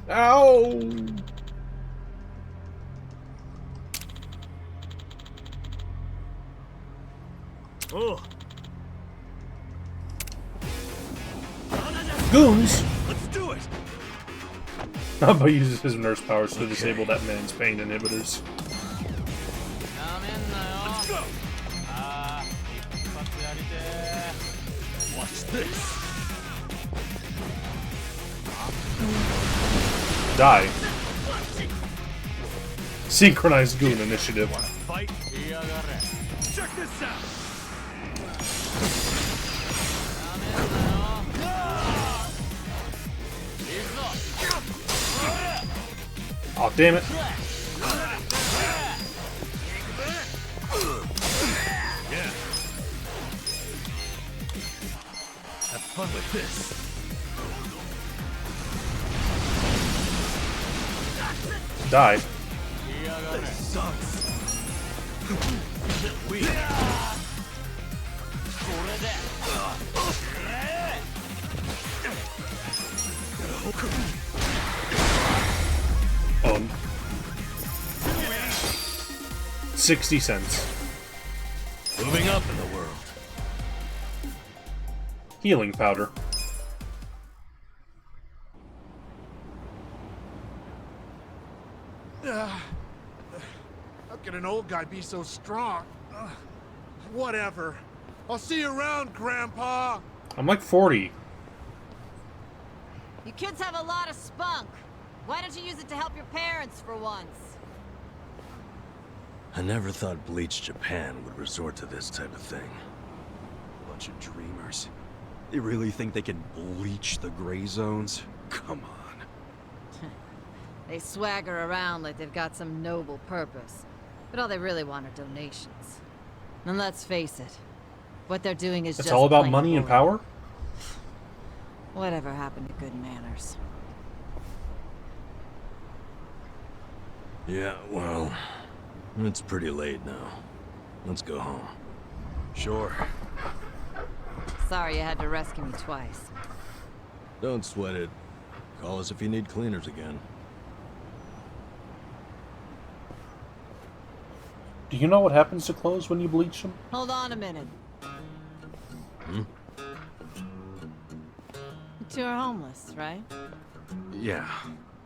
Ow! Oh. Goons! Let's do it. Namba uses his nurse powers to disable that man's pain inhibitors. Let's go. Watch this. Die. Synchronized goon initiative. Fight. Check this out. Oh, damn it. Yeah. Have fun with this. Die. This sucks. Um. 60 cents. Moving up in the world. Healing powder. How can an old guy be so strong? Whatever. I'll see you around, Grandpa. I'm like 40. You kids have a lot of spunk. Why don't you use it to help your parents for once? I never thought Bleach Japan would resort to this type of thing. Bunch of dreamers. They really think they can bleach the gray zones? Come on. They swagger around like they've got some noble purpose. But all they really want are donations. And let's face it, what they're doing is It's just all about plain money and boring. power? Whatever happened to good manners? Yeah, well, it's pretty late now. Let's go home. Sure. Sorry you had to rescue me twice. Don't sweat it. Call us if you need cleaners again. Do you know what happens to clothes when you bleach them? Hold on a minute. Hmm? You two are homeless, right? Yeah.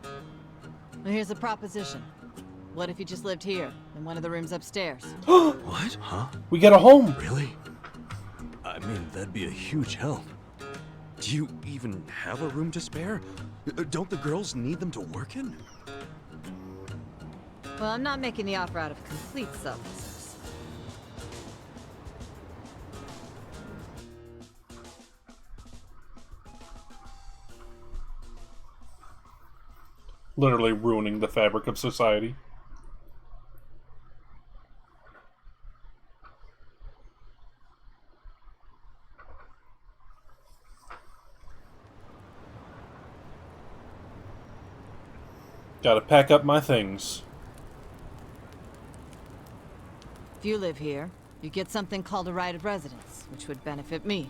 Well, here's a proposition. What if you just lived here, in one of the rooms upstairs? What? Huh? We get a home! Really? I mean, that'd be a huge help. Do you even have a room to spare? Don't the girls need them to work in? Well, I'm not making the offer out of complete selflessness. Literally ruining the fabric of society. Gotta pack up my things. If you live here, you get something called a right of residence, which would benefit me.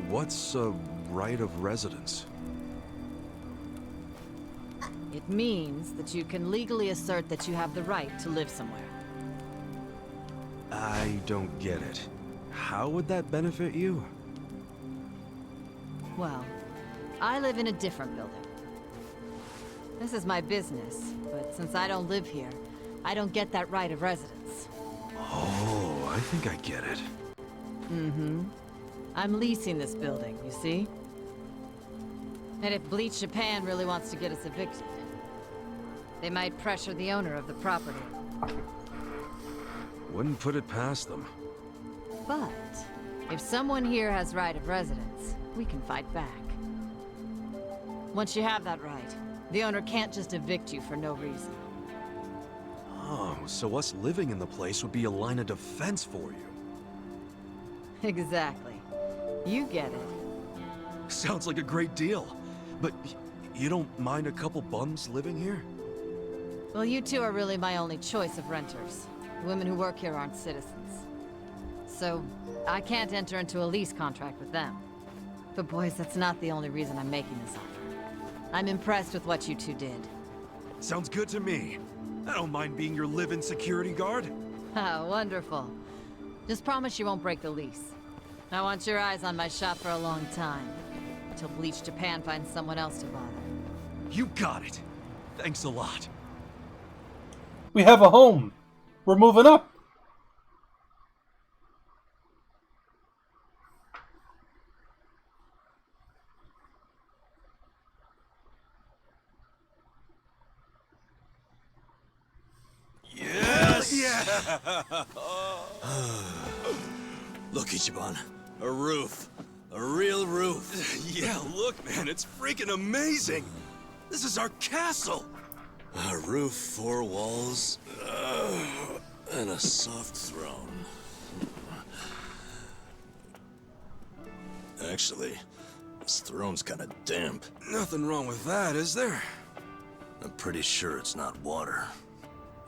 What's a right of residence? It means that you can legally assert that you have the right to live somewhere. I don't get it. How would that benefit you? Well, I live in a different building. This is my business, but since I don't live here, I don't get that right of residence. Oh, I think I get it. Mm-hmm. I'm leasing this building, you see? And if Bleach Japan really wants to get us evicted, they might pressure the owner of the property. Wouldn't put it past them. But if someone here has right of residence, we can fight back. Once you have that right, the owner can't just evict you for no reason. Oh, so us living in the place would be a line of defense for you. Exactly. You get it. Sounds like a great deal. But you don't mind a couple bums living here? Well, you two are really my only choice of renters. The women who work here aren't citizens. So, I can't enter into a lease contract with them. But boys, that's not the only reason I'm making this offer. I'm impressed with what you two did. Sounds good to me. I don't mind being your live-in security guard. Ah, wonderful. Just promise you won't break the lease. I want your eyes on my shop for a long time. Until Bleach Japan finds someone else to bother. You got it. Thanks a lot. We have a home. We're moving up. Yes! Yeah! Look, Ichiban. A roof. A real roof. Yeah, look, man, it's freaking amazing. This is our castle. A roof, 4 walls, and a soft throne. Actually, this throne's kind of damp. Nothing wrong with that, is there? I'm pretty sure it's not water.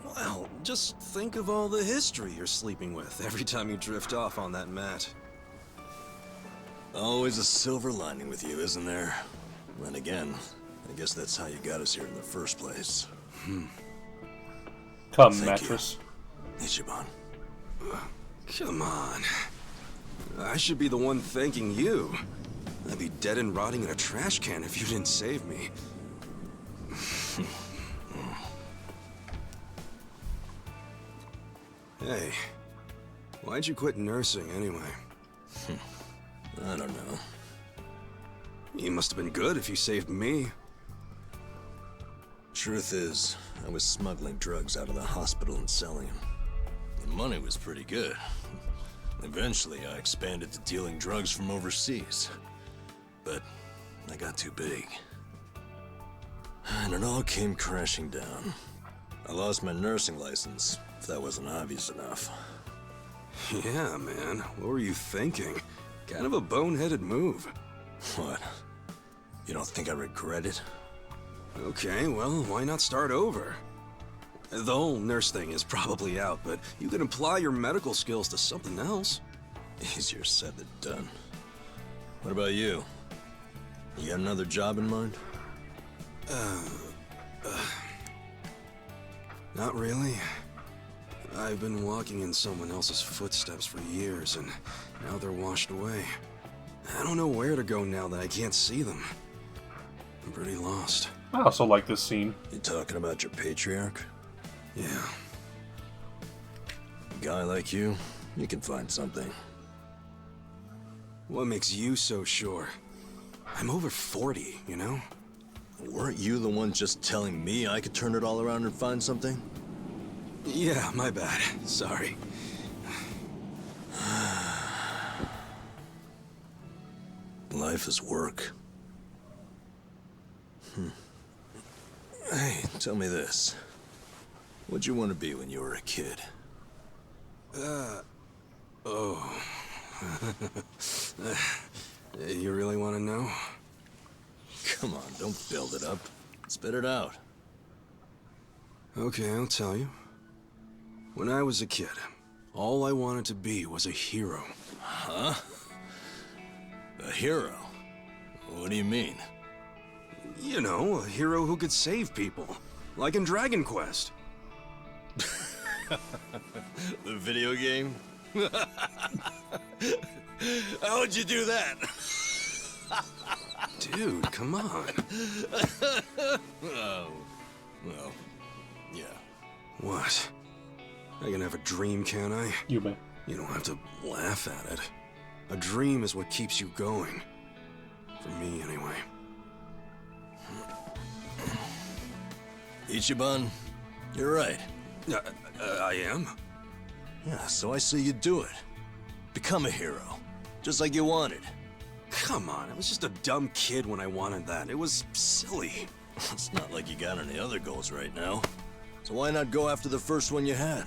Well, just think of all the history you're sleeping with every time you drift off on that mat. Always a silver lining with you, isn't there? Then again, I guess that's how you got us here in the first place. Come, Thank mattress. You, Ichiban. Come on. I should be the one thanking you. I'd be dead and rotting in a trash can if you didn't save me. Hey, why'd you quit nursing anyway? I don't know. You must have been good if you saved me. Truth is, I was smuggling drugs out of the hospital and selling them. The money was pretty good. Eventually, I expanded to dealing drugs from overseas. But I got too big. And it all came crashing down. I lost my nursing license, if that wasn't obvious enough. Yeah, man. What were you thinking? Kind of a boneheaded move. What? You don't think I regret it? Okay, well, why not start over? The whole nurse thing is probably out, but you can apply your medical skills to something else. Easier said than done. What about you? You got another job in mind? Not really. I've been walking in someone else's footsteps for years, and now they're washed away. I don't know where to go now that I can't see them. I'm pretty lost. I also like this scene. You talking about your patriarch? Yeah. A guy like you can find something. What makes you so sure? I'm over 40, you know? Weren't you the one just telling me I could turn it all around and find something? Yeah, my bad. Sorry. Life is work. Hey, tell me this. What'd you want to be when you were a kid? Oh. You really want to know? Come on, don't build it up. Spit it out. Okay, I'll tell you. When I was a kid, all I wanted to be was a hero. Huh? A hero? What do you mean? You know, a hero who could save people. Like in Dragon Quest. The video game? How'd you do that? Dude, come on. Oh, well, yeah. What? I can have a dream, can I? You may. You don't have to laugh at it. A dream is what keeps you going. For me, anyway. Ichiban, you're right. I am? Yeah, so I say you do it. Become a hero. Just like you wanted. Come on, I was just a dumb kid when I wanted that. It was silly. It's not like you got any other goals right now. So why not go after the first one you had?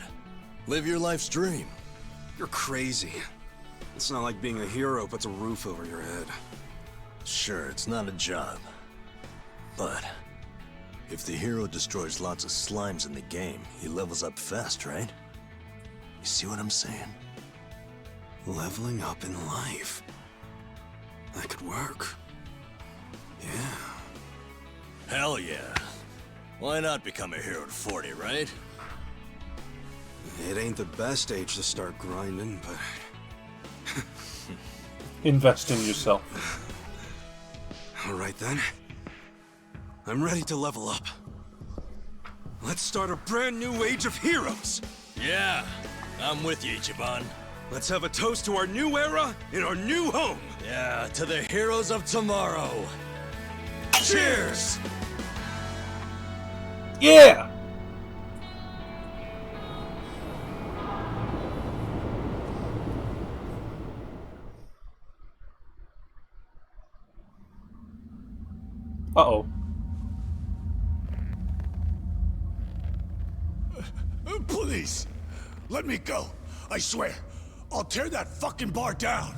Live your life's dream. You're crazy. It's not like being a hero puts a roof over your head. Sure, it's not a job. But if the hero destroys lots of slimes in the game, he levels up fast, right? You see what I'm saying? Leveling up in life. That could work. Yeah. Hell yeah. Why not become a hero at 40, right? It ain't the best age to start grinding, but... Invest in yourself. Alright then. I'm ready to level up. Let's start a brand new age of heroes! Yeah, I'm with you, Ichiban. Let's have a toast to our new era in our new home! Yeah, to the heroes of tomorrow. Cheers! Yeah! Uh-oh. Please, let me go. I swear, I'll tear that fucking bar down.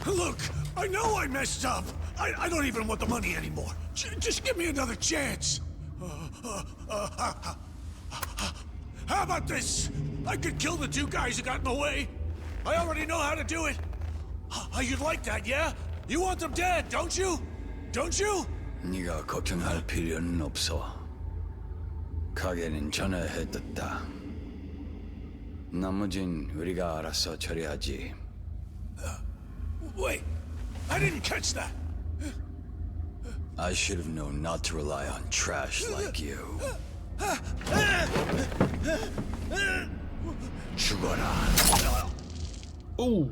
Look, I know I messed up. I don't even want the money anymore. Just give me another chance. How about this? I could kill the two guys who got in the way. I already know how to do it. You'd like that, yeah? You want them dead, don't you? Don't you? 네가 걱정할 필요는 없어. 가게는 전화해뒀다. 나머진 우리가 알아서 처리하지. Wait, I didn't catch that. I should have known not to rely on trash like you. 죽어라. Ooh.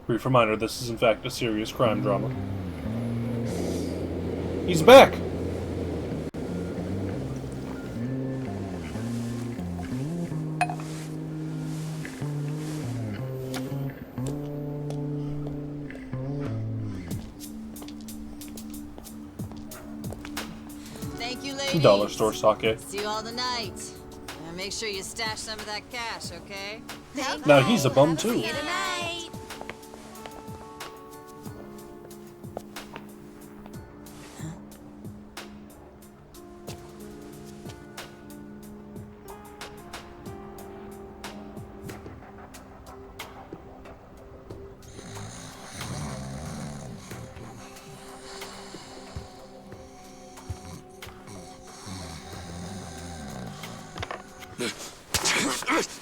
Brief reminder, this is in fact a serious crime drama. He's back! Thank you, ladies. Dollar store sake. See you all tonight. And make sure you stash some of that cash, okay? Now he's a bum too. See you tonight.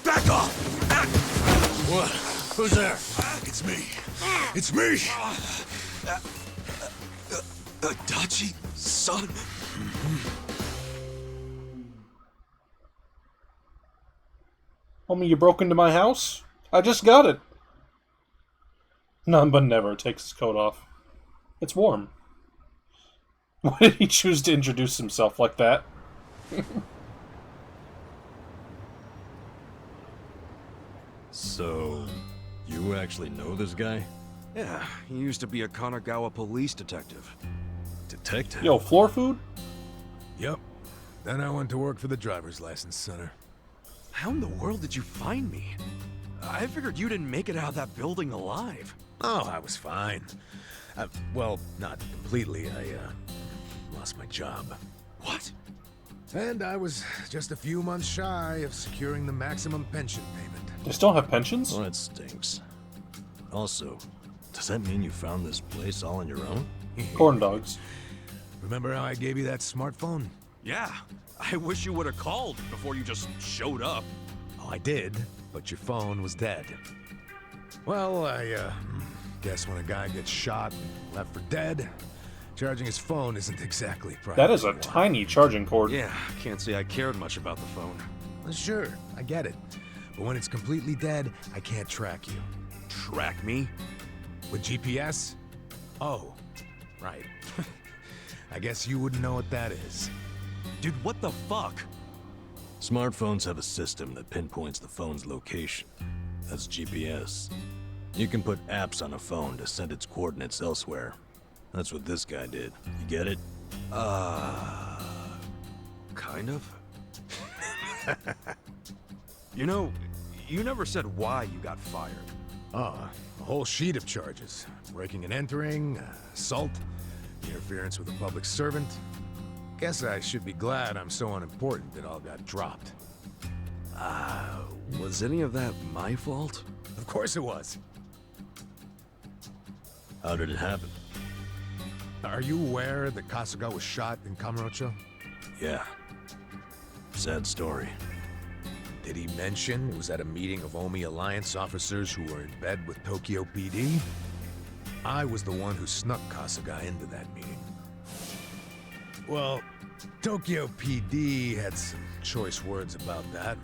Back off! What? Who's there? It's me. It's me! Adachi, son? Homie, you broke into my house? I just got it. Namba never takes his coat off. It's warm. Why did he choose to introduce himself like that? So, you actually know this guy? Yeah, he used to be a Kanagawa police detective. Detective? Yo, floor food? Yep. Then I went to work for the driver's license center. How in the world did you find me? I figured you didn't make it out of that building alive. Oh, I was fine. Well, not completely. I lost my job. What? And I was just a few months shy of securing the maximum pension payment. They still have pensions? Well, that stinks. Also, Does that mean you found this place all on your own? Corn dogs. Remember how I gave you that smartphone? Yeah. I wish you would have called before you just showed up. Oh, I did, but your phone was dead. Well, I guess when a guy gets shot and left for dead, charging his phone isn't exactly practical. That is a tiny charging cord. Yeah, can't say I cared much about the phone. Well, sure, I get it. But when it's completely dead, I can't track you. Track me? With GPS? Oh, right. I guess you wouldn't know what that is. Dude, what the fuck? Smartphones have a system that pinpoints the phone's location. That's GPS. You can put apps on a phone to send its coordinates elsewhere. That's what this guy did. You get it? Kind of. You know, you never said why you got fired. A whole sheet of charges. Breaking and entering, assault, interference with a public servant. Guess I should be glad I'm so unimportant it all got dropped. Was any of that my fault? Of course it was. How did it happen? Are you aware that Kasuga was shot in Kamurocho? Yeah. Sad story. Did he mention it was at a meeting of Omi Alliance officers who were in bed with Tokyo PD? I was the one who snuck Kasuga into that meeting. Well, Tokyo PD had some choice words about that.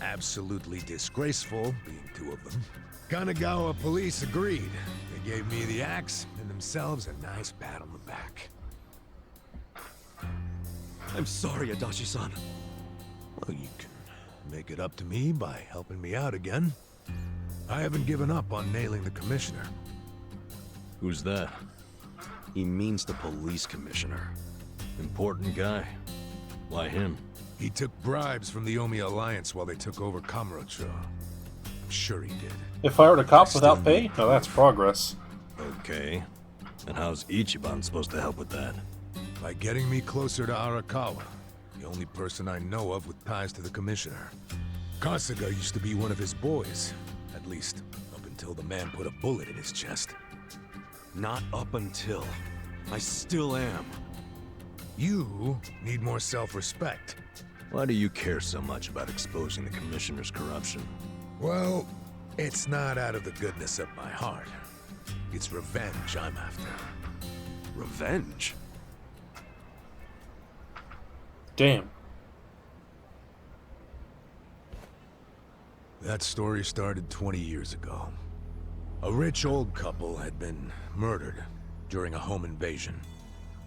Absolutely disgraceful, being two of them. Kanagawa police agreed. They gave me the axe and themselves a nice pat on the back. I'm sorry, Adachi-san. Well, you can make it up to me by helping me out again. I haven't given up on nailing the commissioner. Who's that? He means the police commissioner. Important guy. Why him? He took bribes from the Omi Alliance while they took over Kamurocho. I'm sure he did. They fired a cop without pay? Now that's progress. Okay. And how's Ichiban supposed to help with that? By getting me closer to Arakawa, the only person I know of with ties to the commissioner. Kasuga used to be one of his boys, at least up until the man put a bullet in his chest. Not up until. I still am. You need more self-respect. Why do you care so much about exposing the commissioner's corruption? Well, it's not out of the goodness of my heart. It's revenge I'm after. Revenge? Damn. That story started 20 years ago. A rich old couple had been murdered during a home invasion.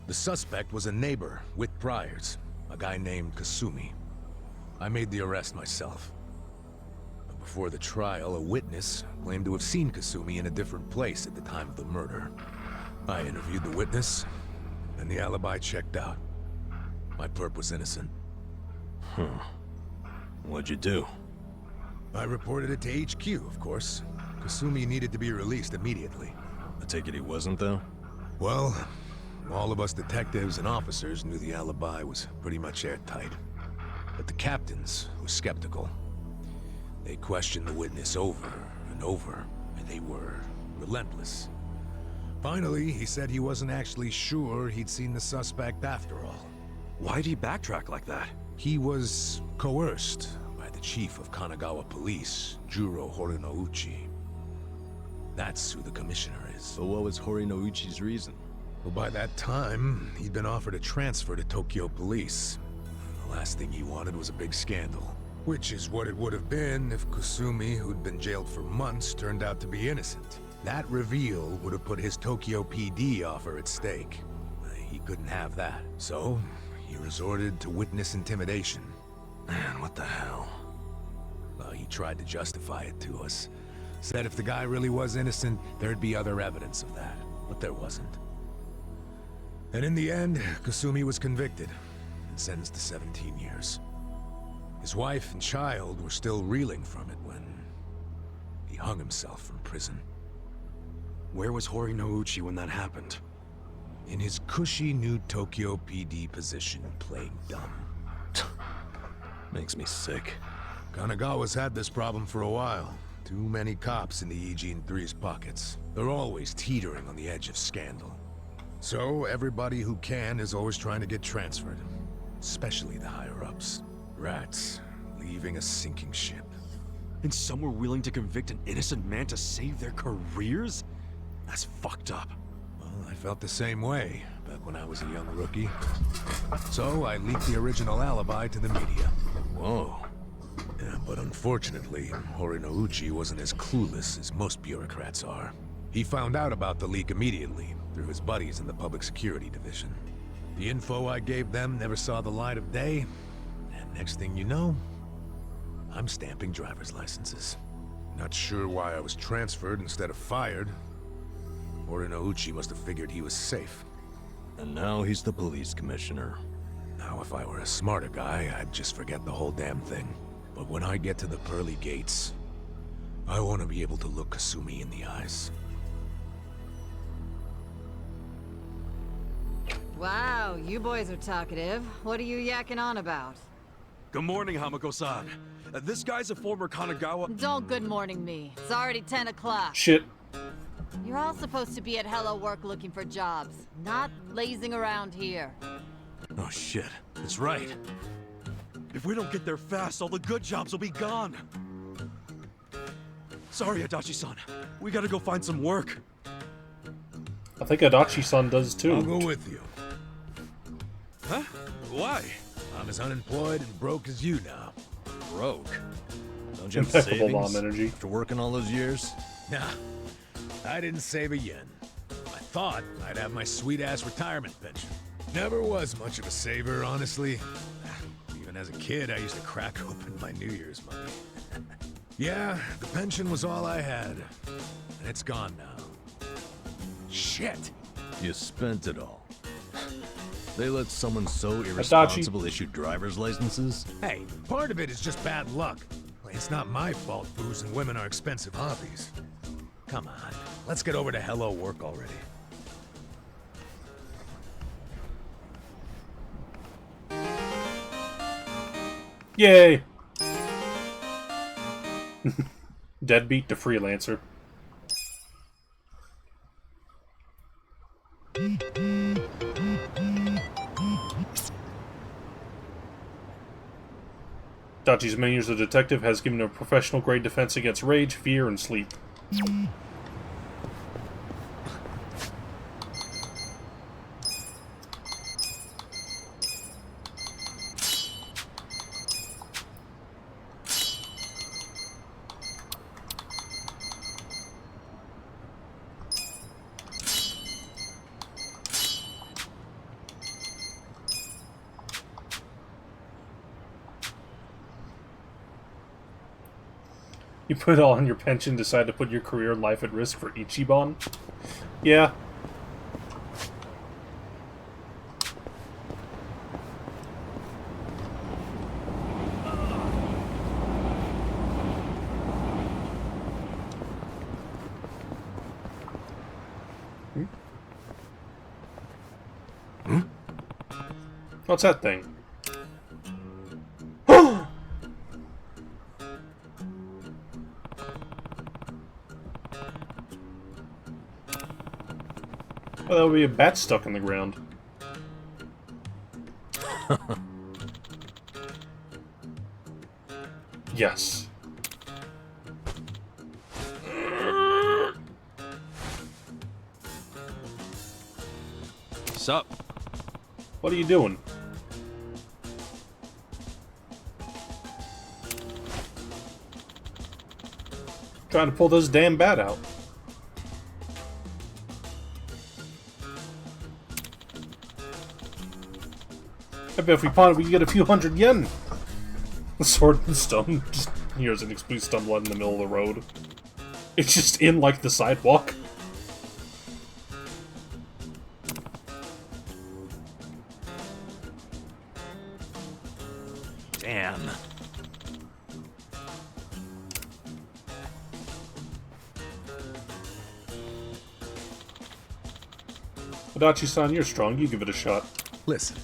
The suspect was a neighbor with priors, a guy named Kasumi. I made the arrest myself. But before the trial, a witness claimed to have seen Kasumi in a different place at the time of the murder. I interviewed the witness, and the alibi checked out. My perp was innocent. What'd you do? I reported it to HQ, of course. Kasumi needed to be released immediately. I take it he wasn't, though? Well, all of us detectives and officers knew the alibi was pretty much airtight. But the captains were skeptical. They questioned the witness over and over, and they were relentless. Finally, he said he wasn't actually sure he'd seen the suspect after all. Why'd he backtrack like that? He was coerced by the chief of Kanagawa Police, Juro Horinouchi. That's who the commissioner is. So what was Horinouchi's reason? Well, by that time, he'd been offered a transfer to Tokyo Police. The last thing he wanted was a big scandal. Which is what it would have been if Kasumi, who'd been jailed for months, turned out to be innocent. That reveal would have put his Tokyo PD offer at stake. He couldn't have that. So, he resorted to witness intimidation. Man, what the hell? Well, he tried to justify it to us. Said if the guy really was innocent, there'd be other evidence of that. But there wasn't. And in the end, Kasumi was convicted and sentenced to 17 years. His wife and child were still reeling from it when he hung himself from prison. Where was Horinouchi when that happened? In his cushy new Tokyo PD position, playing dumb. Makes me sick. Kanagawa's had this problem for a while. Too many cops in the Eugene 3's pockets. They're always teetering on the edge of scandal. So everybody who can is always trying to get transferred. Especially the higher-ups. Rats, leaving a sinking ship. And some were willing to convict an innocent man to save their careers? That's fucked up. Well, I felt the same way back when I was a young rookie. So I leaked the original alibi to the media. Whoa. Yeah, but unfortunately, Horinouchi wasn't as clueless as most bureaucrats are. He found out about the leak immediately, through his buddies in the Public Security Division. The info I gave them never saw the light of day, and next thing you know, I'm stamping driver's licenses. Not sure why I was transferred instead of fired. Horinouchi must have figured he was safe. And now he's the police commissioner. Now, if I were a smarter guy, I'd just forget the whole damn thing. But when I get to the pearly gates, I want to be able to look Kasumi in the eyes. Wow, you boys are talkative. What are you yakking on about? Good morning, Hamako-san. This guy's a former Kanagawa— Don't good morning me. It's already 10 o'clock. Shit. You're all supposed to be at Hello Work looking for jobs, not lazing around here. Oh shit, that's right. If we don't get there fast, all the good jobs will be gone. Sorry, Adachi-san. We gotta go find some work. I think Adachi-san does too. I'll go with you. Huh? Why? I'm as unemployed and broke as you now. Broke? Don't you have Impeccable savings bomb energy. after working all those years? Nah, I didn't save a yen. I thought I'd have my sweet-ass retirement pension. Never was much of a saver, honestly. Even as a kid, I used to crack open my New Year's money. Yeah, the pension was all I had. And it's gone now. Shit! You spent it all. They let someone so irresponsible issue driver's licenses? Hey, part of it is just bad luck. It's not my fault booze and women are expensive hobbies. Come on, let's get over to Hello Work already. Yay! Deadbeat to freelancer. Dachi's many years as a detective has given him a professional-grade defense against rage, fear, and sleep. You put it all on your pension, decide to put your career and life at risk for Ichiban? Yeah. What's that thing? Well, that would be a bat stuck in the ground. Yes. Sup? What are you doing? Trying to pull this damn bat out. I bet if we pawn it, we can get a few hundred yen. The sword and stone just hears an explosive stumble in the middle of the road. It's just in, like, the sidewalk. Damn. Adachi-san, you're strong. You give it a shot. Listen.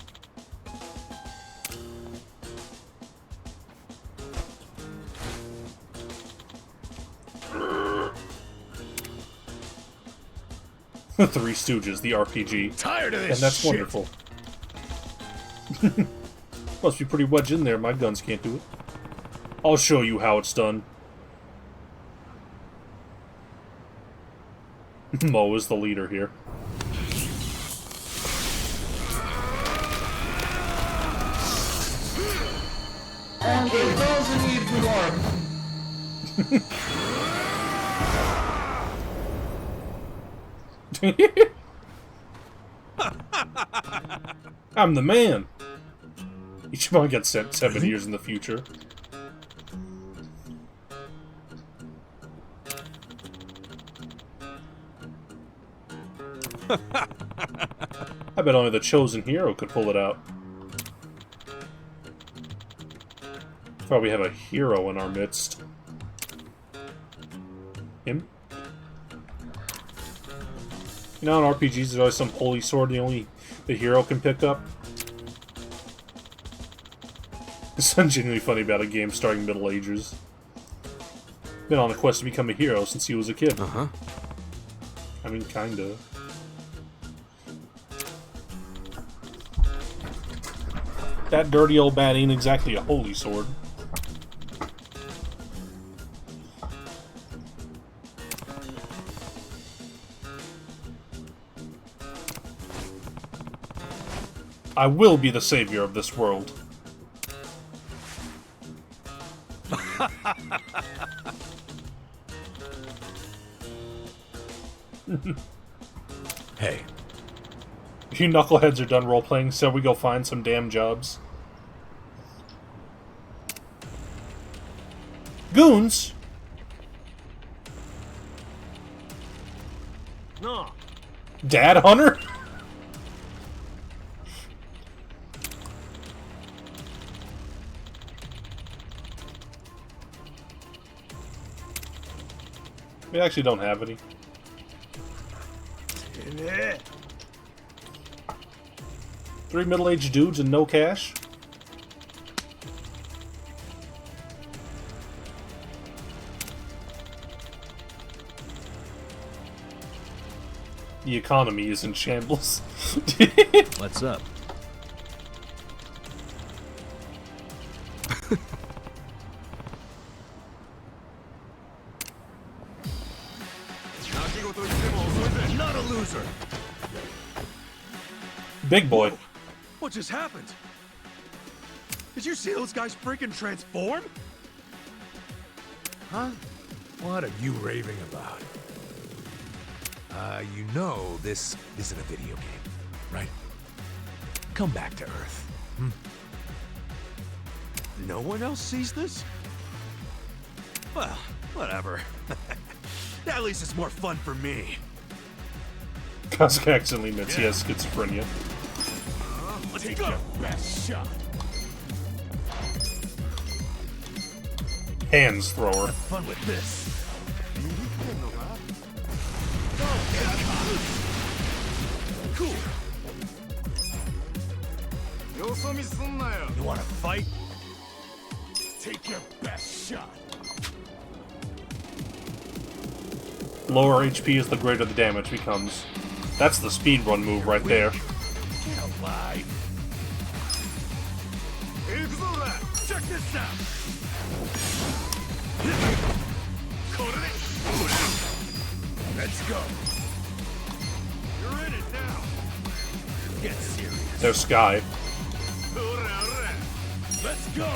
Three Stooges, the RPG. Tired of this and that's shit. wonderful. Must be pretty wedged in there. My guns can't do it. I'll show you how it's done. Mo is the leader here. And it doesn't even work. I'm the man. Ichiban gets sent 7 years in the future. I bet only the chosen hero could pull it out. Probably have a hero in our midst. Him? You know, in RPGs, there's always some holy sword the hero can pick up. It's genuinely funny about a game starting Middle Ages. Been on a quest to become a hero since he was a kid. Uh-huh. I mean, kinda. That dirty old bat ain't exactly a holy sword. I will be the savior of this world. Hey. You knuckleheads are done role-playing, so we go find some damn jobs. Goons? No. Dad Hunter? We actually don't have any. Three middle-aged dudes and no cash? The economy is in shambles. What's up? Not a loser. Big boy. What just happened? Did you see those guys freaking transform? Huh? What are you raving about? You know this isn't a video game, right? Come back to Earth. No one else sees this? Well, whatever. At least it's more fun for me. Kasuga accidentally admits he has schizophrenia. Let's go. Your best shot. Hands thrower. Have fun with this. Cool. You wanna fight? Take your best shot. Lower HP is the greater the damage becomes. That's the speedrun move right there. Get alive. Check this out. Let's go. You're in it now. Get serious. There's Sky. Let's go.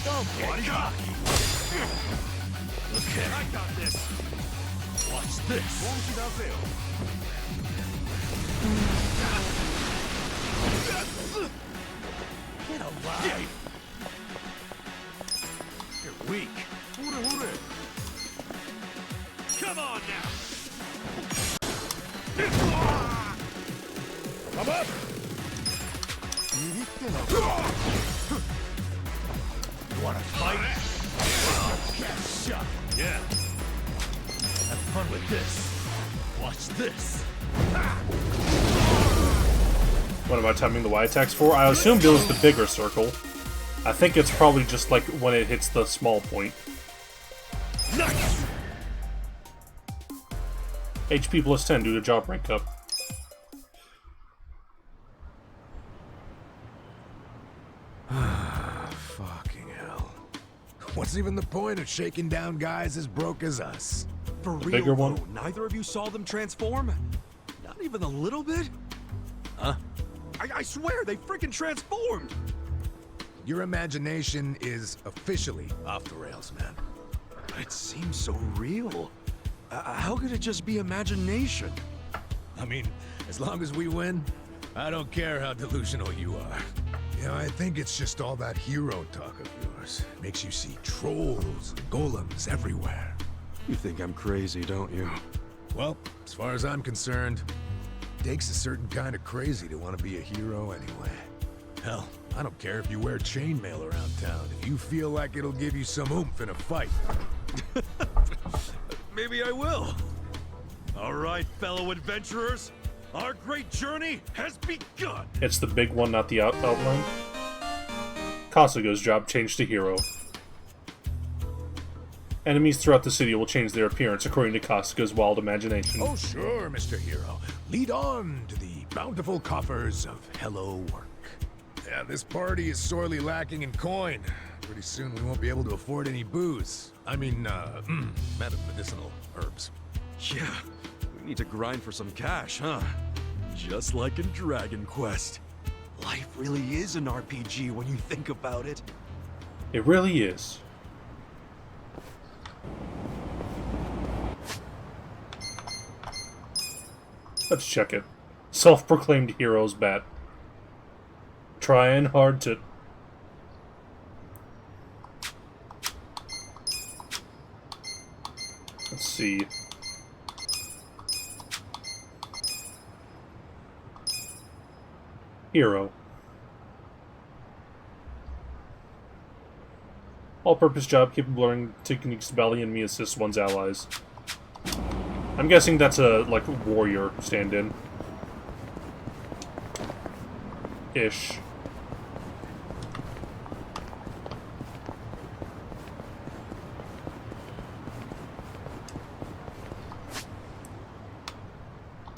Don't get cocky. Okay, I got this. Watch this. Get alive. You're weak. Come on now. Come up. You wanna fight? Best shot. Yeah. Have fun with this. Watch this. What am I timing the Y attacks for? I assumed it was the bigger circle. I think it's probably just like when it hits the small point. Nice! HP plus 10 due to job rank up. Fucking hell. What's even the point of shaking down guys as broke as us? For The real, bigger one? though, neither of you saw them transform? Not even a little bit? Huh? I swear, they freaking transformed! Your imagination is officially off the rails, man. It seems so real. How could it just be imagination? I mean, as long as we win, I don't care how delusional you are. You know, I think it's just all that hero talk of yours. Makes you see trolls and golems everywhere. You think I'm crazy, don't you? Well, as far as I'm concerned, it takes a certain kind of crazy to want to be a hero anyway. Hell, I don't care if you wear chainmail around town. If you feel like it'll give you some oomph in a fight. Maybe I will. All right, fellow adventurers. Our great journey has begun. It's the big one, not the outline. Kasuga's job changed to hero. Enemies throughout the city will change their appearance according to Kasuga's wild imagination. Oh, sure, Mr. Hero. Lead on to the bountiful coffers of Hello Work. Yeah, this party is sorely lacking in coin. Pretty soon we won't be able to afford any booze. I mean, medicinal herbs. Yeah, we need to grind for some cash, huh? Just like in Dragon Quest. Life really is an RPG when you think about it. It really is. Let's check it. Self-proclaimed hero's bat. Trying hard to... Let's see. Hero. All-purpose job capable of learning techniques to Bally and me assist one's allies. I'm guessing that's a, like, warrior stand-in. Ish.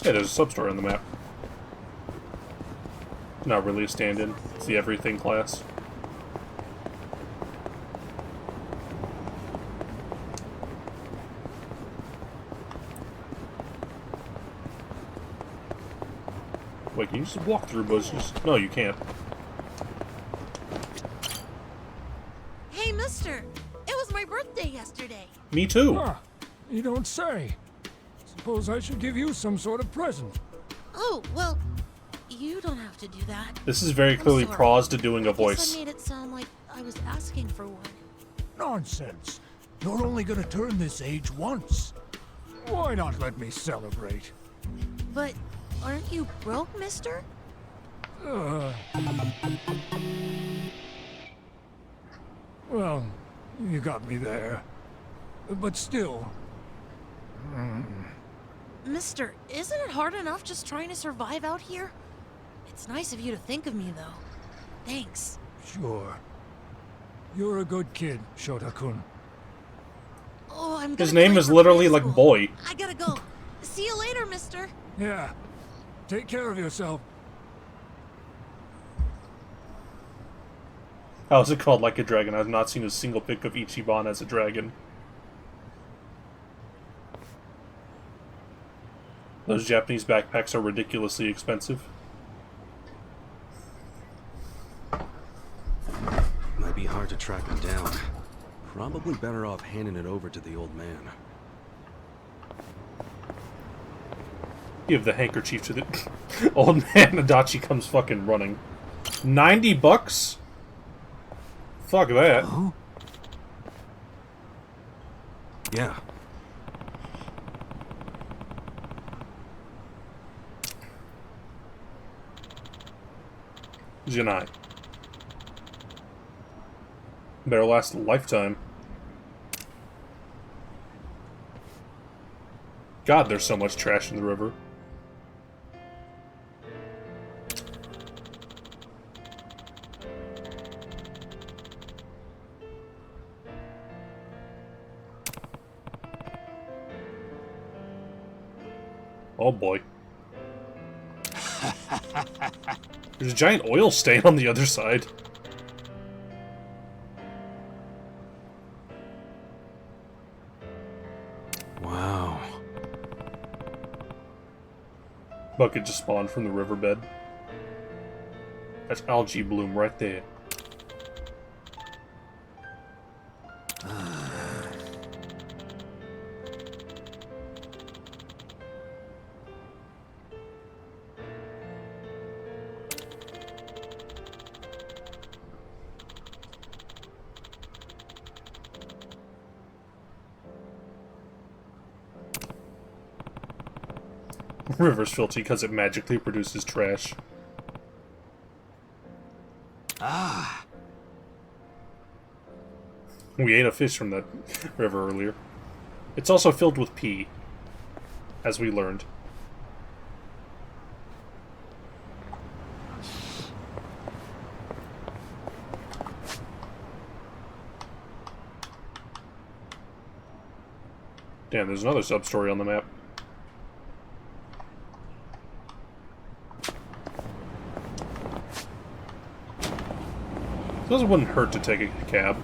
Yeah, there's a sub-story on the map. Not really a stand-in. It's the everything class. Wait, can you just walk through bushes? No, you can't. Hey, mister! It was my birthday yesterday! Me too! Huh. You don't say. Suppose I should give you some sort of present. Oh, well, you don't have to do that. This is very clearly Proz to doing a I voice. made it sound like I was asking for one. Nonsense. You're only gonna turn this age once. Why not let me celebrate? But aren't you broke, mister? Well, you got me there. But still. Mister, isn't it hard enough just trying to survive out here? It's nice of you to think of me, though. Thanks. Sure. You're a good kid, Shota-kun. Oh, I'm His name is literally like boy. I gotta go. See you later, mister. Yeah. Take care of yourself. How is it called Like a Dragon? I've not seen a single pic of Ichiban as a dragon. Those Japanese backpacks are ridiculously expensive. Might be hard to track him down. Probably better off handing it over to the old man. Give the handkerchief to the old man. Adachi comes fucking running. 90 bucks? Fuck that. Huh? Yeah. Janai. Better last a lifetime. God, there's so much trash in the river. Oh boy. There's a giant oil stain on the other side. Wow. Bucket just spawned from the riverbed. That's algae bloom right there. River's filthy because it magically produces trash. Ah. We ate a fish from that river earlier. It's also filled with pee, as we learned. Damn, there's another sub-story on the map. Suppose it wouldn't hurt to take a cab.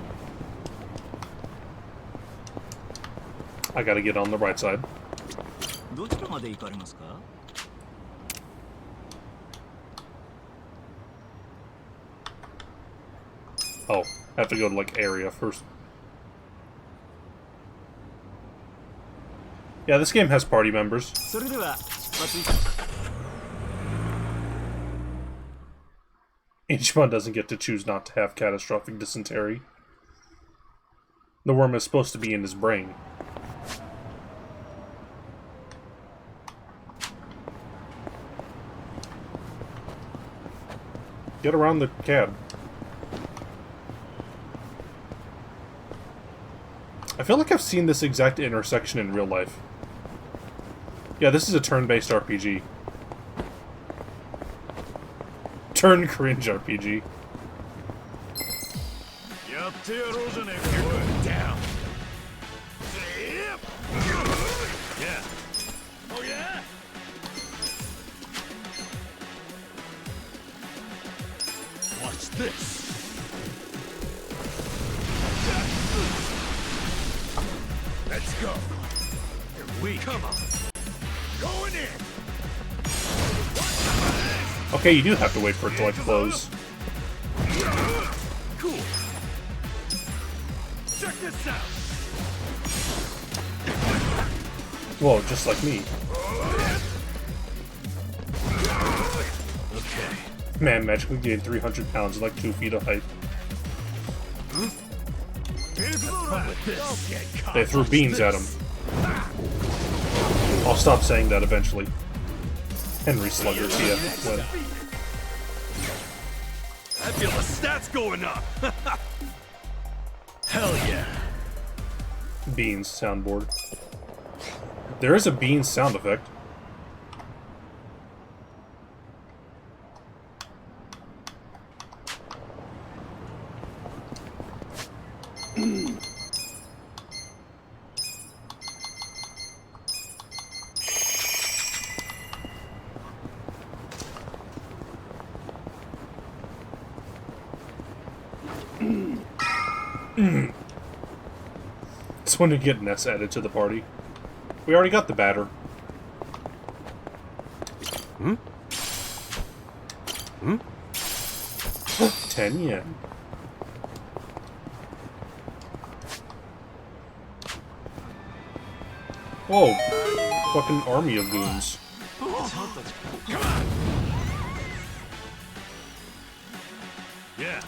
I gotta get on the right side. Oh, I have to go to, like, area first. Yeah, this game has party members. Ichiban doesn't get to choose not to have catastrophic dysentery. The worm is supposed to be in his brain. Get around the cab. I feel like I've seen this exact intersection in real life. Yeah, this is a turn-based RPG. Turn cringe RPG. Down. Yeah. Oh yeah. What's this? Let's go. You're weak. Come on. Going in. Okay, you do have to wait for it to, like, close. Cool. Check this out. Whoa, just like me. Okay. Man magically gained 300 pounds and like 2 feet of height. They threw beans at him. I'll stop saying that eventually. Henry Slugger, yeah. When. I feel the stats going up. Hell yeah. Beans soundboard. There is a beans sound effect. It's when to get Ness added to the party. We already got the batter. 10 yen. Whoa, fucking army of goons. Yeah.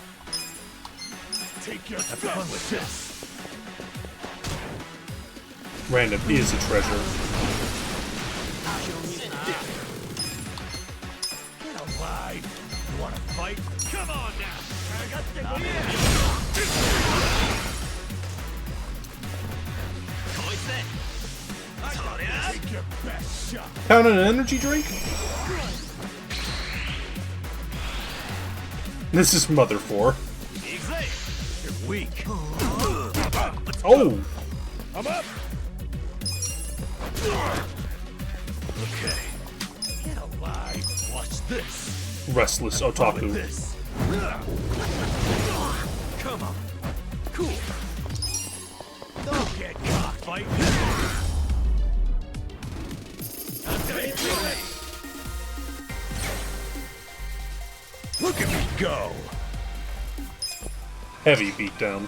Take your fun with this. Random is a treasure. Get alive. You wanna fight? Come on now. Take your best shot. Count an energy drink? This is Mother 4. You're weak. Oh! I'm up. Okay. Get alive. Watch this. Restless otaku. This. Come on. Cool. Don't get cockfight. Look at me go. Heavy beatdown.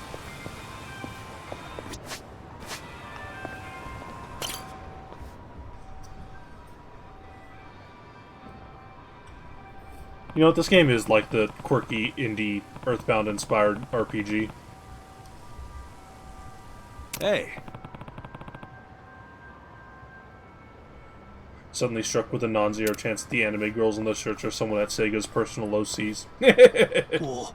You know what, this game is like the quirky, indie, Earthbound-inspired RPG. Hey. Suddenly struck with a non-zero chance that the anime girls in those shirts are someone at Sega's personal OCs. Cool.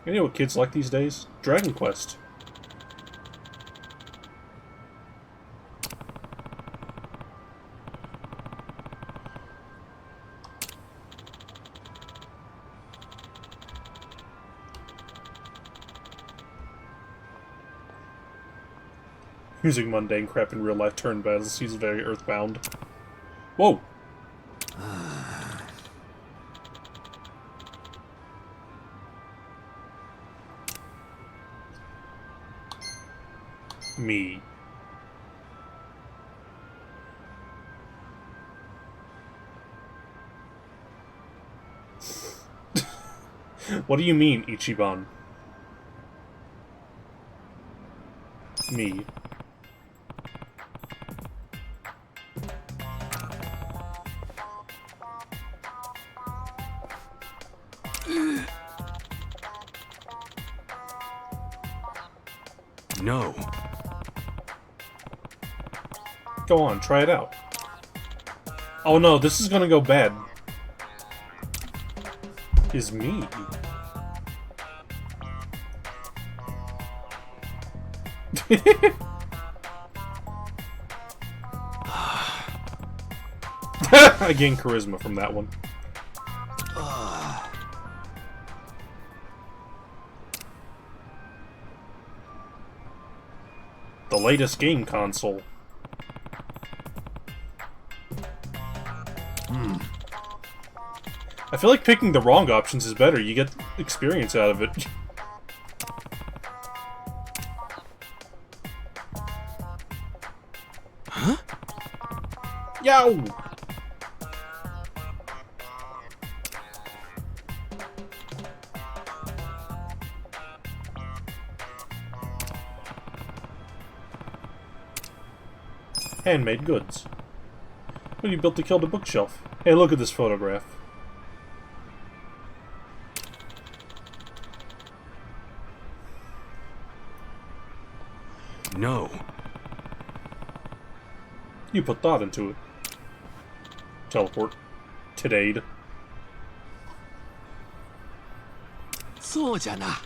You know what kids like these days? Dragon Quest. Using mundane crap in real life turn battles seems very Earthbound. Whoa! Me. What do you mean, Ichiban? Me. No. Go on, try it out. Oh no, this is gonna go bad. Is me. I gained charisma from that one. The latest game console. I feel like picking the wrong options is better. You get experience out of it. Huh? Yow! Handmade goods. What you built to kill the bookshelf? Hey, look at this photograph. No. You put thought into it. Teleport. Today'd. そうじゃな。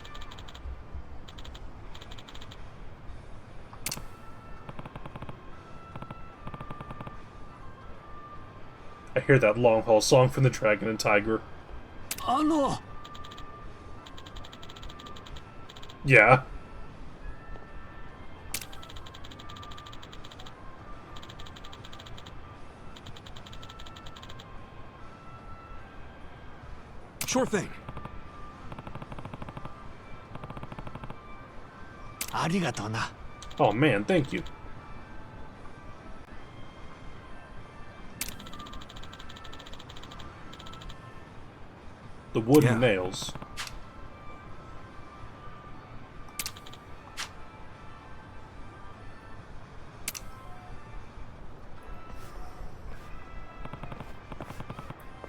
I hear that long haul song from the Dragon and Tiger. Yeah. Sure thing. Oh man, thank you. The wood and nails.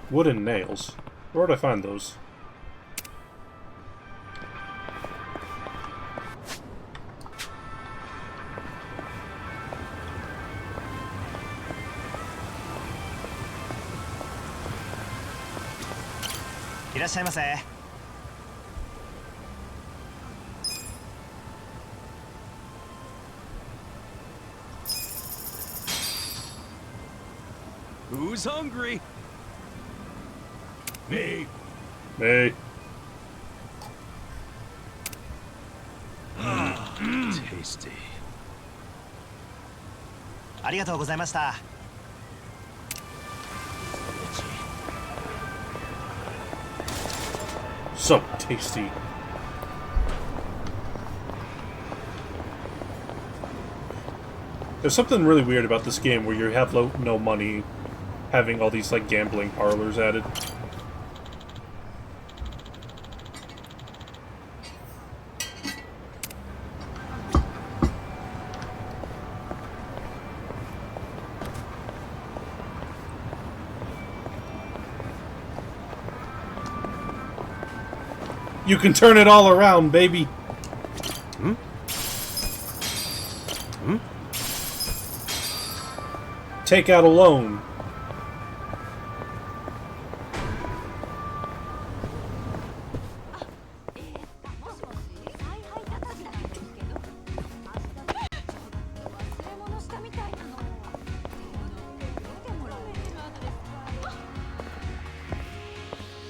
Wooden nails. Where would I find those? Who's hungry? Me. Me. Tasty. ありがとうございました。 So tasty. There's something really weird about this game where you have no money, having all these like gambling parlors added. You can turn it all around, baby. Hmm? Hmm? Take out a loan.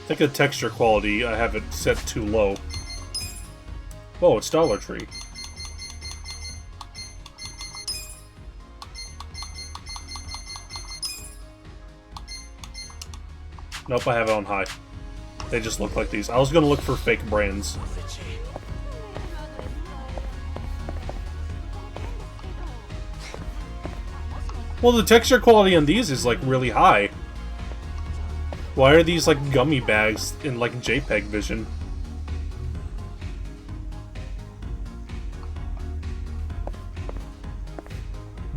I think the texture quality, I have it set too low. Oh, it's Dollar Tree. Nope, I have it on high. They just look like these. I was gonna look for fake brands. Well, the texture quality on these is like really high. Why are these like gummy bags in like JPEG vision?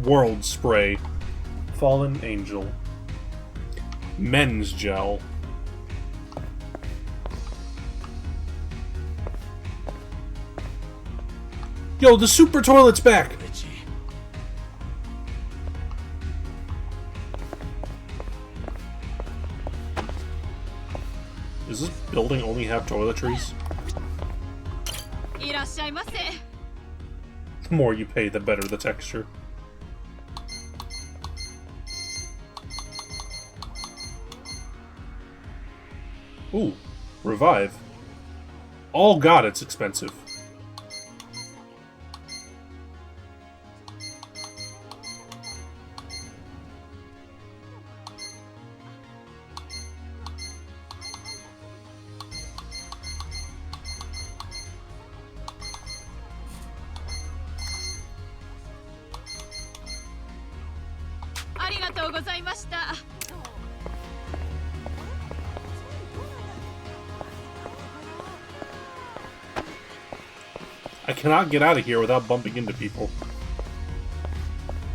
World Spray. Fallen Angel. Men's Gel. Yo, the super toilet's back! Does this building only have toiletries? The more you pay, the better the texture. Ooh, revive. Oh god, it's expensive. I cannot get out of here without bumping into people.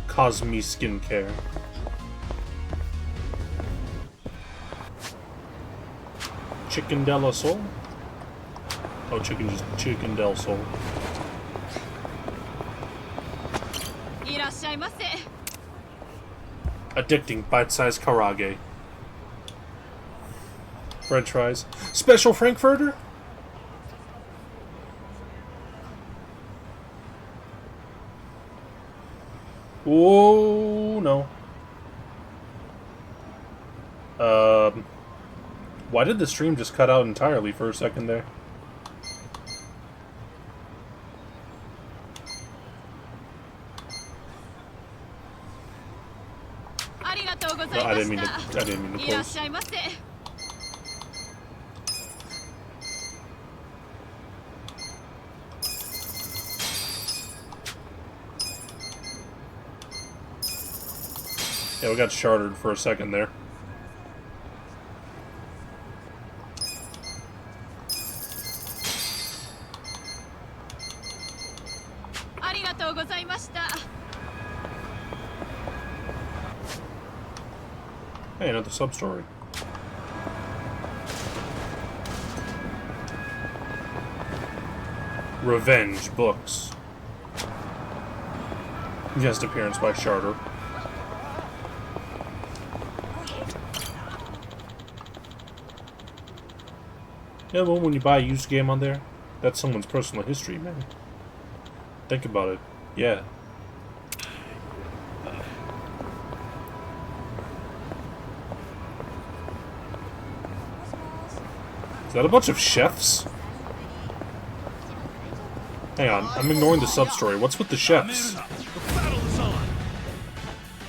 Cosme Skincare. Chicken de la Sol? Oh, Chicken del Sol. Addicting bite-sized karage. French fries. Special Frankfurter? Oh no. Why did the stream just cut out entirely for a second there? No, I didn't mean to close. Yeah, we got sharded for a second there. Hey, another sub-story. Revenge Books. Guest appearance by Charter. Yeah, well, when you buy a used game on there, that's someone's personal history, man. Think about it. Yeah. Is that a bunch of chefs? Hang on, I'm ignoring the sub-story. What's with the chefs?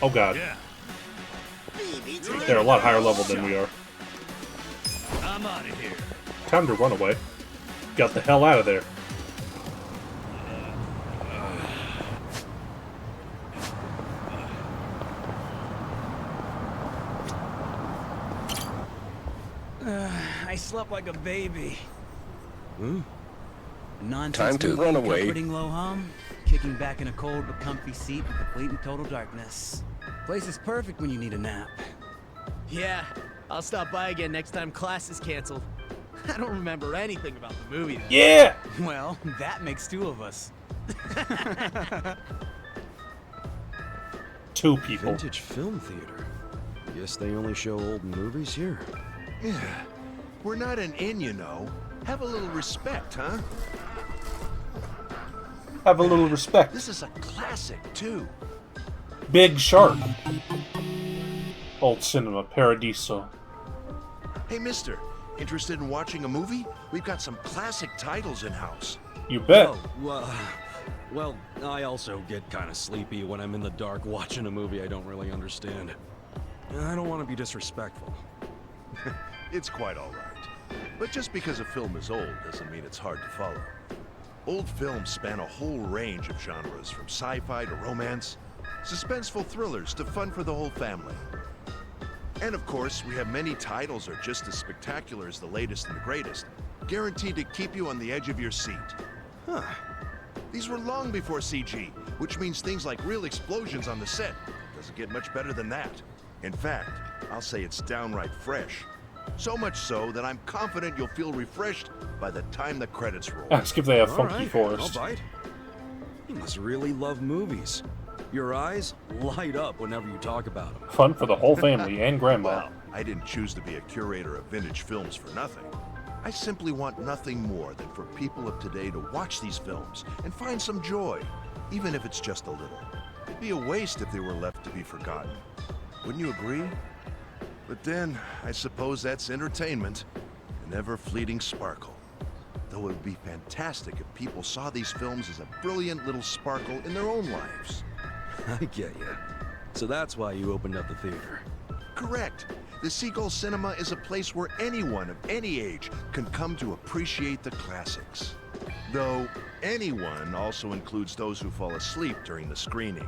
Oh god. Yeah. They're a lot higher level than we are. I'm out of here. Time to run away. Got the hell out of there. I slept like a baby. Hmm? Nonsense Time to movie, run away. comforting low hum, kicking back in a cold but comfy seat in complete and total darkness. Place is perfect when you need a nap. Yeah, I'll stop by again next time class is canceled. I don't remember anything about the movie though. Yeah! Well, that makes two of us. Two people. Vintage film theater. Guess they only show old movies here. Yeah. We're not an inn, you know. Have a little respect, huh? Have a little respect. This is a classic, too. Big Shark. Old Cinema Paradiso. Hey, mister. Interested in watching a movie? We've got some classic titles in-house. You bet. Oh, well, I also get kind of sleepy when I'm in the dark watching a movie I don't really understand. I don't want to be disrespectful. It's quite all right. But just because a film is old doesn't mean it's hard to follow. Old films span a whole range of genres, from sci-fi to romance, suspenseful thrillers to fun for the whole family. And of course, we have many titles that are just as spectacular as the latest and the greatest, guaranteed to keep you on the edge of your seat. Huh. These were long before CG, which means things like real explosions on the set. Doesn't get much better than that. In fact, I'll say it's downright fresh. So much so that I'm confident you'll feel refreshed by the time the credits roll. Ask if they have All Funky right, Forest. I'll bite. You must really love movies. Your eyes light up whenever you talk about them. Fun for the whole family and grandma. Well, I didn't choose to be a curator of vintage films for nothing. I simply want nothing more than for people of today to watch these films and find some joy, even if it's just a little. It'd be a waste if they were left to be forgotten. Wouldn't you agree? But then, I suppose that's entertainment, an ever-fleeting sparkle. Though it would be fantastic if people saw these films as a brilliant little sparkle in their own lives. I get you. So that's why you opened up the theater. Correct. The Seagull Cinema is a place where anyone of any age can come to appreciate the classics. Though, anyone also includes those who fall asleep during the screening.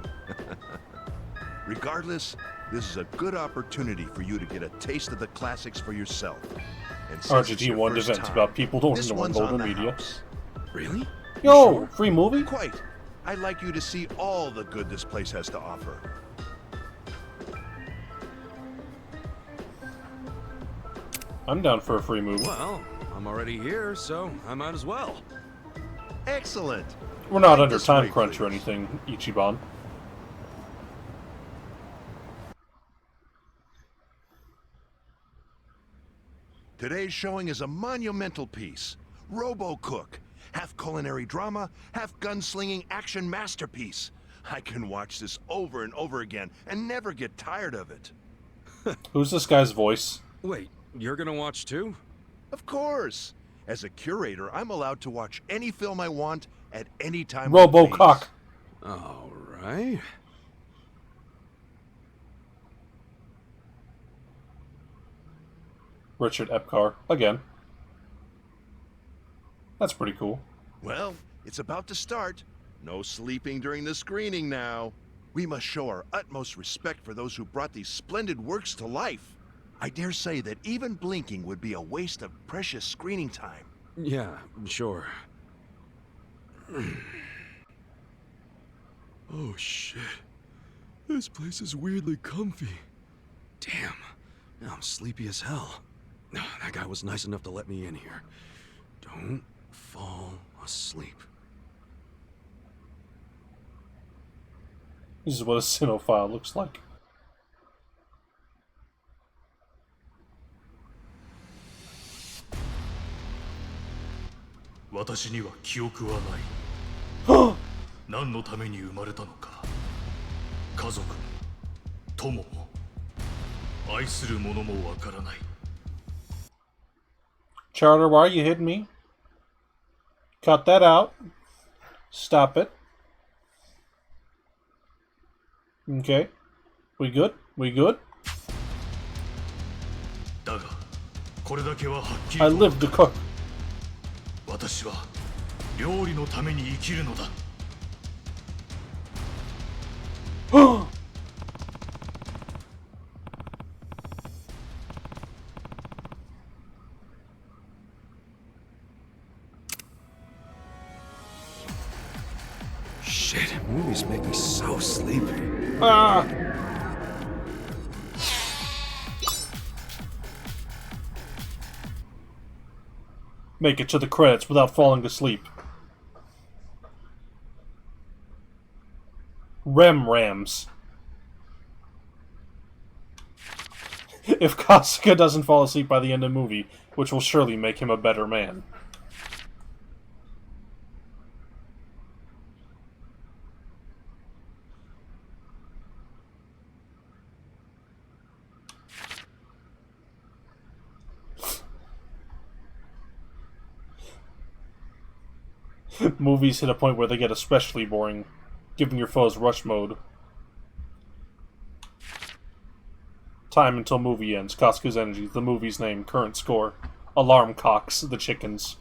Regardless, this is a good opportunity for you to get a taste of the classics for yourself. And since it's your RGT1 first events time, about people don't this know one's golden on the media. house. Really? Yo, free movie? Quite. I'd like you to see all the good this place has to offer. I'm down for a free movie. Well, I'm already here, so I might as well. Excellent. We're not Right under this time way, crunch or please. anything, Ichiban. Today's showing is a monumental piece. Robo-Cook. Half culinary drama, half gunslinging action masterpiece. I can watch this over and over again and never get tired of it. Who's this guy's voice? Wait, you're gonna watch too? Of course. As a curator, I'm allowed to watch any film I want at any time. Robo-Cock. All right. Richard Epcar, again. That's pretty cool. Well, it's about to start. No sleeping during the screening now. We must show our utmost respect for those who brought these splendid works to life. I dare say that even blinking would be a waste of precious screening time. Yeah, sure. Oh shit. This place is weirdly comfy. Damn. Now I'm sleepy as hell. That guy was nice enough to let me in here. Don't fall asleep. This is what a cinephile looks like. Charter, why are you hitting me? Cut that out. Stop it. Okay. We good? We good? I live to cook. 私は料理のために生きるのだ。Shit, movies make me so sleepy. Ah! Make it to the credits without falling asleep. Rams. If Kasuga doesn't fall asleep by the end of the movie, which will surely make him a better man. Movies hit a point where they get especially boring, giving your foes rush mode. Time until movie ends. Kasuga's energy. The movie's name. Current score. Alarm cocks. The chickens.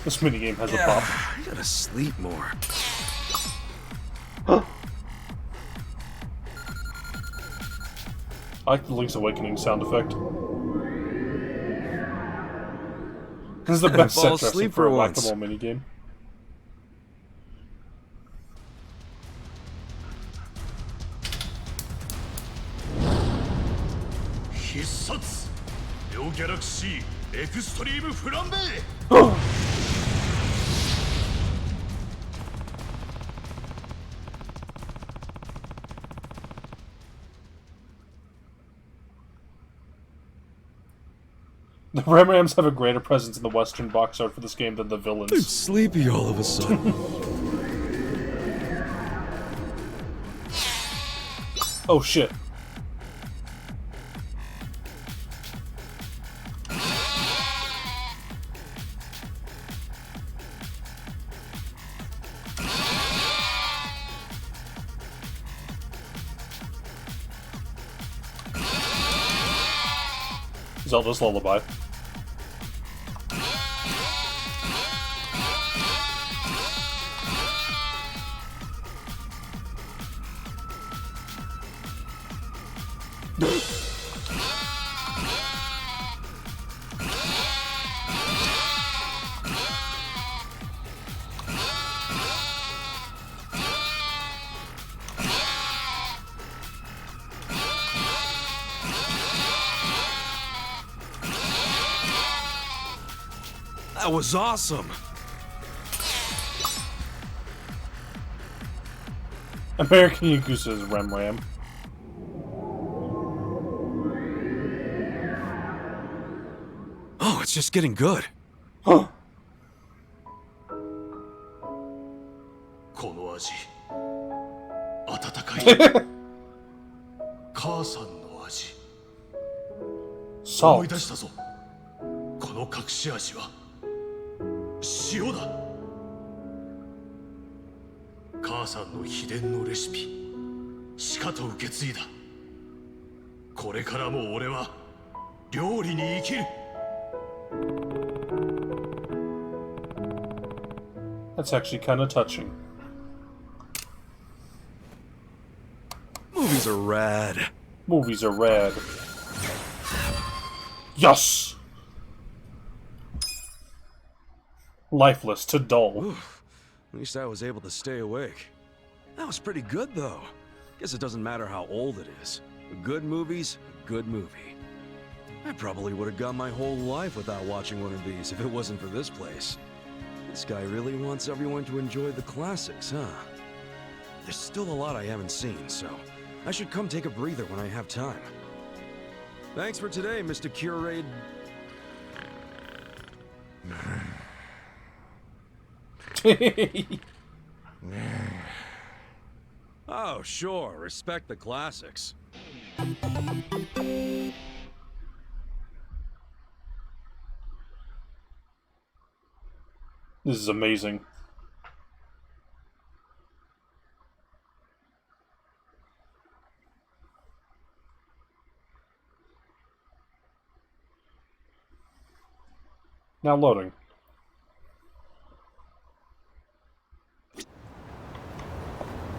This minigame has a pop. I gotta sleep more. I like the Link's Awakening sound effect. This is the best Fall set dressing asleep for a for once. whack-a-mole minigame. Hissatsu! Neo Galaxy Extreme Flambe! The Rams have a greater presence in the Western box art for this game than the villains. I'm sleepy all of a sudden. Oh shit. Zelda's Lullaby. That was awesome. American Yakuza is Ram. Oh, it's just getting good. Huh. この味温かい母さんの味思い出したぞこの隠し味は塩だ母さんの秘伝のレシピしかと受け継いだこれからも俺は料理に生きる That's actually kind of touching. Movies are rad. Movies are rad. Yes! lifeless to dull. At least I was able to stay awake. That was pretty good, though. Guess it doesn't matter how old it is. A good movie's a good movie. I probably would have gone my whole life without watching one of these if it wasn't for this place. This guy really wants everyone to enjoy the classics, huh? There's still a lot I haven't seen, so I should come take a breather when I have time. Thanks for today, Mr. Curate. Oh, sure. Respect the classics. This is amazing. Now loading.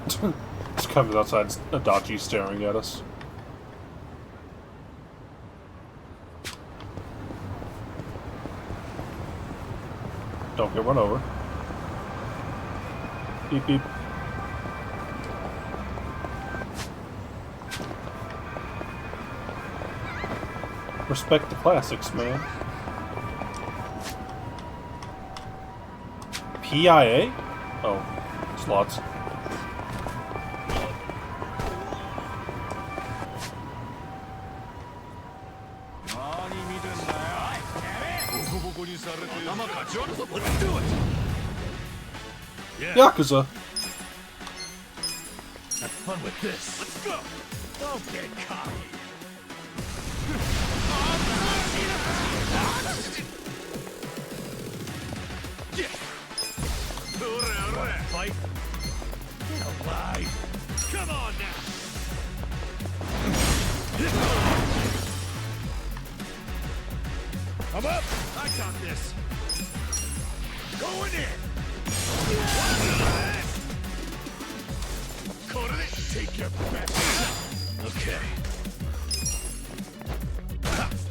It's comes outside, Adachi staring at us. Don't get run over. Beep beep. Respect the classics, man. PIA? Oh, slots. Let's do it! Yeah. Yakuza! Have fun with this. Let's go! Don't get cocky. Fight. Get alive. Come on now. I'm up. I got this. Going in. Take your back. Okay. That's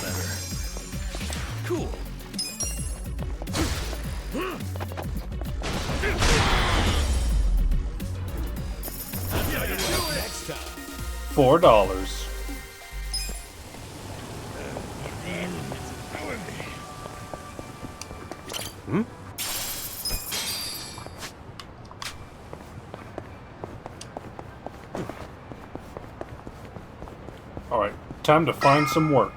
better. Cool. Next time. $4. Hmm? Alright, time to find some work.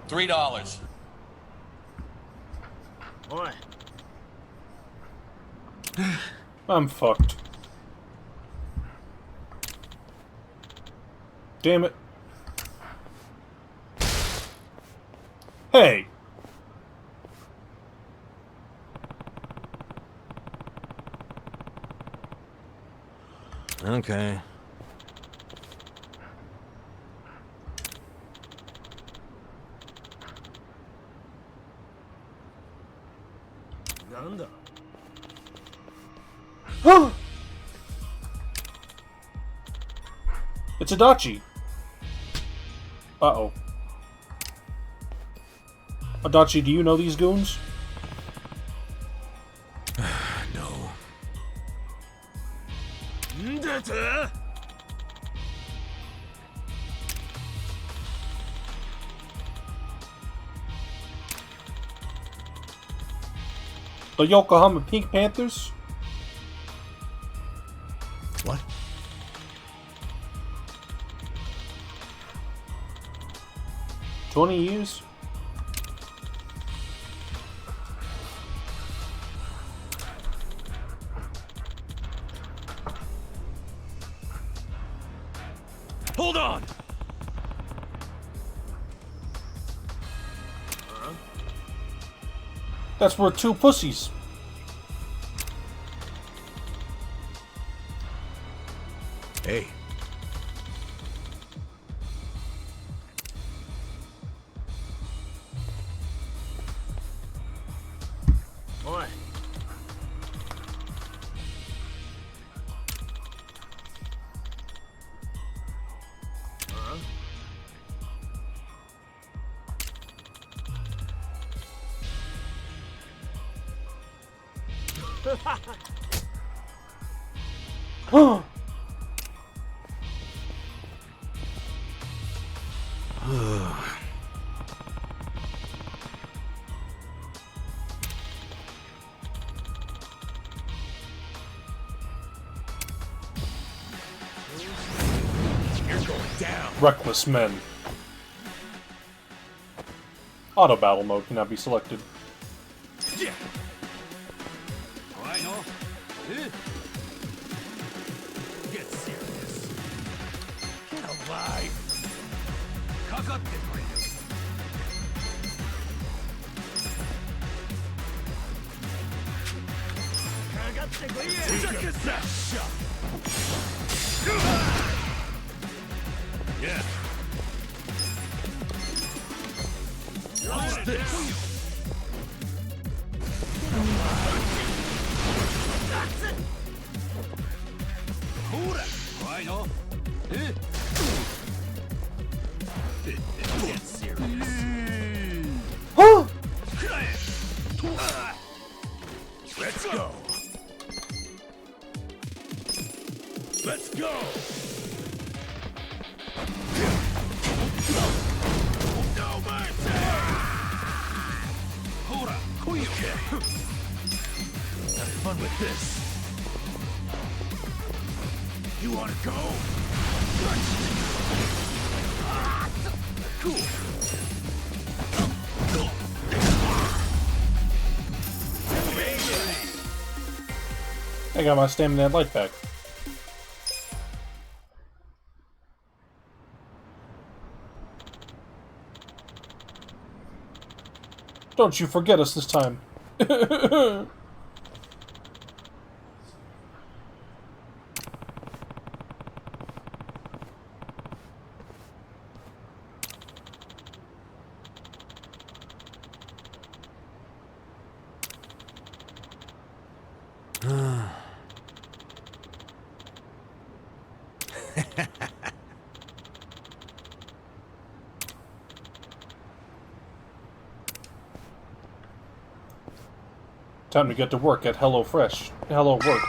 $3. Boy. I'm fucked. Damn it. Hey! Okay. It's Adachi. Uh-oh. Adachi, do you know these goons? No. The Yokohama Pink Panthers? What? $20? Hold on! That's worth 2 pussies. Hey. Boy. You're going down. Reckless men. Auto battle mode cannot be selected. Yeah. I know. Get serious. Get alive. かかってこいよ。かかってこいよ。Take a shot. Yeah. What's this? That's it. Hora. I know. Get serious. Let's go. Let's go. No mercy. Hora. Okay. Having fun with this. You wanna go? Cool. I got my stamina and life back. Don't you forget us this time. Time to get to work at HelloFresh. Hello work.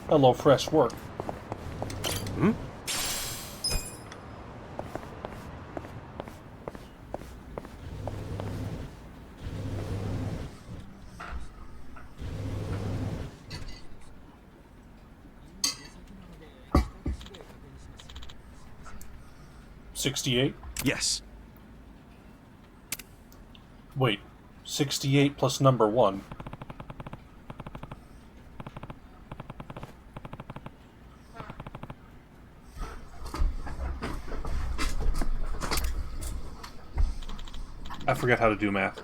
HelloFresh work. Hmm? $68? Yes. Wait, 68 plus number 1. I forget how to do math.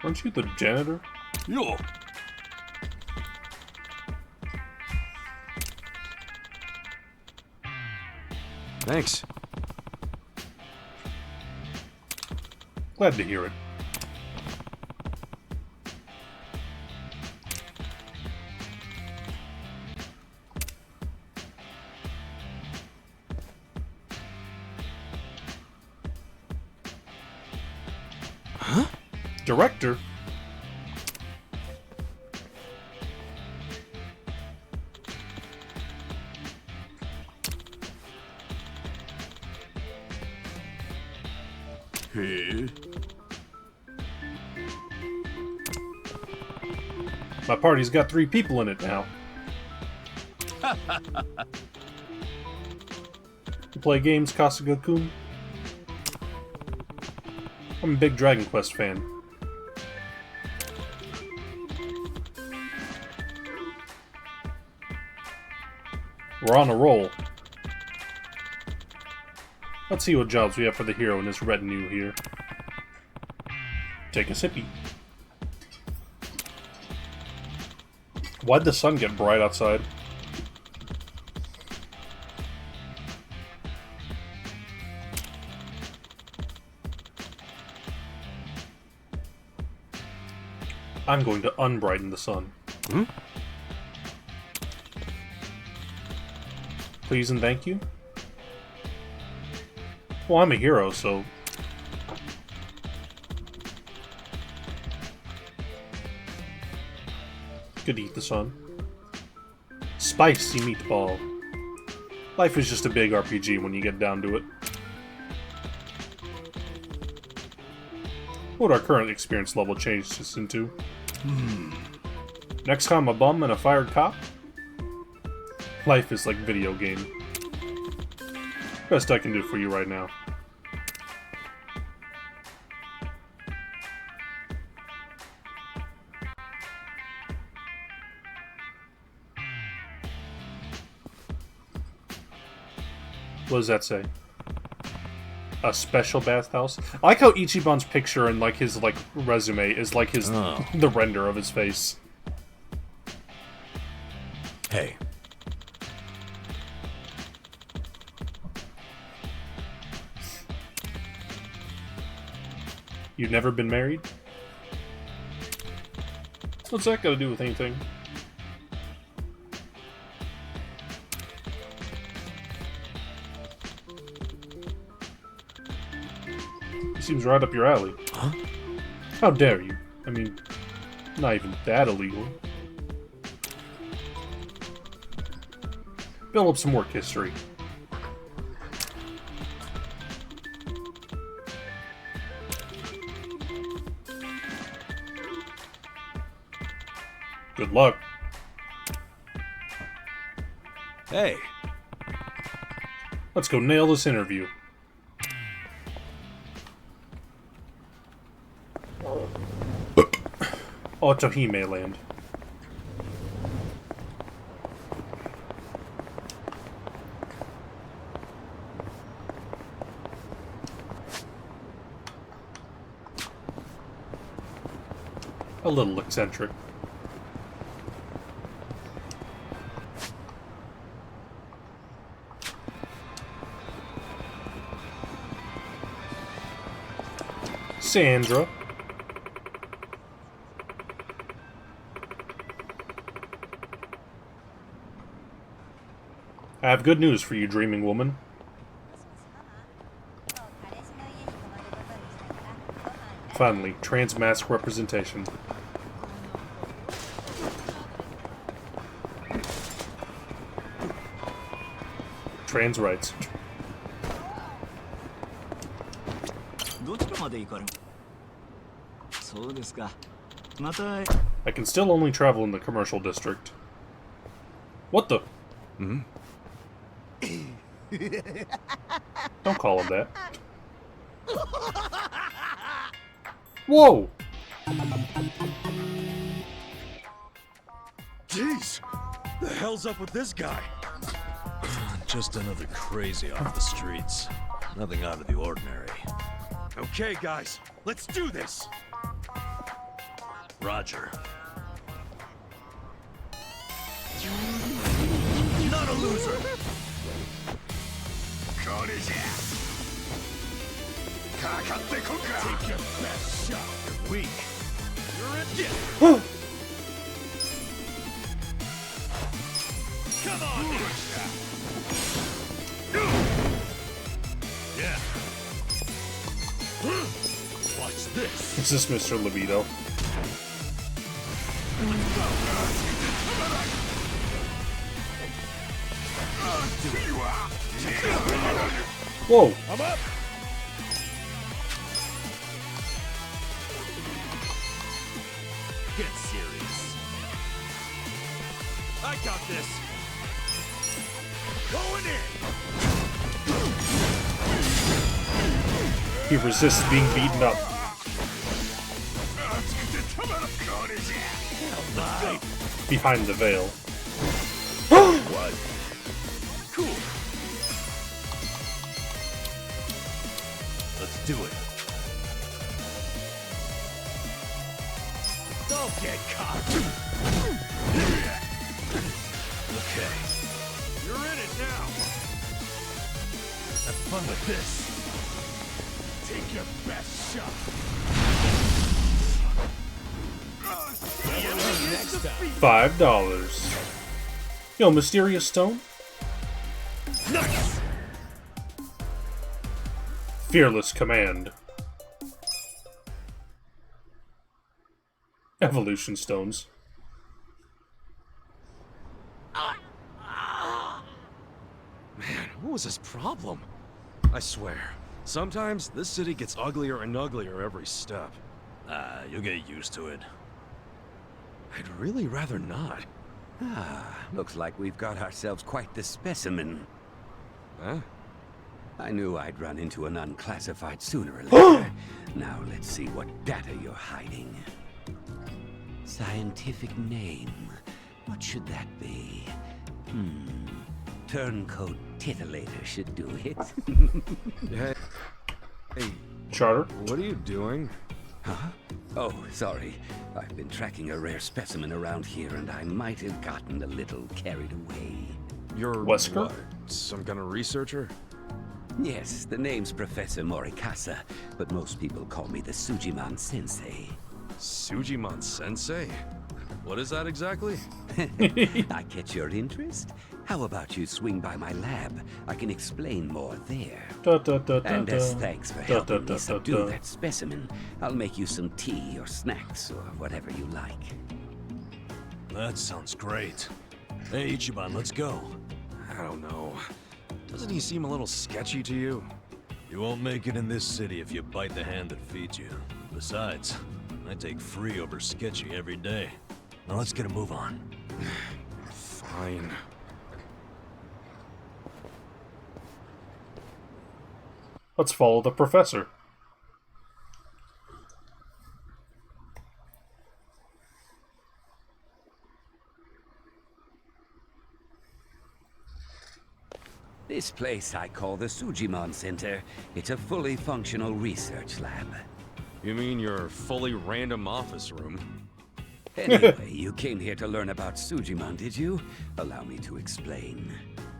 Aren't you the janitor? Yo. Thanks. Glad to hear it. Huh? Director? Hey. My party's got 3 people in it now. You play games, Kasuga-kun? I'm a big Dragon Quest fan. We're on a roll. Let's see what jobs we have for the hero and his retinue here. Take a sippy. Why'd the sun get bright outside? I'm going to unbrighten the sun. Hmm? Please and thank you. Well, I'm a hero, so... Good to eat the sun. Spicy meatball. Life is just a big RPG when you get down to it. What would our current experience level change this into? Next time, a bum and a fired cop? Life is like video game. Best I can do for you right now. What does that say? A special bathhouse? I like how Ichiban's picture and like his like resume is like his the render of his face. Hey. You've never been married? What's that got to do with anything? Seems right up your alley. Huh? How dare you? I mean, not even that illegal. Build up some work history. Good luck. Hey. Let's go nail this interview. Otohime Land. A little eccentric. Sandra. I have good news for you, dreaming woman. Finally, trans mask representation. Trans rights. I can still only travel in the commercial district. What the? Don't call him that. Whoa! Jeez! The hell's up with this guy? Just another crazy off the streets. Nothing out of the ordinary. Okay, guys, let's do this! Roger. Not a loser! Take your best shot. You're weak. You're a dick. Come on, yeah. Watch this. Is this Mr. Libido? Whoa! I'm up. Get serious. I got this. Going in. He resists being beaten up. Behind the veil. What? Cool. Let's do it. Don't get caught. Okay. You're in it now. Have fun with this. Take your best shot. $5. Yo, Mysterious Stone? Nice. Fearless command. Evolution stones. Man, what was his problem? I swear, sometimes this city gets uglier and uglier every step. You'll get used to it. I'd really rather not. Looks like we've got ourselves quite the specimen. Huh? I knew I'd run into an unclassified sooner or later. Now let's see what data you're hiding. Scientific name. What should that be? Turncoat Titillator should do it. Hey, Charter? what are you doing? Huh? Oh, sorry. I've been tracking a rare specimen around here, and I might have gotten a little carried away. You're Wesker? what, some kind of researcher? Yes, the name's Professor Morikasa, but most people call me the Sujiman Sensei. Sujiman Sensei? What is that exactly? I catch your interest? How about you swing by my lab? I can explain more there. And as thanks for helping me subdue that specimen, I'll make you some tea or snacks or whatever you like. That sounds great. Hey, Ichiban, let's go. I don't know. Doesn't he seem a little sketchy to you? You won't make it in this city if you bite the hand that feeds you. Besides, I take free over sketchy every day. Now let's get a move on. Fine. Let's follow the professor. This place I call the Sujiman Center. It's a fully functional research lab. You mean your fully random office room? Anyway, you came here to learn about Sujiman, did you? Allow me to explain.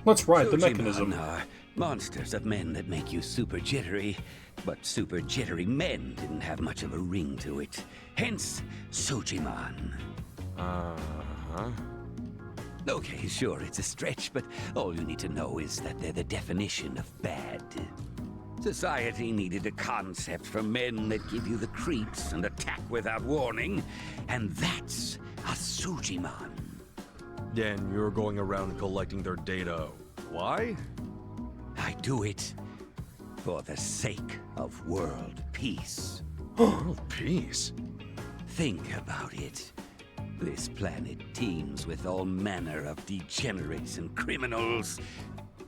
Let's ride the Sujiman mechanism. Are monsters of men that make you super jittery, but super jittery men didn't have much of a ring to it. Hence, Sujiman. Uh-huh. Okay, sure, it's a stretch, but all you need to know is that they're the definition of bad. Society needed a concept for men that give you the creeps and attack without warning, and that's a Sujiman. And you're going around collecting their data. Why? I do it for the sake of world peace. World peace? Think about it. This planet teems with all manner of degenerates and criminals.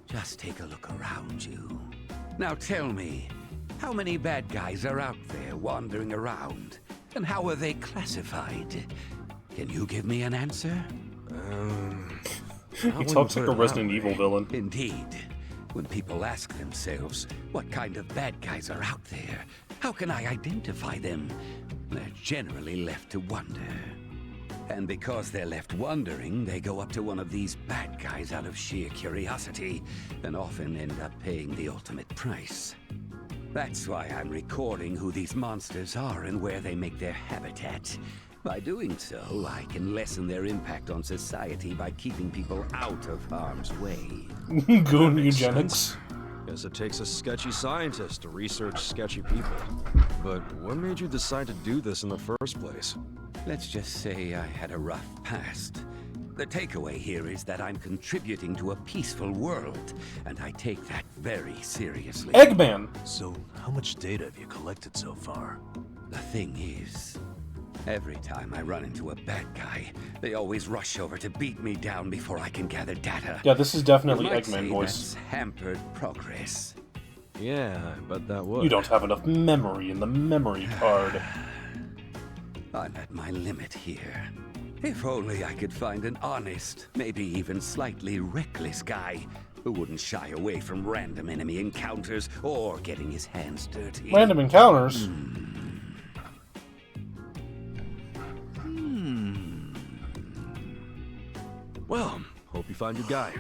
Just take a look around you. Now tell me, how many bad guys are out there wandering around? And how are they classified? Can you give me an answer? He talks like a Resident Evil villain. Indeed. When people ask themselves, what kind of bad guys are out there? How can I identify them? They're generally left to wonder. And because they're left wondering, they go up to one of these bad guys out of sheer curiosity, and often end up paying the ultimate price. That's why I'm recording who these monsters are and where they make their habitat. By doing so, I can lessen their impact on society by keeping people out of harm's way. Goon eugenics. Guess it takes a sketchy scientist to research sketchy people. But what made you decide to do this in the first place? Let's just say I had a rough past. The takeaway here is that I'm contributing to a peaceful world, and I take that very seriously. Eggman! So, how much data have you collected so far? The thing is, every time I run into a bad guy, they always rush over to beat me down before I can gather data. Yeah, this is definitely You might Eggman say voice. That's hampered progress. Yeah, but that would. You don't have enough memory in the memory card. I'm at my limit here. If only I could find an honest, maybe even slightly reckless guy who wouldn't shy away from random enemy encounters or getting his hands dirty. Random encounters? Well, hope you find your guy.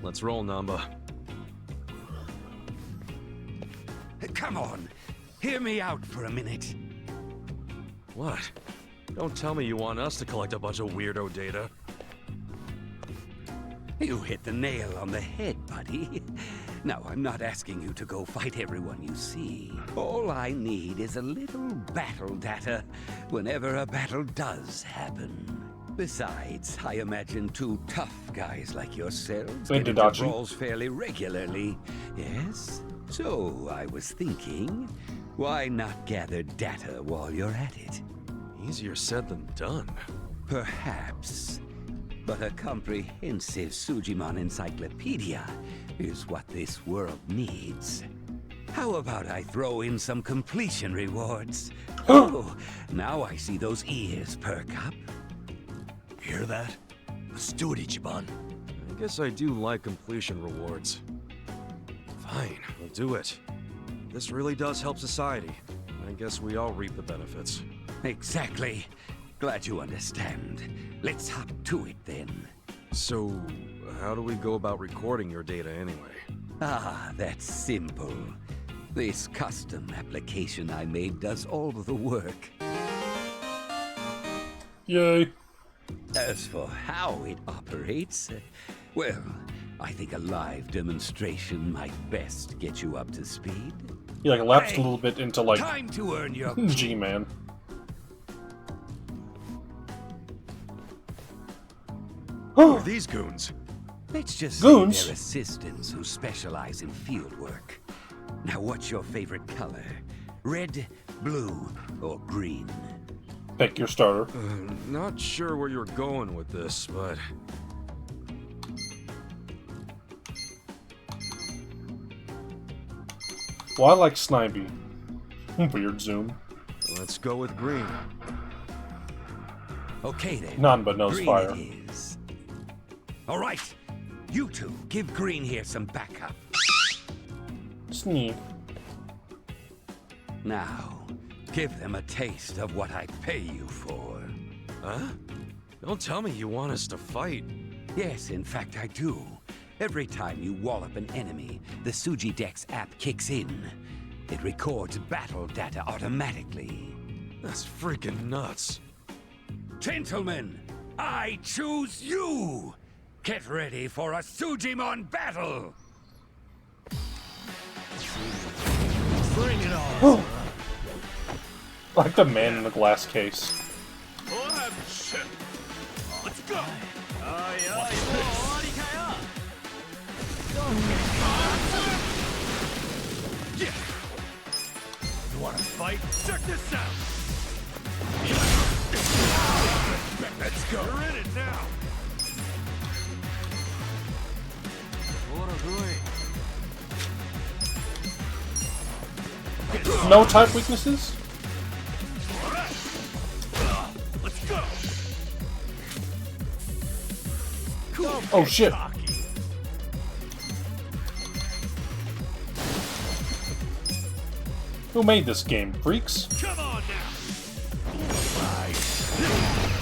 Let's roll, Namba. Come on, hear me out for a minute. What? Don't tell me you want us to collect a bunch of weirdo data. You hit the nail on the head, buddy. Now, I'm not asking you to go fight everyone you see. All I need is a little battle data whenever a battle does happen. Besides, I imagine two tough guys like yourselves get into brawls fairly regularly, yes? So, I was thinking, why not gather data while you're at it? Easier said than done. Perhaps. But a comprehensive Sujimon encyclopedia is what this world needs. How about I throw in some completion rewards? Oh, now I see those ears perk up. Hear that? Let's do it, Ichiban. I guess I do like completion rewards. Fine, we'll do it. This really does help society. I guess we all reap the benefits. Exactly. Glad you understand. Let's hop to it then. So, how do we go about recording your data anyway? Ah, that's simple. This custom application I made does all of the work. Yay. As for how it operates, well, I think a live demonstration might best get you up to speed. He like lapsed a little bit into like time to earn your G-Man. Who are these goons? Let's just Goons? say they're assistants who specialize in field work. Now, what's your favorite color? Red, blue, or green? Pick your starter. Not sure where you're going with this, but... Well, I like Snivy. Weird zoom. Let's go with green. Okay then. None but nose green fire. It is. All right, you two, give Green here some backup. Sneak. Now, give them a taste of what I pay you for. Huh? Don't tell me you want us to fight. Yes, in fact I do. Every time you wallop an enemy, the Sujidex app kicks in. It records battle data automatically. That's freaking nuts. Gentlemen, I choose you! Get ready for a Sujimon battle! Bring it on! Like the man in the glass case. Let's go! You wanna fight? Check this out! Let's go! You're in it now! No type weaknesses? Let's go! Oh shit. Who made this game? Freaks? Come on now!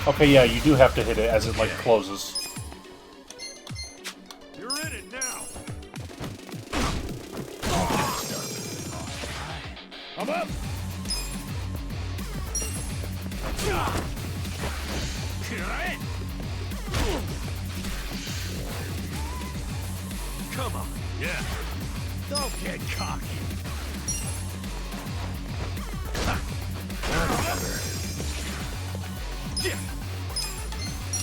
Okay, yeah, you do have to hit it as it like closes. You're in it now! I'm up! Come on, yeah. Don't get cocky.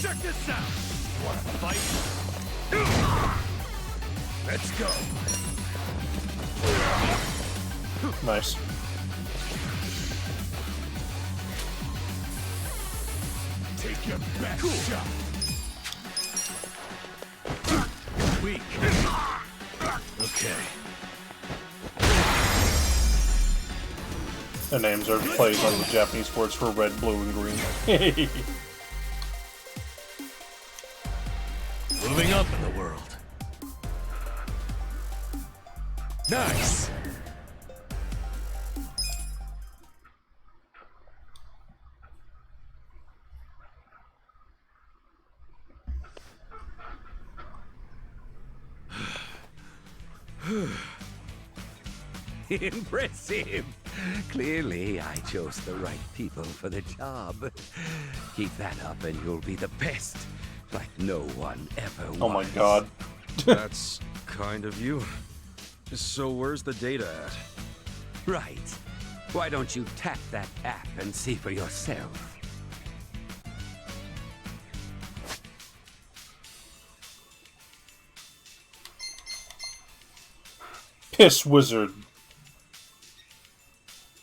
Check this out. Wanna fight? Let's go. Nice. Take your best shot. Weak. Okay. The names are plays on the Japanese words for red, blue, and green. Moving up in the world. Nice. Impressive! Clearly, I chose the right people for the job. Keep that up and you'll be the best, like no one ever was. Oh my god. That's kind of you. So where's the data at? Right. Why don't you tap that app and see for yourself? Piss wizard.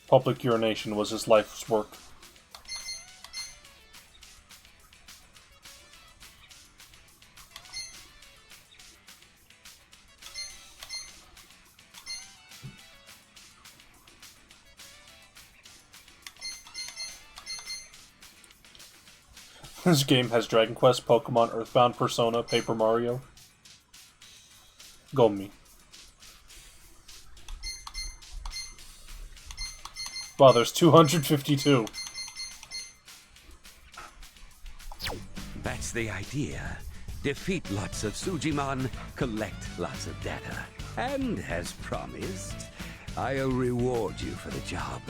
Public urination was his life's work. This game has Dragon Quest, Pokemon, Earthbound, Persona, Paper Mario. Go me. Wow, there's 252. That's the idea. Defeat lots of Sujimon, collect lots of data. And, as promised, I'll reward you for the job.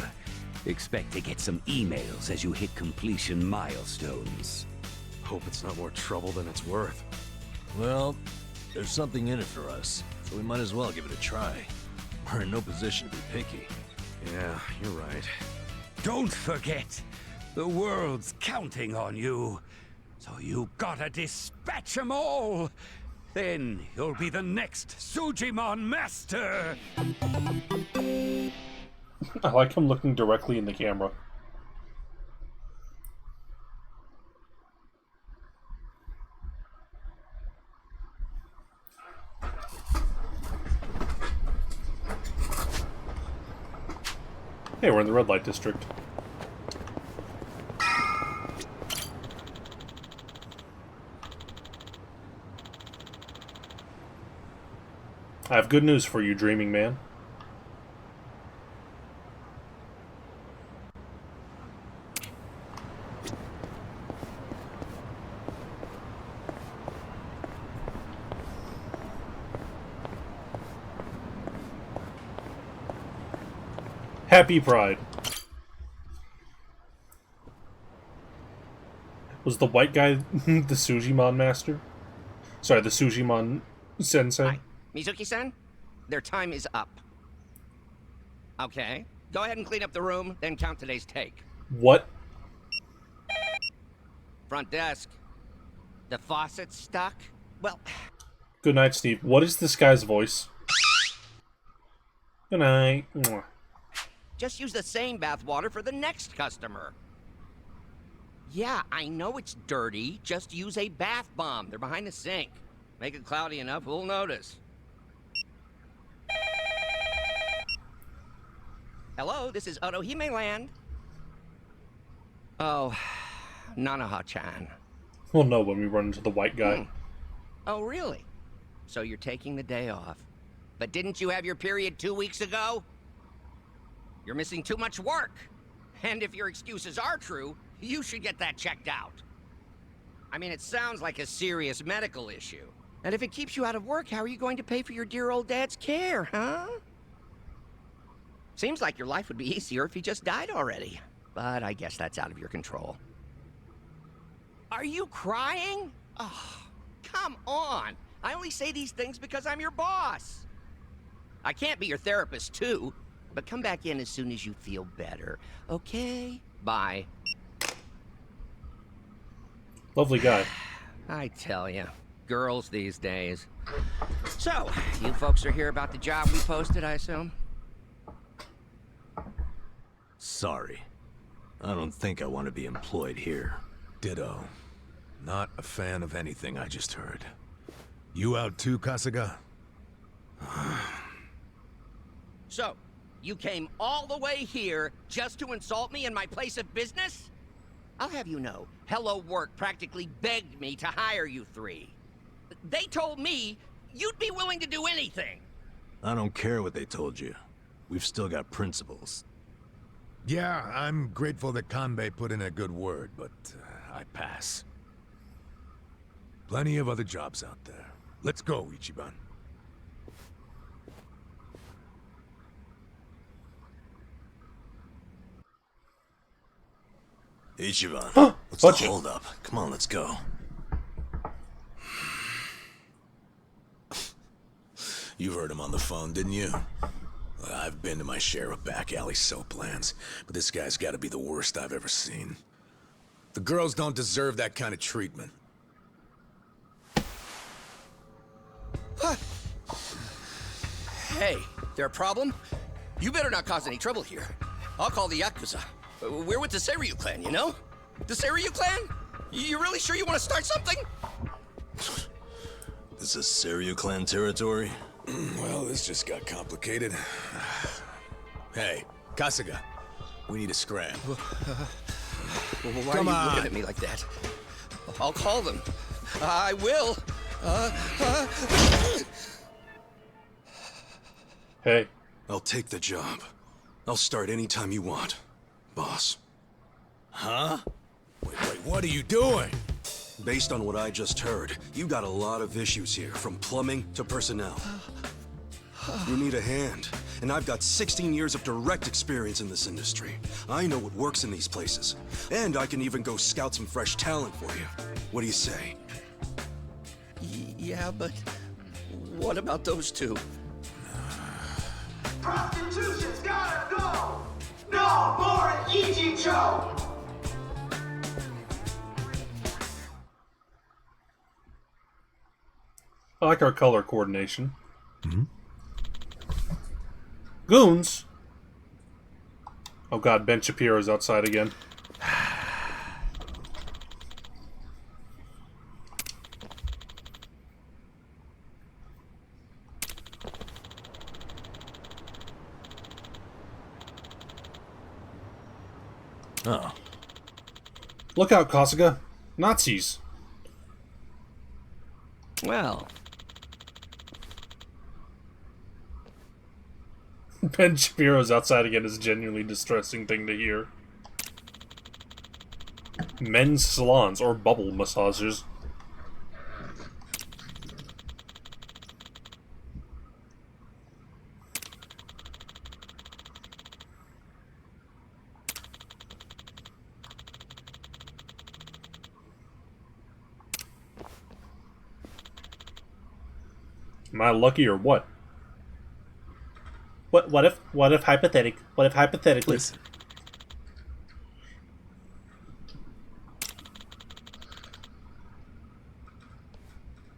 Expect to get some emails as you hit completion milestones. Hope it's not more trouble than it's worth. Well, there's something in it for us, so we might as well give it a try. We're in no position to be picky. Yeah, you're right. Don't forget, the world's counting on you. So you gotta dispatch 'em all. Then you'll be the next Sujimon master. I like him looking directly in the camera. Hey, we're in the red light district. I have good news for you, dreaming man. Happy Pride. Was the white guy the Sujimon master? Sorry, the Sujimon sensei? Hi, Mizuki-san? Their time is up. Okay, go ahead and clean up the room, then count today's take. What? Front desk. The faucet's stuck? Well... Good night, Steve. What is this guy's voice? Good night. Mwah. Just use the same bath water for the next customer. Yeah, I know it's dirty. Just use a bath bomb. They're behind the sink. Make it cloudy enough, we'll notice. Hello, this is Otohime Land. Oh, Nanoha-chan. We'll know when we run into the white guy. Oh, really? So you're taking the day off. But didn't you have your period 2 weeks ago? You're missing too much work. And if your excuses are true, you should get that checked out. I mean, it sounds like a serious medical issue. And if it keeps you out of work, how are you going to pay for your dear old dad's care, huh? Seems like your life would be easier if he just died already. But I guess that's out of your control. Are you crying? Oh, come on. I only say these things because I'm your boss. I can't be your therapist, too. But come back in as soon as you feel better. Okay? Bye. Lovely guy. I tell you, girls these days. So, you folks are here about the job we posted, I assume? Sorry. I don't think I want to be employed here. Ditto. Not a fan of anything I just heard. You out too, Kasuga? So, you came all the way here just to insult me in my place of business? I'll have you know, Hello Work practically begged me to hire you three. They told me you'd be willing to do anything. I don't care what they told you. We've still got principles. Yeah, I'm grateful that Kanbei put in a good word, but I pass. Plenty of other jobs out there. Let's go, Ichiban. Ichiban, what's the hold up? Come on, let's go. You heard him on the phone, didn't you? Well, I've been to my share of back alley soap lands, but this guy's gotta be the worst I've ever seen. The girls don't deserve that kind of treatment. Hey, there a problem? You better not cause any trouble here. I'll call the Yakuza. We're with the Seiryu clan, you know? The Seiryu clan? You really sure you want to start something? This is Seiryu clan territory? Well, this just got complicated. Hey, Kasuga, we need a scram. Why are you looking at me like that? I'll call them. I will. Hey. I'll take the job. I'll start anytime you want, boss. Huh? Wait, what are you doing? Based on what I just heard, you got a lot of issues here, from plumbing to personnel. You need a hand, and I've got 16 years of direct experience in this industry. I know what works in these places, and I can even go scout some fresh talent for you. What do you say? Yeah, but what about those two? Prostitution's gotta go! No more Ichicho! I like our color coordination. Goons! Oh god, Ben Shapiro's outside again. Oh. Look out, Kasuga. Nazis. Well. Ben Shapiro's outside again is a genuinely distressing thing to hear. Men's salons or bubble massagers. Am I lucky or what? What if hypothetically? Listen.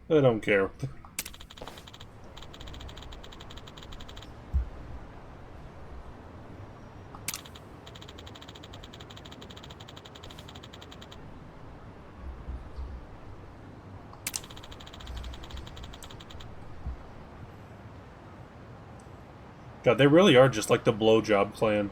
I don't care. God, they really are just like the blowjob clan.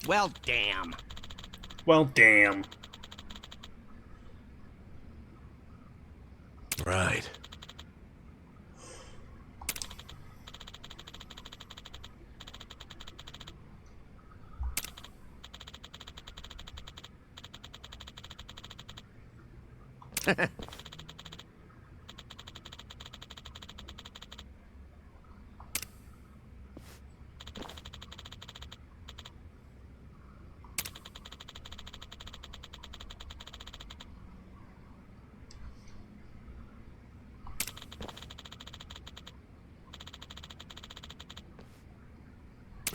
Well, damn. Well, damn. Right.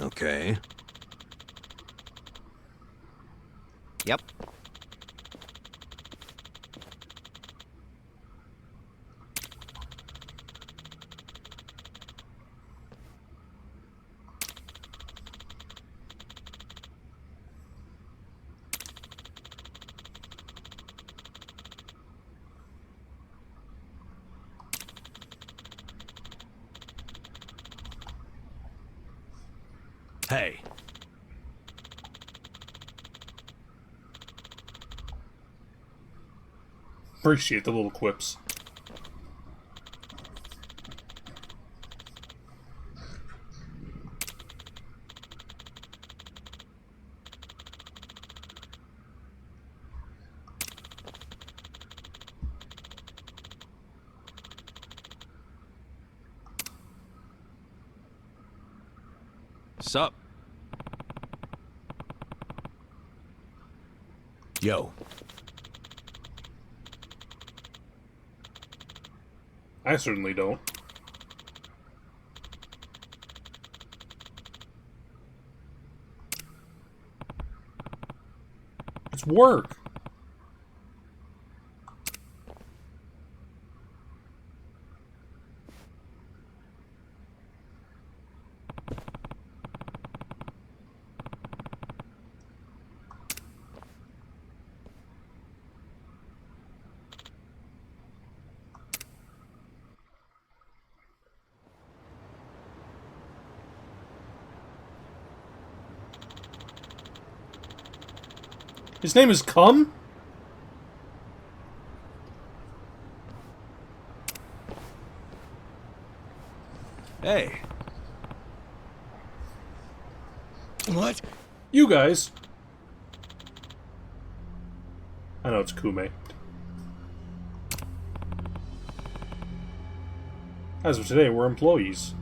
Okay. Yep. Hey. Appreciate the little quips. Sup? Yo. I certainly don't. It's work. His name is Cum? Hey. What? You guys. I know it's Kume. As of today, we're employees.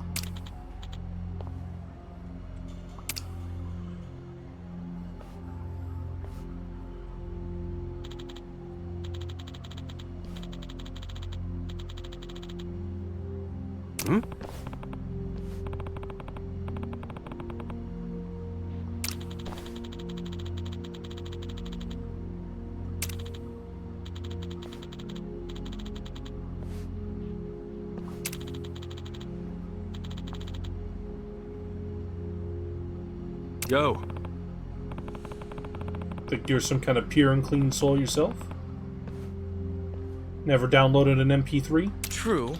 Hmm? Yo. Think you're some kind of pure and clean soul yourself? Never downloaded an MP3? True.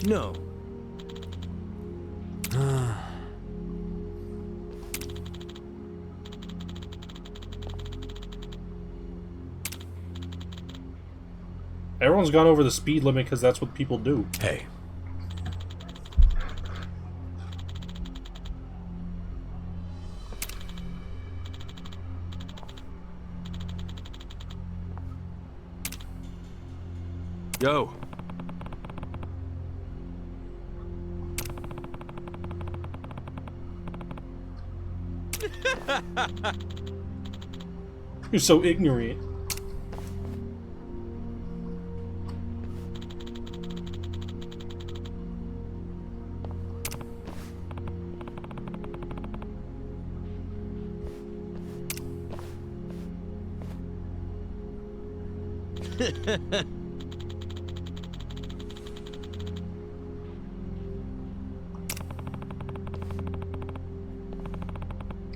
No. Everyone's gone over the speed limit because that's what people do. Hey. Yo. You're so ignorant.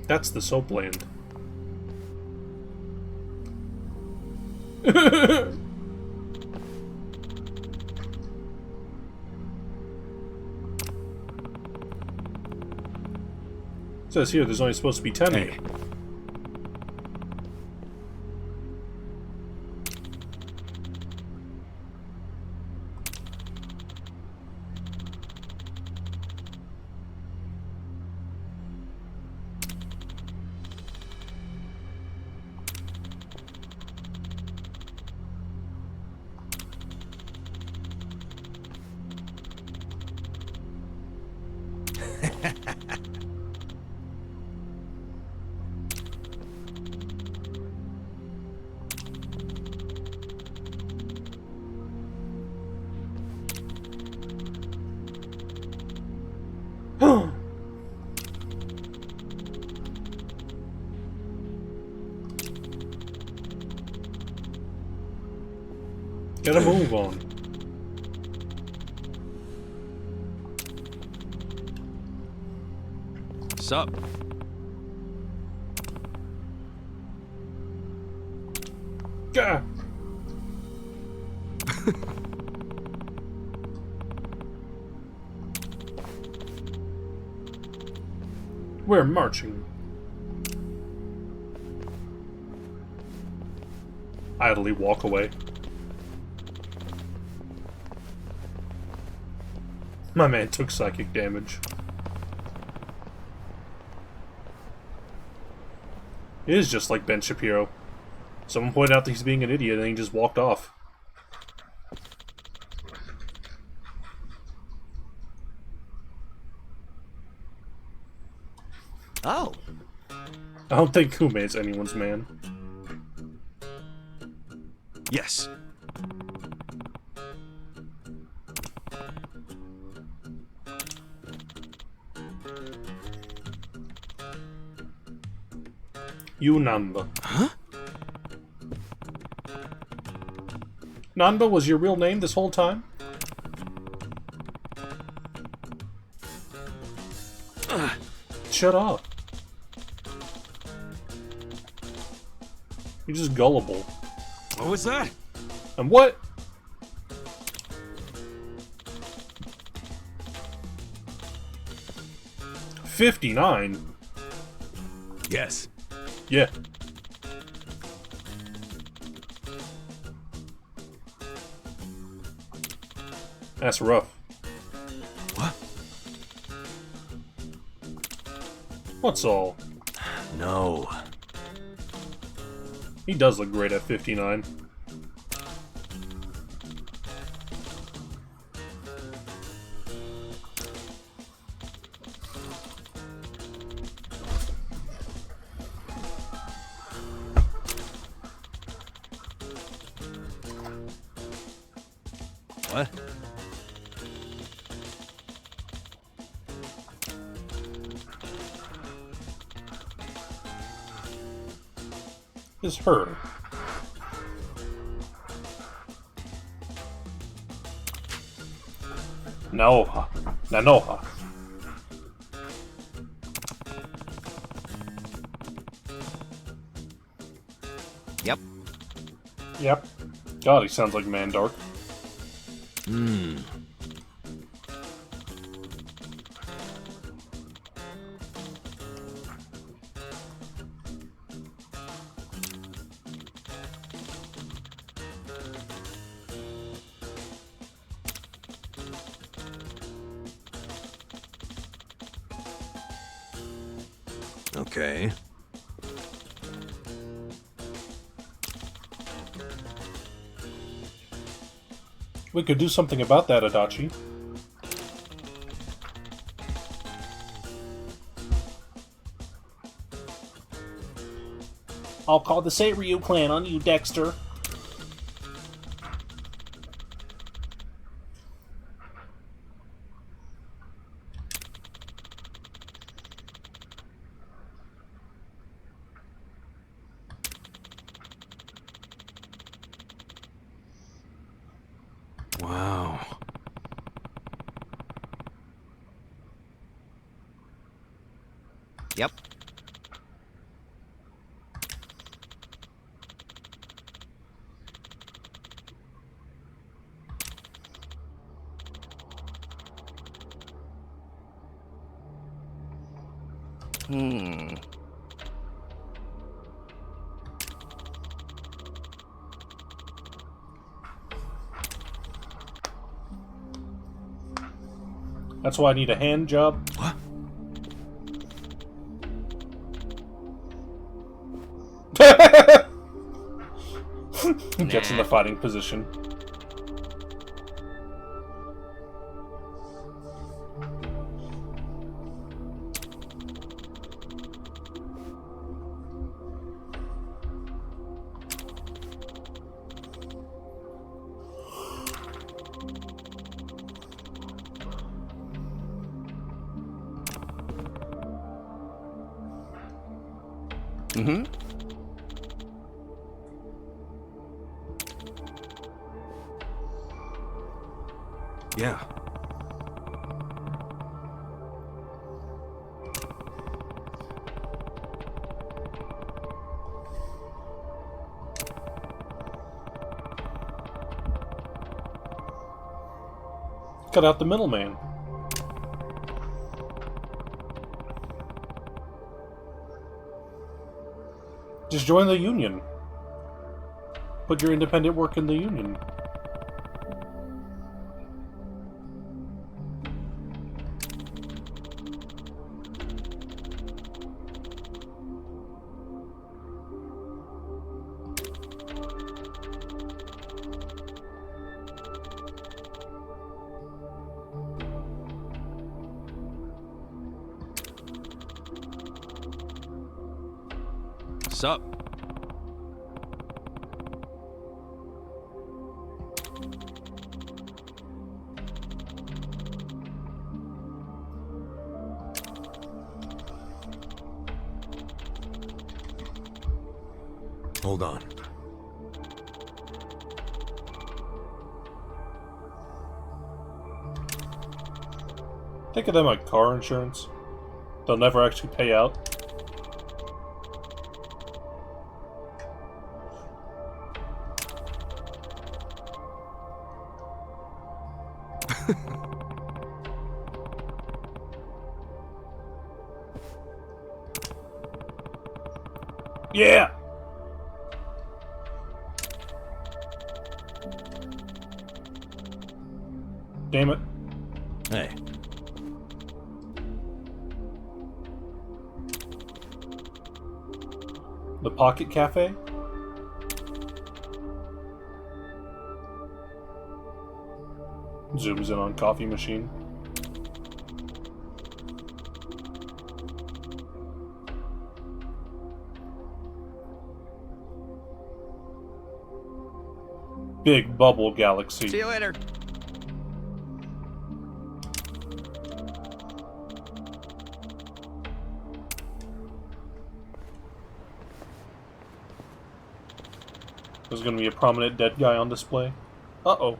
That's the soap land. It says here there's only supposed to be 10 of you. Gotta move on. Sup? Gah! We're marching. Idly walk away. My man took psychic damage. It is just like Ben Shapiro. Someone pointed out that he's being an idiot and he just walked off. Oh. I don't think Kume's anyone's man. Yes. You Namba. Huh? Namba was your real name this whole time? Shut up. You're just gullible. What was that? And what? $59? Yes. Yeah. That's rough. What? What's all? No. He does look great at 59. What? Is her. Naoha. Nanoha. Yep. Yep. God, he sounds like Mandark. Hmm. Okay. We could do something about that, Adachi. I'll call the Seiryu clan on you, Dexter. Wow. Yep. Hmm. That's why I need a hand job. What? Gets in the fighting position. Mm-hmm. Yeah. Cut out the middleman. Just join the union. Put your independent work in the union. What's up? Hold on. Think of them like car insurance. They'll never actually pay out. Yeah! Damn it. Hey. The Pocket Cafe? Zooms in on coffee machine. Big Bubble Galaxy. See you later. There's gonna be a prominent dead guy on display. Uh-oh.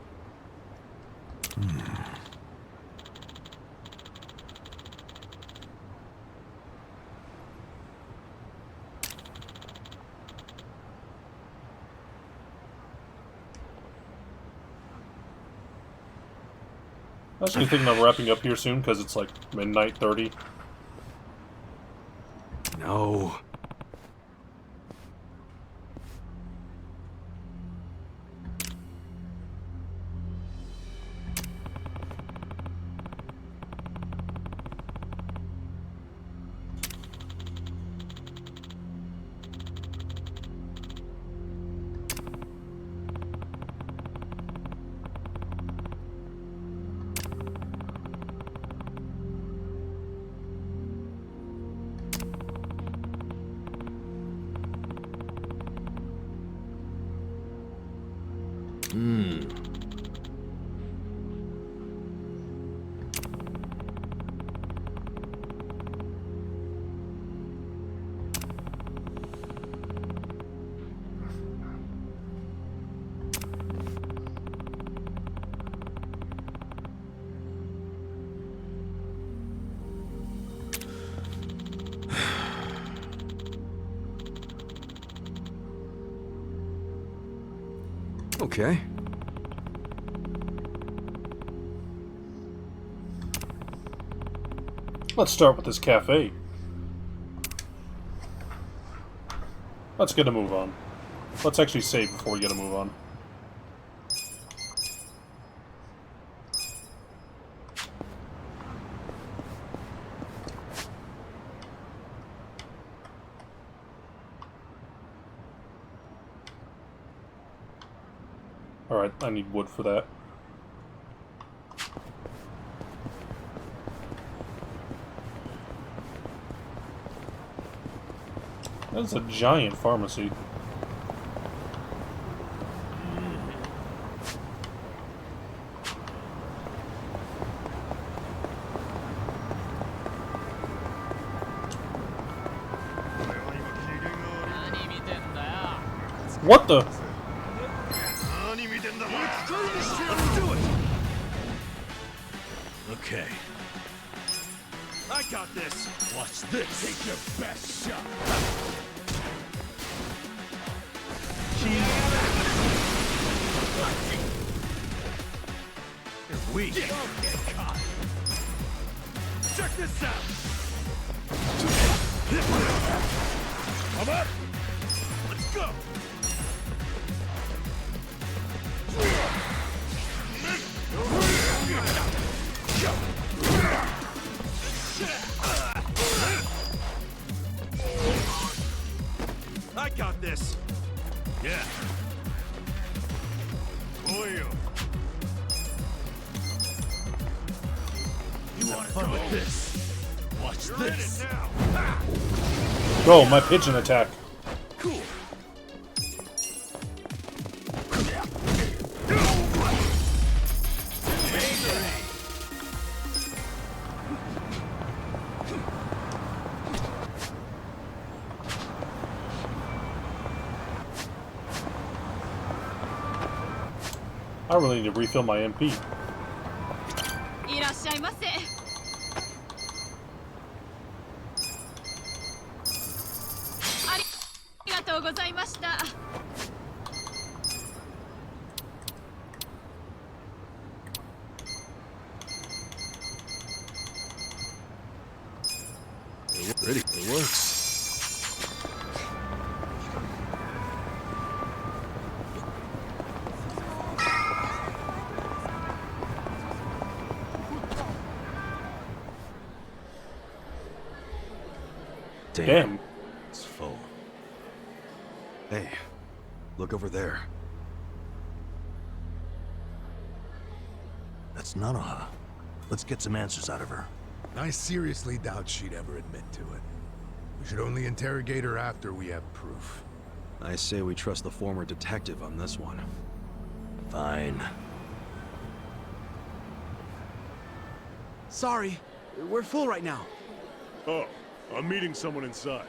I was actually thinking of wrapping up here soon because it's like midnight 30. No. Okay. Let's start with this cafe. Let's get a move on. Let's actually save before we get a move on. Alright, I need wood for that. That's a giant pharmacy. What the? Okay. I got this. Watch this. Take your best shot. You're weak. Don't get caught. Check this out. Come up. Let's go. I got this. Yeah. Oyo. You want fun with this? Watch this. Go, my pigeon attack. I really need to refill my MP. いらっしゃいませ。ありがとうございました。Ready? It works. Damn. It's full. Hey, look over there. That's Nanoha. Let's get some answers out of her. I seriously doubt she'd ever admit to it. We should only interrogate her after we have proof. I say we trust the former detective on this one. Fine. Sorry, we're full right now. Oh, I'm meeting someone inside.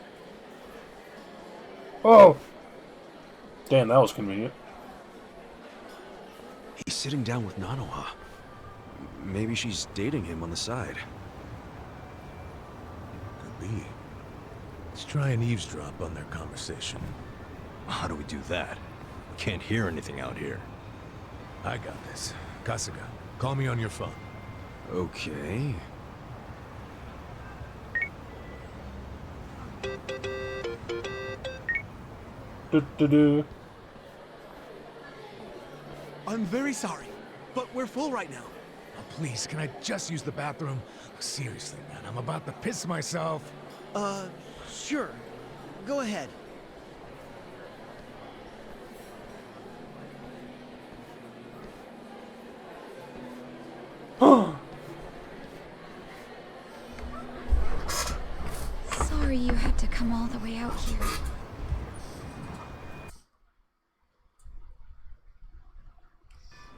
Oh! Damn, that was convenient. He's sitting down with Nanoha. Maybe she's dating him on the side. Could be. Let's try and eavesdrop on their conversation. How do we do that? We can't hear anything out here. I got this. Kasuga, call me on your phone. Okay. Do. I'm very sorry, but we're full right now. Oh, please, can I just use the bathroom? Seriously, man, I'm about to piss myself. Sure. Go ahead. Sorry you had to come all the way out here.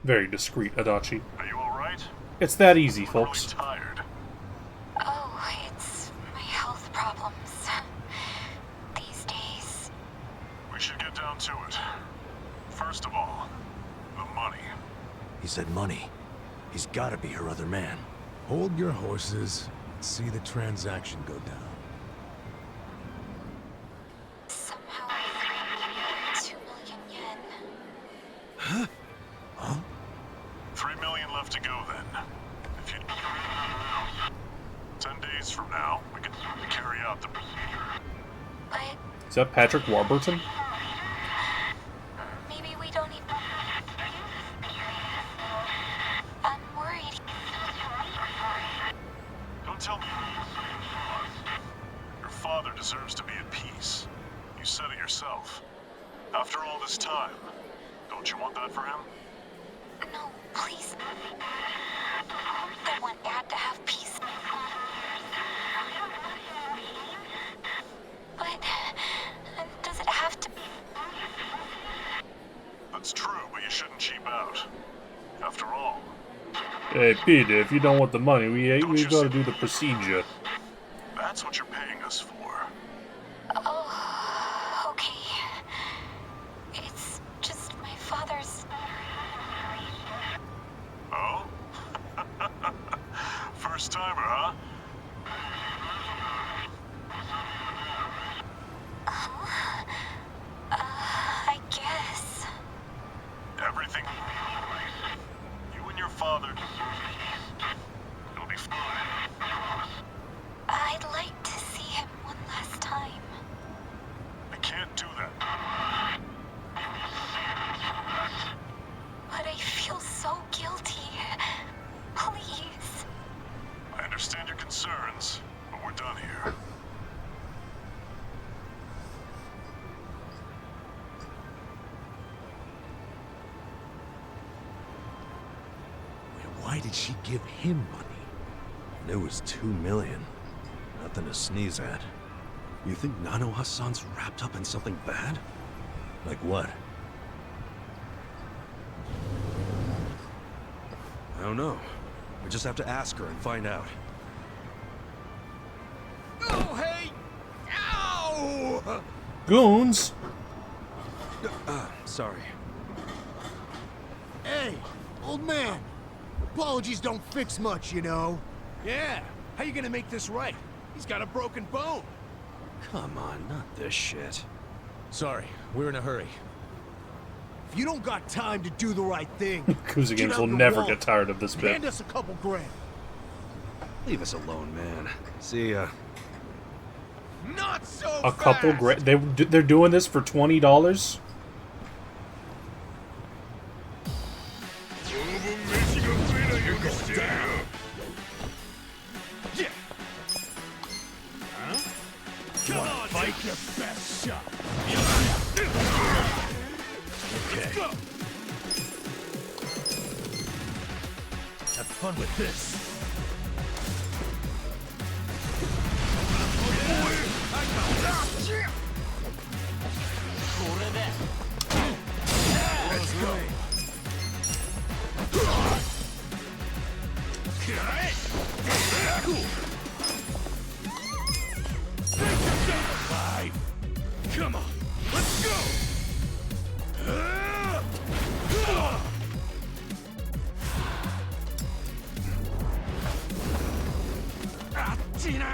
Very discreet, Adachi. Are you alright? It's that easy, folks. I'm really tired. Oh, it's my health problems. These days. We should get down to it. First of all, the money. He said money. He's gotta be her other man. Hold your horses and see the transaction go down. Somehow, 2 million yen. Huh? Huh? 3 million left to go then. If you... 10 days from now, we can carry out the procedure. But Is that Patrick Warburton? maybe we don't even... I'm worried. Don't tell me. Your father deserves to be at peace. You said it yourself. After all this time, don't you want that for him? No, please. I want Dad to have peace. But does it have to be? That's true, but you shouldn't cheap out. After all, Hey, Peter, if you don't want the money, we gotta do the procedure. that's what you're paying us for. Oh, okay. It's just my father's... Oh? First timer, huh? I guess. Everything. You and your father. It'll be fine. I'd like to see him one last time. I can't do that. But I feel so guilty. Please. I understand your concerns, but we're done here. Why did she give him money? And it was 2 million. Nothing to sneeze at. You think Nanoha-san's wrapped up in something bad? Like what? I don't know. We just have to ask her and find out. Oh, hey! Ow! Goons? Sorry. Hey, old man. Apologies don't fix much, you know. Yeah, how you gonna make this right? He's got a broken bone. Come on, not this shit. Sorry, we're in a hurry. If you don't got time to do the right thing, Yakuza get games out will your never wallet get tired of this and bit. hand us a couple grand. Leave us alone, man. See ya. Not so A couple grand? They're doing this for $20? Yeah. Huh? Come on, fight your best shot. Okay. Have fun with this. Let's go. Alive. Come on, let's go. Tina!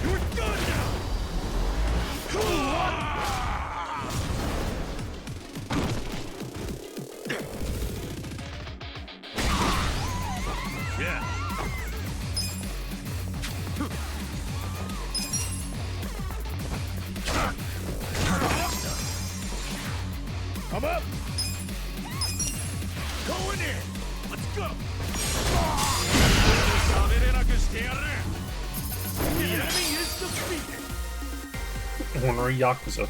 You're done now! Yeah. I'm up! Going in! Let's go! The enemy is defeated! Ornery Yakuza.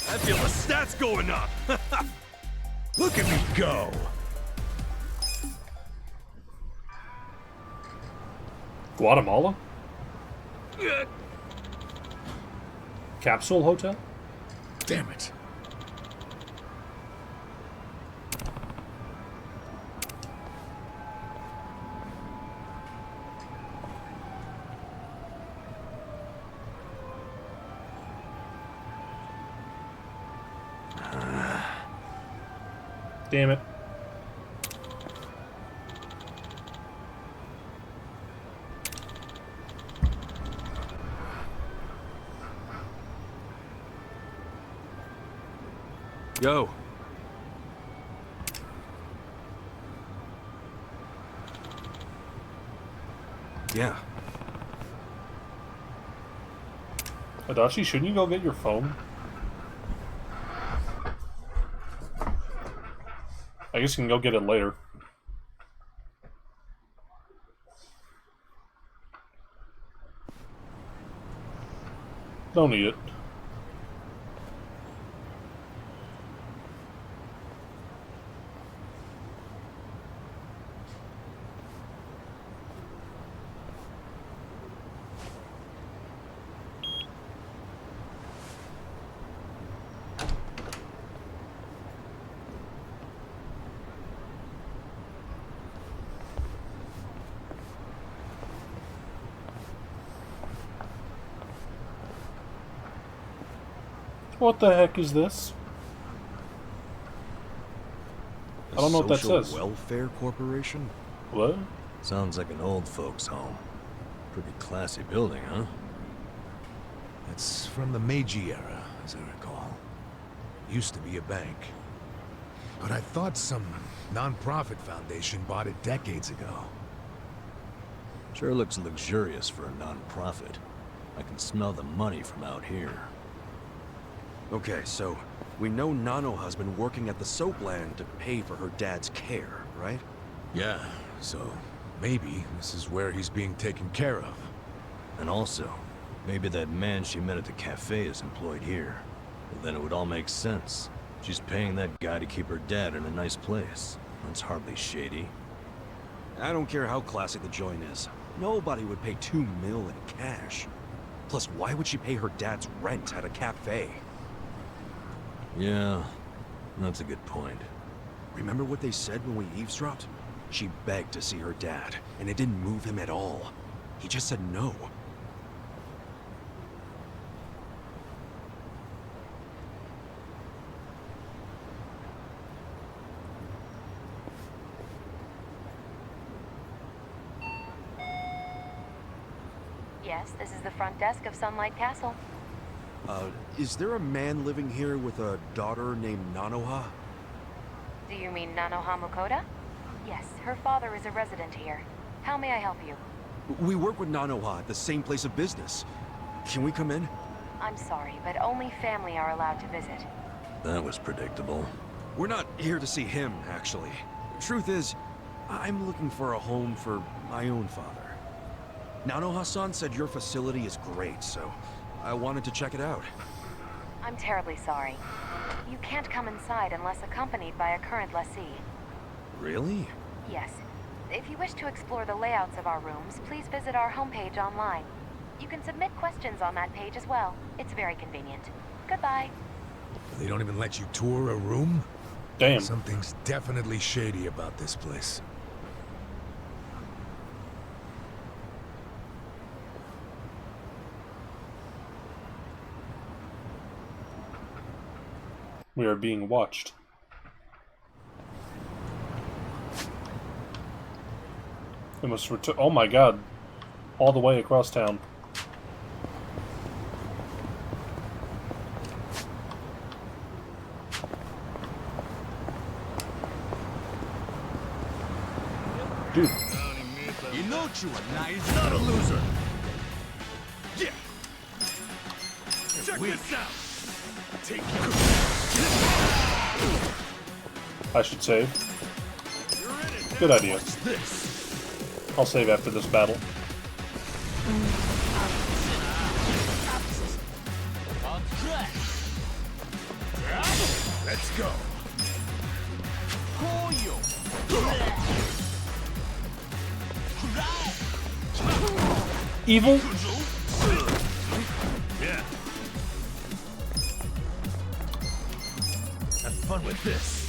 I feel the stats going up! Look at me go! Guatemala? Capsule Hotel? Damn it. Damn it. Yo. Yeah. Adachi, shouldn't you go get your phone? I guess you can go get it later. Don't need it. What the heck is this? I don't know what that Social says. Welfare Corporation? What? Sounds like an old folks' home. Pretty classy building, huh? It's from the Meiji era, as I recall. Used to be a bank. But I thought some non-profit foundation bought it decades ago. Sure looks luxurious for a non-profit. I can smell the money from out here. Okay, so we know Nano has been working at the soapland to pay for her dad's care, right? Yeah, so maybe this is where he's being taken care of. And also, maybe that man she met at the cafe is employed here. Well, then it would all make sense. She's paying that guy to keep her dad in a nice place. That's hardly shady. I don't care how classy the joint is. Nobody would pay $2 million in cash. Plus, why would she pay her dad's rent at a cafe? Yeah, that's a good point. Remember what they said when we eavesdropped? She begged to see her dad, and it didn't move him at all. He just said no. Yes, this is the front desk of Sunlight Castle. Is there a man living here with a daughter named Nanoha? Do you mean Nanoha Mukoda? Yes, her father is a resident here. How may I help you? We work with Nanoha at the same place of business. Can we come in? I'm sorry, but only family are allowed to visit. That was predictable. We're not here to see him, actually. Truth is, I'm looking for a home for my own father. Nanoha-san said your facility is great, so I wanted to check it out. I'm terribly sorry. You can't come inside unless accompanied by a current lessee. Really? Yes. If you wish to explore the layouts of our rooms, please visit our homepage online. You can submit questions on that page as well. It's very convenient. Goodbye. They don't even let you tour a room? Damn. Something's definitely shady about this place. We are being watched. We must return. Oh my god. All the way across town. Dude. He's not a loser. Yeah. Check this out. Take I should save. Good idea. I'll save after this battle. Let's go. Evil? Yeah. Have fun with this.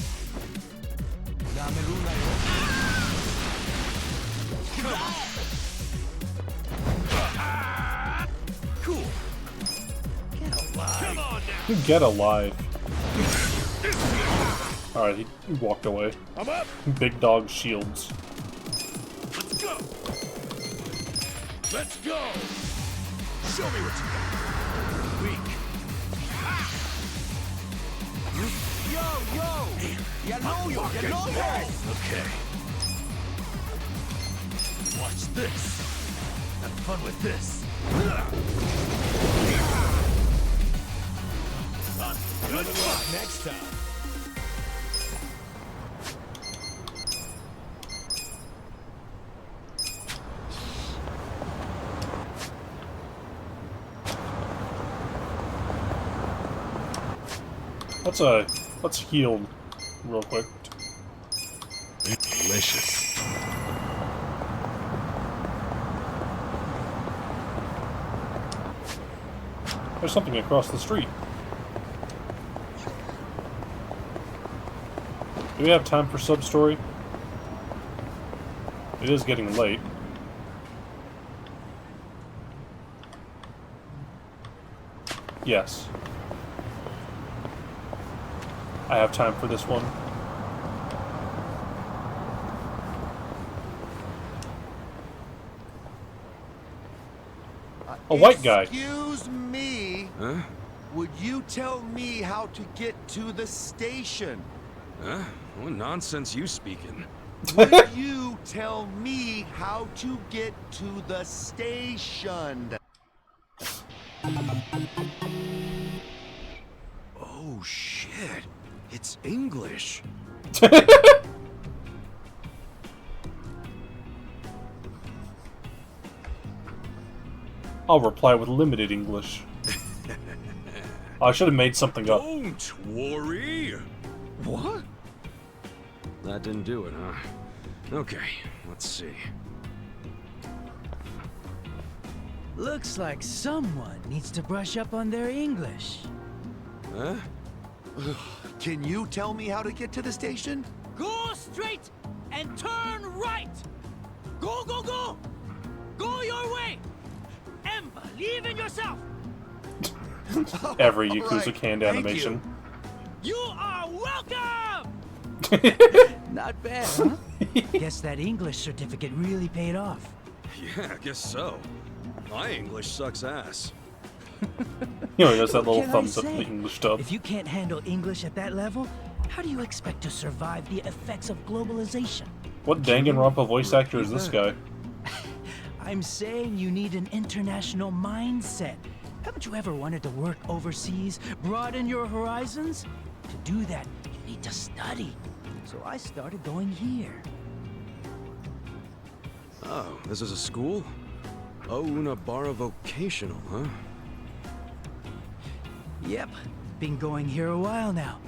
Cool. Get alive. Come on now. Get alive. Alright, he walked away. I'm up. Big dog shields. Let's go. Let's go. Show me what you got. Weak. Okay. Watch this. Have fun with this. Good luck next time. Let's heal real quick. Delicious. There's something across the street. Do we have time for sub-story? It is getting late. Yes. I have time for this one. A white guy. Excuse me. Huh? Would you tell me how to get to the station? Huh? What nonsense you speaking? Would you tell me how to get to the station? Oh shit. It's English. I'll reply with limited English. I should have made something up. Don't worry. What? That didn't do it, huh? Okay, let's see. Looks like someone needs to brush up on their English. Huh? Can you tell me how to get to the station? Go straight and turn right. Go, go, go. Go your way. And believe in yourself. Every Yakuza canned animation. You are welcome. Not bad, huh? Guess that English certificate really paid off. Yeah, I guess so. My English sucks ass. You know, he does that What little can I thumbs up to the say? English dub. If you can't handle English at that level, how do you expect to survive the effects of globalization? What Danganronpa voice actor is this guy? I'm saying you need an international mindset. Haven't you ever wanted to work overseas, broaden your horizons? To do that, you need to study. So I started going here. Oh, this is a school? Oh, Unabara Vocational, huh? Yep, been going here a while now.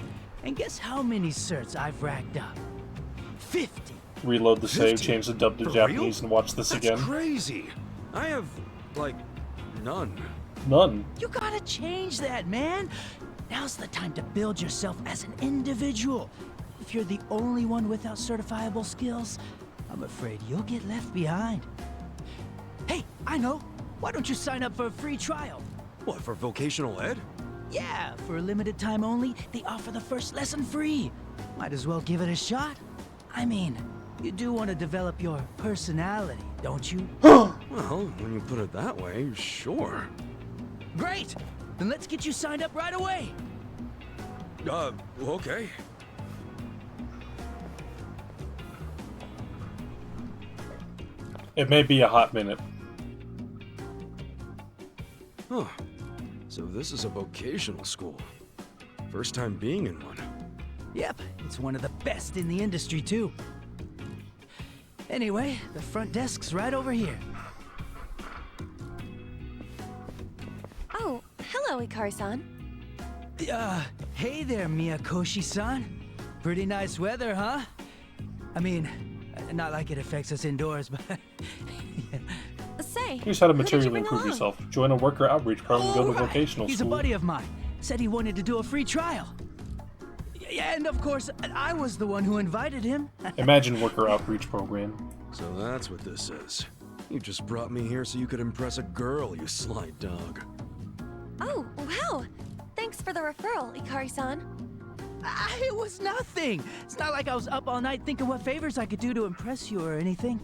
And guess how many certs I've racked up? 50. Reload the save, 50? change the dub to For Japanese, real? and watch this That's again. crazy. I have, like, none. None. You gotta change that, man. Now's the time to build yourself as an individual. If you're the only one without certifiable skills, I'm afraid you'll get left behind. Hey, I know. Why don't you sign up for a free trial? What, for vocational ed? Yeah, for a limited time only, they offer the first lesson free. Might as well give it a shot. I mean, you do want to develop your personality, don't you? Well, when you put it that way, sure. Great! Then let's get you signed up right away. Okay. It may be a hot minute. Huh. So this is a vocational school. First time being in one. Yep, it's one of the best in the industry, too. Anyway, the front desk's right over here. Oh, hello, Ikari-san. Hey there, Miyakoshi-san. Pretty nice weather, huh? I mean, not like it affects us indoors, but... Say, Here's how to who did you materially bring improve along? yourself. Join a worker outreach program and go to Right. vocational He's school. a buddy of mine. Said he wanted to do a free trial. Yeah, and of course, I was the one who invited him. Imagine worker outreach program. So that's what this is. You just brought me here so you could impress a girl, you sly dog. Oh, wow. Thanks for the referral, Ikari-san. It was nothing. It's not like I was up all night thinking what favors I could do to impress you or anything.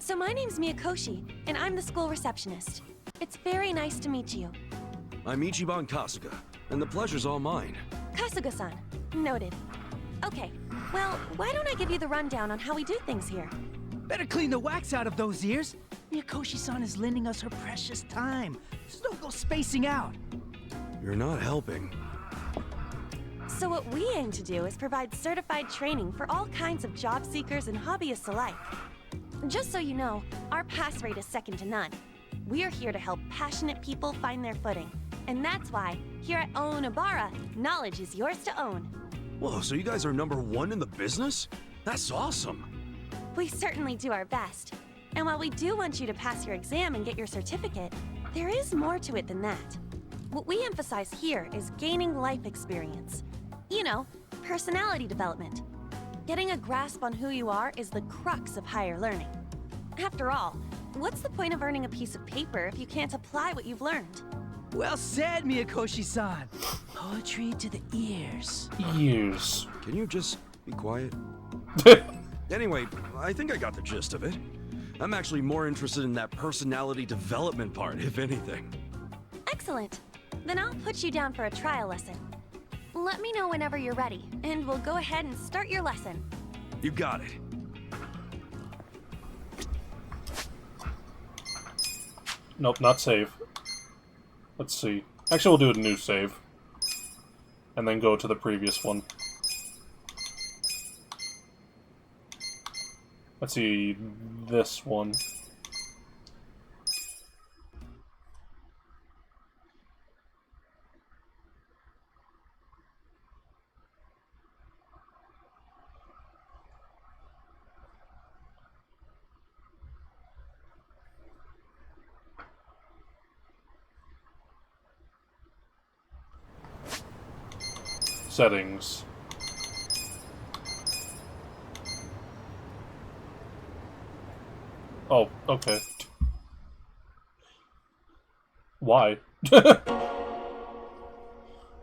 So my name's Miyakoshi, and I'm the school receptionist. It's very nice to meet you. I'm Ichiban Kasuga, and the pleasure's all mine. Kasuga-san. Noted. Okay, well, why don't I give you the rundown on how we do things here? Better clean the wax out of those ears. Miyakoshi-san is lending us her precious time. So don't go spacing out. You're not helping. So what we aim to do is provide certified training for all kinds of job seekers and hobbyists alike. Just so you know, our pass rate is second to none. We're here to help passionate people find their footing. And that's why, here at Onabara, knowledge is yours to own. Whoa, so you guys are #1 in the business? That's awesome. We certainly do our best. And while we do want you to pass your exam and get your certificate, there is more to it than that. What we emphasize here is gaining life experience. You know, personality development. Getting a grasp on who you are is the crux of higher learning. After all, what's the point of earning a piece of paper if you can't apply what you've learned? Well said, Miyakoshi-san. Poetry to the ears. Ears. Can you just be quiet? Anyway, I think I got the gist of it. I'm actually more interested in that personality development part, if anything. Excellent. Then I'll put you down for a trial lesson. Let me know whenever you're ready, and we'll go ahead and start your lesson. You got it. Nope, not save. Let's see. Actually, we'll do a new save. And then go to the previous one. Let's see, this one. Settings. Oh, okay. Why?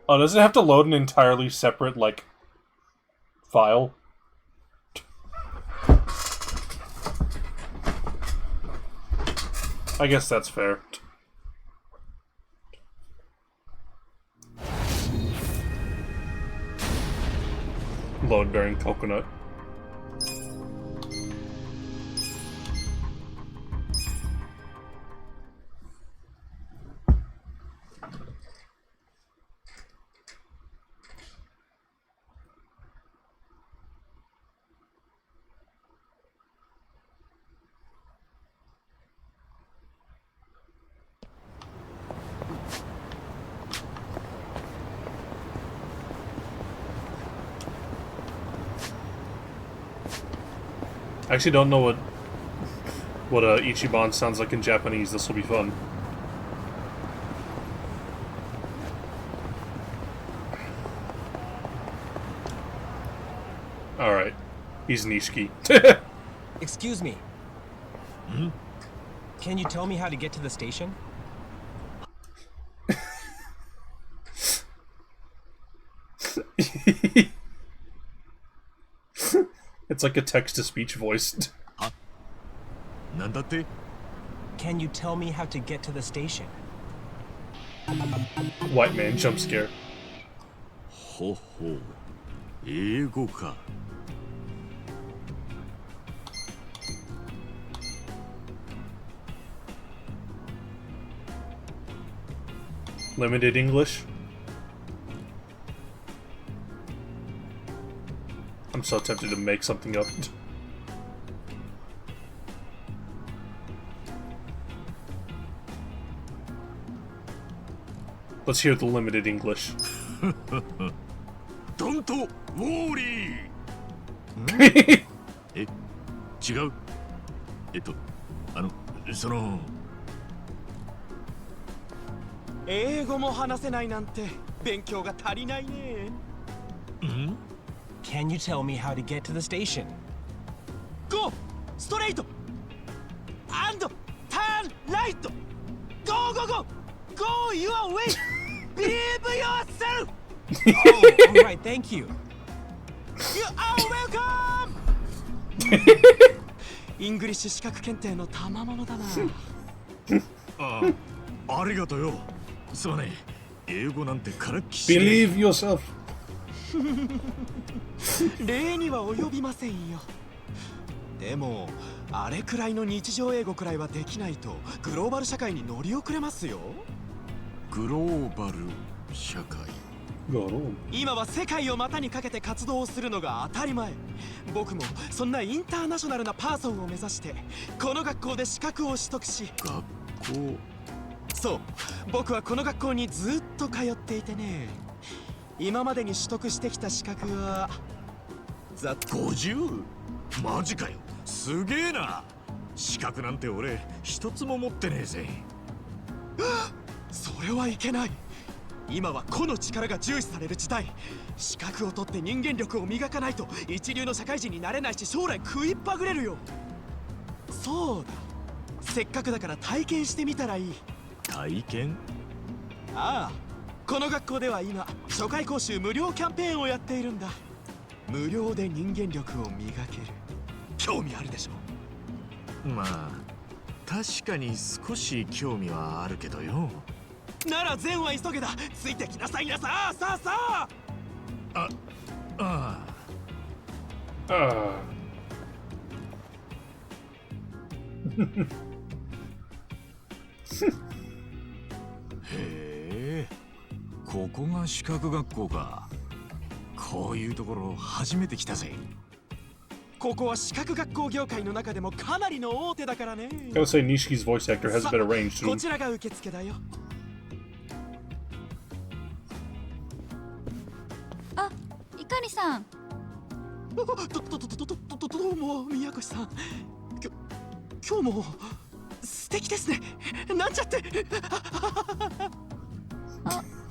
Oh, does it have to load an entirely separate, like, file? I guess that's fair. Load-bearing coconut. I actually don't know what Ichiban sounds like in Japanese. This will be fun. Alright. He's Nishiki. Excuse me. Hmm? Can you tell me how to get to the station? It's like a text-to-speech voice. Can you tell me how to get to the station? White man jump scare. Ho ho. 英語か. Limited English. I'm so tempted to make something up. Let's hear the limited English. Don't worry! え、違う。その。英語も話せないなんて勉強が足りないね。ん Can you tell me how to get to the station? Go! Straight! And turn right! Go, go, go! Go your way! Believe yourself! Oh, alright, thank you. You are welcome! イングリッシュ資格検定の賜物だな。ありがとうよ。すまねえ。英語なんてからっきし。Believe yourself. 礼には及びませんよ。でもあれくらいの日常英語くらいはできないとグローバル社会に乗り遅れますよ。グローバル社会。今は世界を股にかけて活動をするのが当たり前。僕もそんなインターナショナルなパーソンを目指してこの学校で資格を取得し。学校。そう、僕はこの学校にずっと通っていてね。今までに取得してきた資格はざっと 50？ マジかよ、すげえな。資格なんて俺一つも持ってねえぜ。それはいけない。今は個の力が重視される時代。資格を取って人間力を磨かないと一流の社会人になれないし、将来食いっぱぐれるよ。そうだ、せっかくだから体験してみたらいい。体験？ああ、この学校では今初回講習無料キャンペーンをやっているんだ。無料で人間力を磨ける。興味あるでしょ。まあ確かに少し興味はあるけどよ。なら善は急げだ。ついてきなさいな。さあさあさあ。へえ、ここが資格学校か。こういうところ初めて来たぜ。ここは資格学校業界の中でもかなりの大手だからね。I would say Nishiki's voice actor has a better range to him. こちらが受付だよ。あ、いかりさん。どうも宮越さん。今日も素敵ですね。なんちゃって。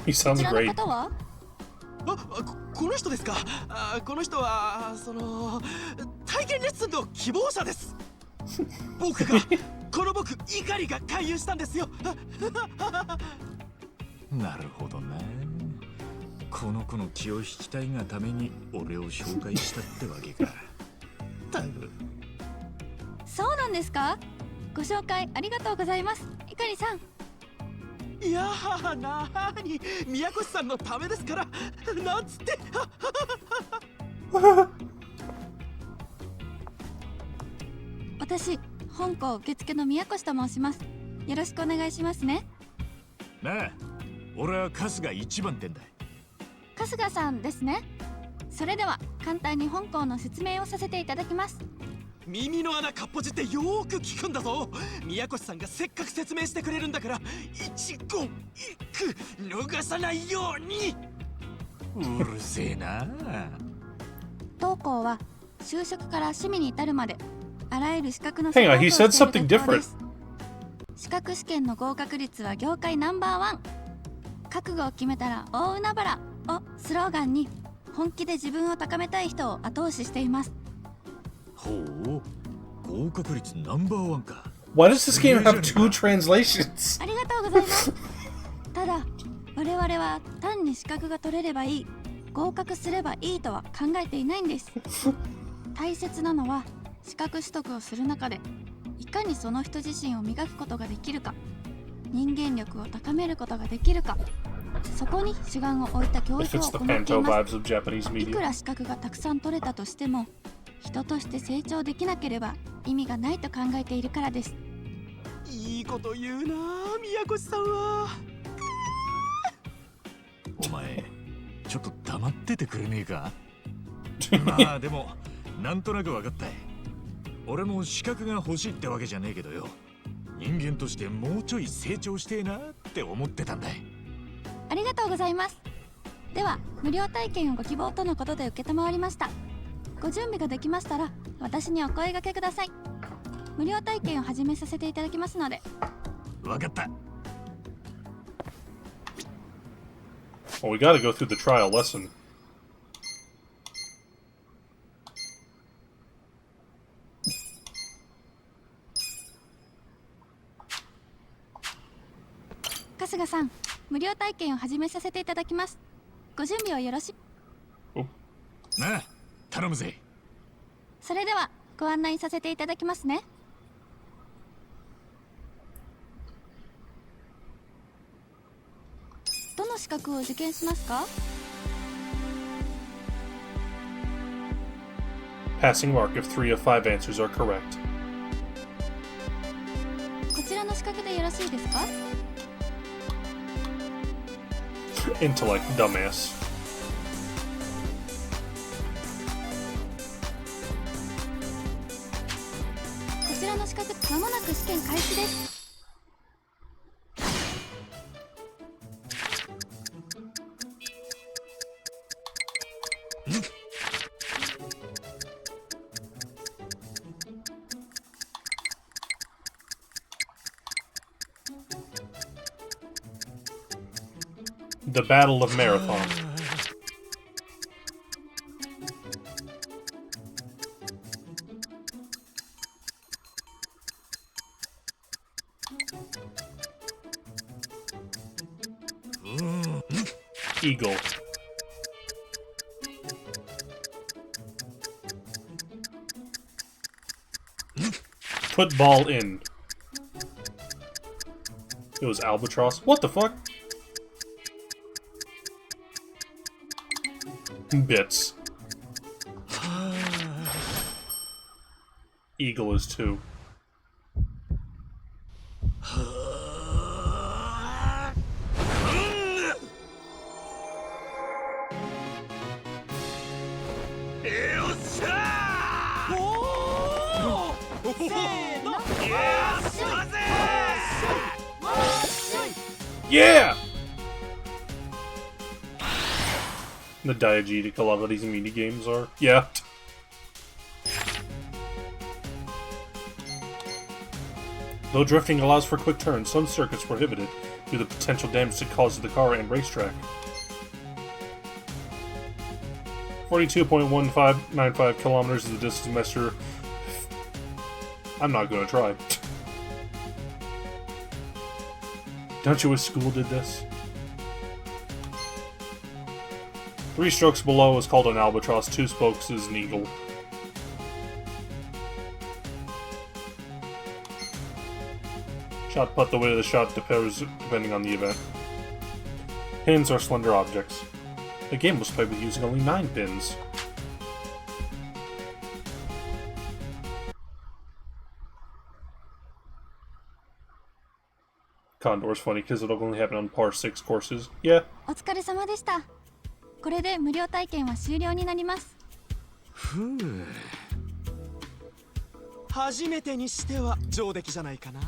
He sounds great. この人ですか。この人は体験レッスンの希望者です。僕が怒りが勧誘したんですよ。なるほどな。この子の気を引きたいがために俺を紹介したってわけか。そうなんですか。ご紹介ありがとうございます。碇さん。いやーなーに、宮越さんのためですから、なんつって。私、本校受付の宮越と申します。よろしくお願いしますね。なあ、俺は春日一番店だ。春日さんですね。それでは簡単に本校の説明をさせていただきます。耳の穴かっぽじってよーく聞くんだぞ。宮越さんがせっかく説明してくれるんだから、一言一句逃さないように。うるせえな。当校は就職から趣味に至るまであらゆる資格の Hang on, he said something different. 資格試験の合格率は業界ナンバーワン。覚悟を決めたら大海原をスローガンに本気で自分を高めたい人を後押ししています。ほう、合格率ナンバーワンか。Why does this game have two translations? ありがとうございます。ただ我々は単に資格が取れればいい、合格すればいいとは考えていないんです。大切なのは資格取得をする中でいかにその人自身を磨くことができるか、人間力を高めることができるか、そこに主眼を置いた教育を行っています。いくら資格がたくさん取れたとしても人として成長できなければ意味がないと考えているからです。いいこと言うな、宮越さんは。お前、ちょっと黙っててくれねえか。まあでも、なんとなく分かったい。俺も資格が欲しいってわけじゃねえけどよ、人間としてもうちょい成長してえなって思ってたんだい。ありがとうございます。では無料体験をご希望とのことで承りました。ご準備ができましたら私にお声掛けください。無料体験を始めさせていただきますので。分かった。Well, we gotta go through the trial lesson. 春日さん、無料体験を始めさせていただきます。ご準備をよろし。なあ、頼むぜ。それではご案内させていただきますね。どの資格を受験しますか？ Passing mark if 3 of 5 answers are correct. こちらの資格でよろしいですか？ Intellect, dumbass. こちらの資格、まもなく試験開始です。The Battle of Marathon. Eagle. Put ball in. It was albatross. What the fuck? Bits. Eagle is 2. Yeah! The diegetic a lot of these mini games are. Yeah. Though drifting allows for quick turns, some circuits prohibited due to the potential damage it causes the car and racetrack. 42.1595 kilometers is the distance measure. I'm not gonna try. Don't you wish school did this? 3 strokes below is called an albatross, 2 spokes is an eagle. Shot put, the weight of the shot differs depending on the event. Pins are slender objects. The game was played with using only 9 pins. Condor's funny because it'll only happen on par 6 courses. Yeah. お疲れ様でした。これで無料体験は終了になります。ふう。初めてにしては上出来じゃないかな。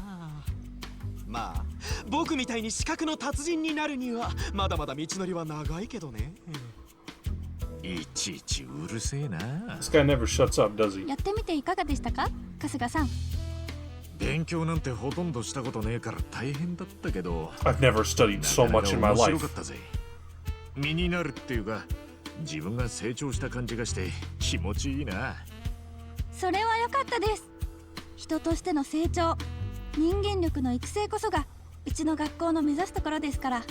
まあ、僕みたいに資格の達人になるにはまだまだ道のりは長いけどね。いちいちうるせえな。This guy never shuts up, does he? やってみていかがでしたか、春日さん。勉強なんてほとんどしたことねえから大変だったけど。I've never studied so much in my 面白 life. かったぜ。身になるっていうか、自分が成長した感じがして気持ちいいな。それは良かったです。人としての成長、人間力の育成こそがうちの学校の目指すところですから。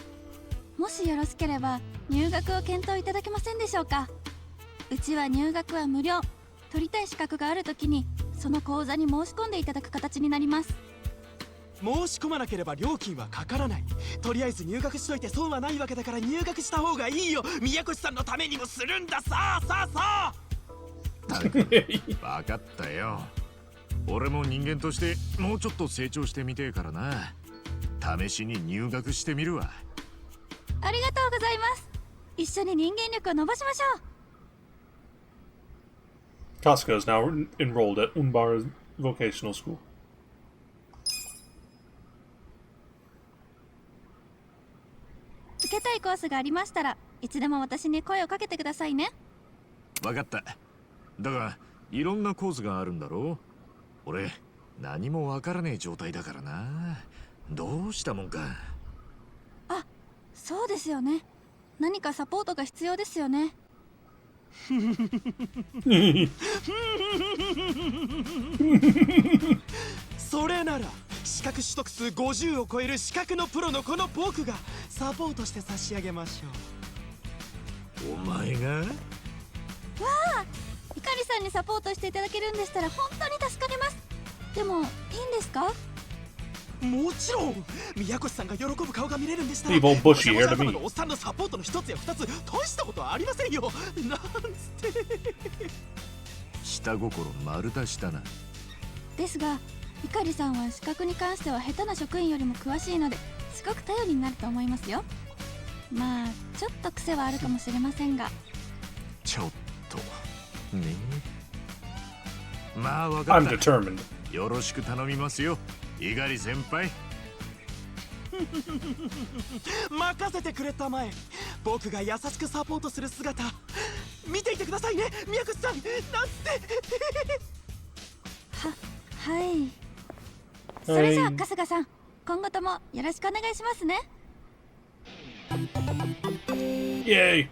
もしよろしければ入学を検討いただけませんでしょうか。うちは入学は無料。取りたい資格があるときにその講座に申し込んでいただく形になります。申し込まなければ料金はかからない。とりあえず入学しといて損はないわけだから入学した方がいいよ。宮越さんのためにもするんだ。さあさあさあ。分かったよ。俺も人間としてもうちょっと成長してみてえからな。試しに入学してみるわ。ありがとうございます。一緒に人間力を伸ばしましょう。Casca is now enrolled at Unbar Vocational School. 受けたいコースがありましたらいつでも私に声をかけてくださいね。分かった。だがいろんなコースがあるんだろう。俺何もわからねえ状態だからな。どうしたもんか。あ、そうですよね。何かサポートが必要ですよね。それなら資格取得数50を超える資格のプロのこの僕がサポートして差し上げましょう。お前が？わあ、いかりさんにサポートしていただけるんでしたら本当に助かります。でもいいんですか？もちろん。宮越さんが喜ぶ顔が見れるんでしたら、Leave old bushy here to 私 me. のおっさんのサポートの一つや二つ大したことはありませんよ。なんつって。下心丸出しだな。ですがいかりさんは資格に関しては下手な職員よりも詳しいのですごく頼りになると思いますよ。まあちょっと癖はあるかもしれませんが。ちょっとねえ。まあ分かった。 I'm determined. よろしく頼みますよ、猪狩先輩。任せてくれたまえ。僕が優しくサポートする姿見ていてくださいね、宮越さん。なんつってはい。それじゃあ春日さん、今後ともよろしくお願いしますね。イエーイ。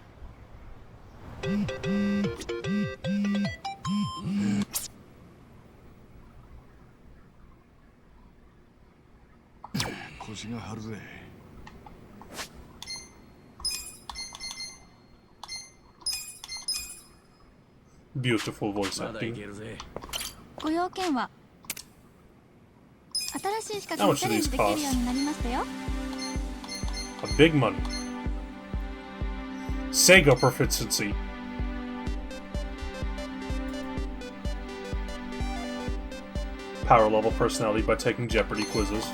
腰が張るぜ。Beautiful voice acting. ご用件は新しい資格にチャレンジできるようになりましたよ。A big money. Sega proficiency. Power level personality by taking Jeopardy quizzes.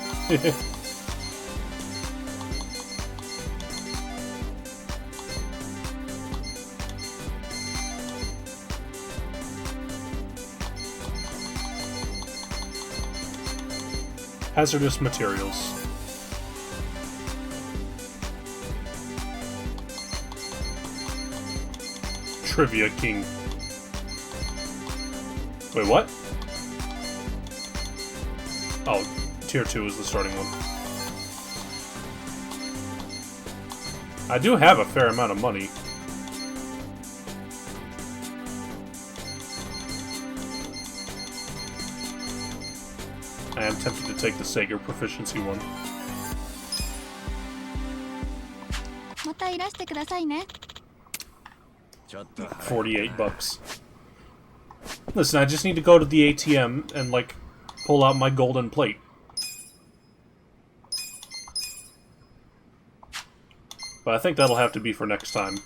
Hazardous materials. Trivia King. Wait, what? Oh, tier 2 is the starting one. I do have a fair amount of money. I am tempted to take the Sega proficiency one. またいらしてくださいね。 $48. Listen, I just need to go to the ATM and, like, pull out my golden plate. But I think that'll have to be for next time.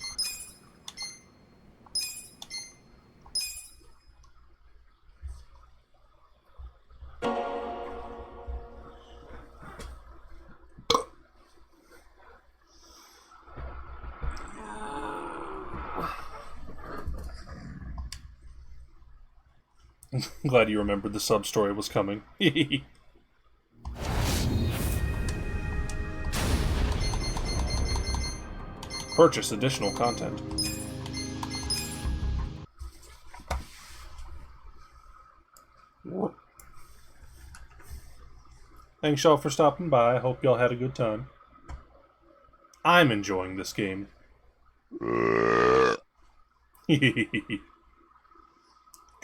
I'm glad you remembered the sub-story was coming. Purchase additional content. Thanks y'all for stopping by. I hope y'all had a good time. I'm enjoying this game. Good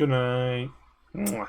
night. Mwah.